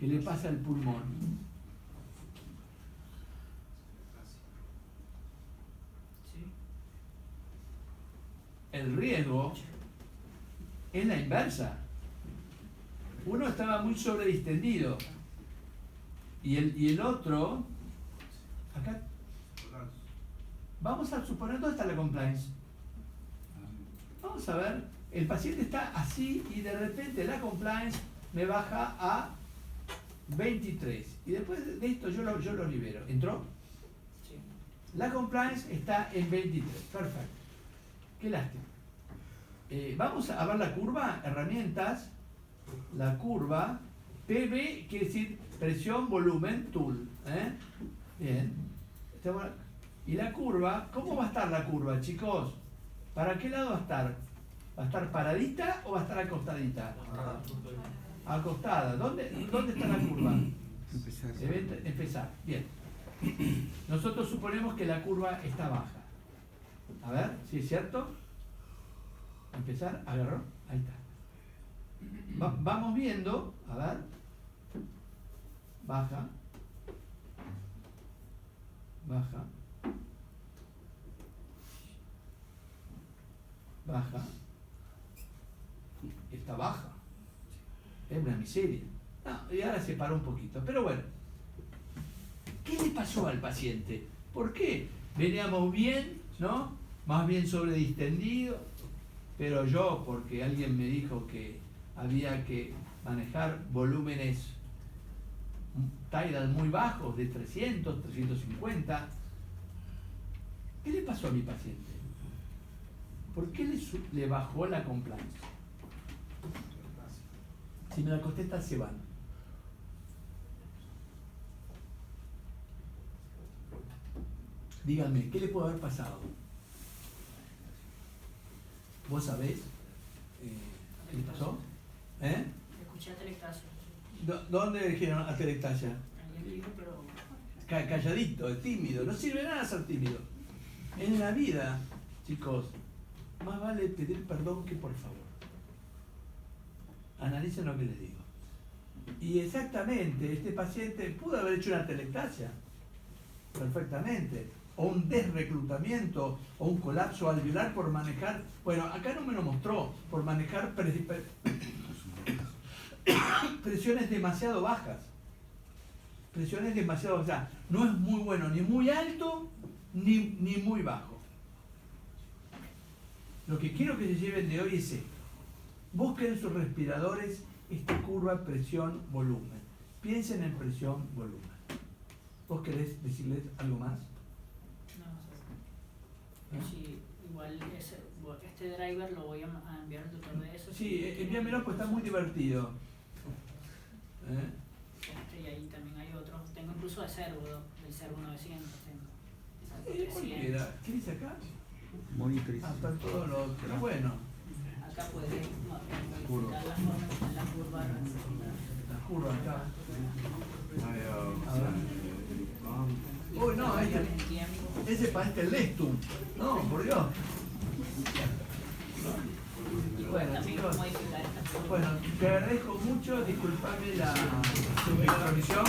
[SPEAKER 2] ¿Qué le pasa al pulmón? El riesgo es la inversa. Uno estaba muy sobredistendido y el otro, acá, vamos a suponer dónde está la compliance. Vamos a ver, el paciente está así y de repente la compliance me baja a 23 y después de esto yo lo libero. ¿Entró?
[SPEAKER 1] Sí.
[SPEAKER 2] La compliance está en 23, perfecto. Qué lástima. Vamos a ver la curva, herramientas, la curva, PV quiere decir presión, volumen, tool. Bien. Y la curva, ¿cómo va a estar la curva, chicos? ¿Para qué lado va a estar? ¿Va a estar paradita o va a estar acostadita? Acostada. ¿Dónde está la curva? Empezar. Bien. Nosotros suponemos que la curva está baja. A ver, si es cierto. Empezar, agarró, ahí está. Vamos viendo, a ver. Baja. Baja. Baja. Está baja. Es una miseria. No, y ahora se paró un poquito. Pero bueno. ¿Qué le pasó al paciente? ¿Por qué? Veníamos bien, ¿no? Más bien sobredistendido. Pero yo, porque alguien me dijo que había que manejar volúmenes tidal muy bajos, de 300, 350. ¿Qué le pasó a mi paciente? ¿Por qué le bajó la compliance? Si me la contesta, se van. Díganme, ¿qué le puede haber pasado? ¿Vos sabés qué le pasó?
[SPEAKER 1] Escuché atelectasia.
[SPEAKER 2] ¿Dónde dijeron atelectasia?
[SPEAKER 1] Ahí el libro, pero
[SPEAKER 2] Calladito, tímido. No sirve nada ser tímido. En la vida, chicos, más vale pedir perdón que por favor. Analicen lo que les digo. Y exactamente, este paciente pudo haber hecho una atelectasia. Perfectamente. O un desreclutamiento, o un colapso alveolar por manejar, bueno, acá no me lo mostró, por manejar presiones demasiado bajas. Presiones demasiado bajas. O sea, no es muy bueno, ni muy alto, ni muy bajo. Lo que quiero que se lleven de hoy es esto. Busquen en sus respiradores esta curva presión-volumen. Piensen en presión-volumen. ¿Vos querés decirles algo más?
[SPEAKER 1] Sí, igual este driver lo voy a enviar al doctor de eso.
[SPEAKER 2] Sí, envíamelo pues está muy divertido.
[SPEAKER 1] Y ahí también hay otros. Tengo incluso uso de servo, del servo 900.
[SPEAKER 2] Cualquiera. ¿Qué dice acá?
[SPEAKER 4] Monitorización.
[SPEAKER 2] Hasta todo lo otro. Bueno,
[SPEAKER 1] Acá puedes modificar la forma que está en la curva.
[SPEAKER 2] la curva acá.
[SPEAKER 5] Hay
[SPEAKER 2] Uy, no, ese parece el Lestum. No, por Dios. Bueno,
[SPEAKER 1] También
[SPEAKER 2] chicos.
[SPEAKER 1] modificar esta curva.
[SPEAKER 2] Bueno, te agradezco mucho. Disculpame la intromisión.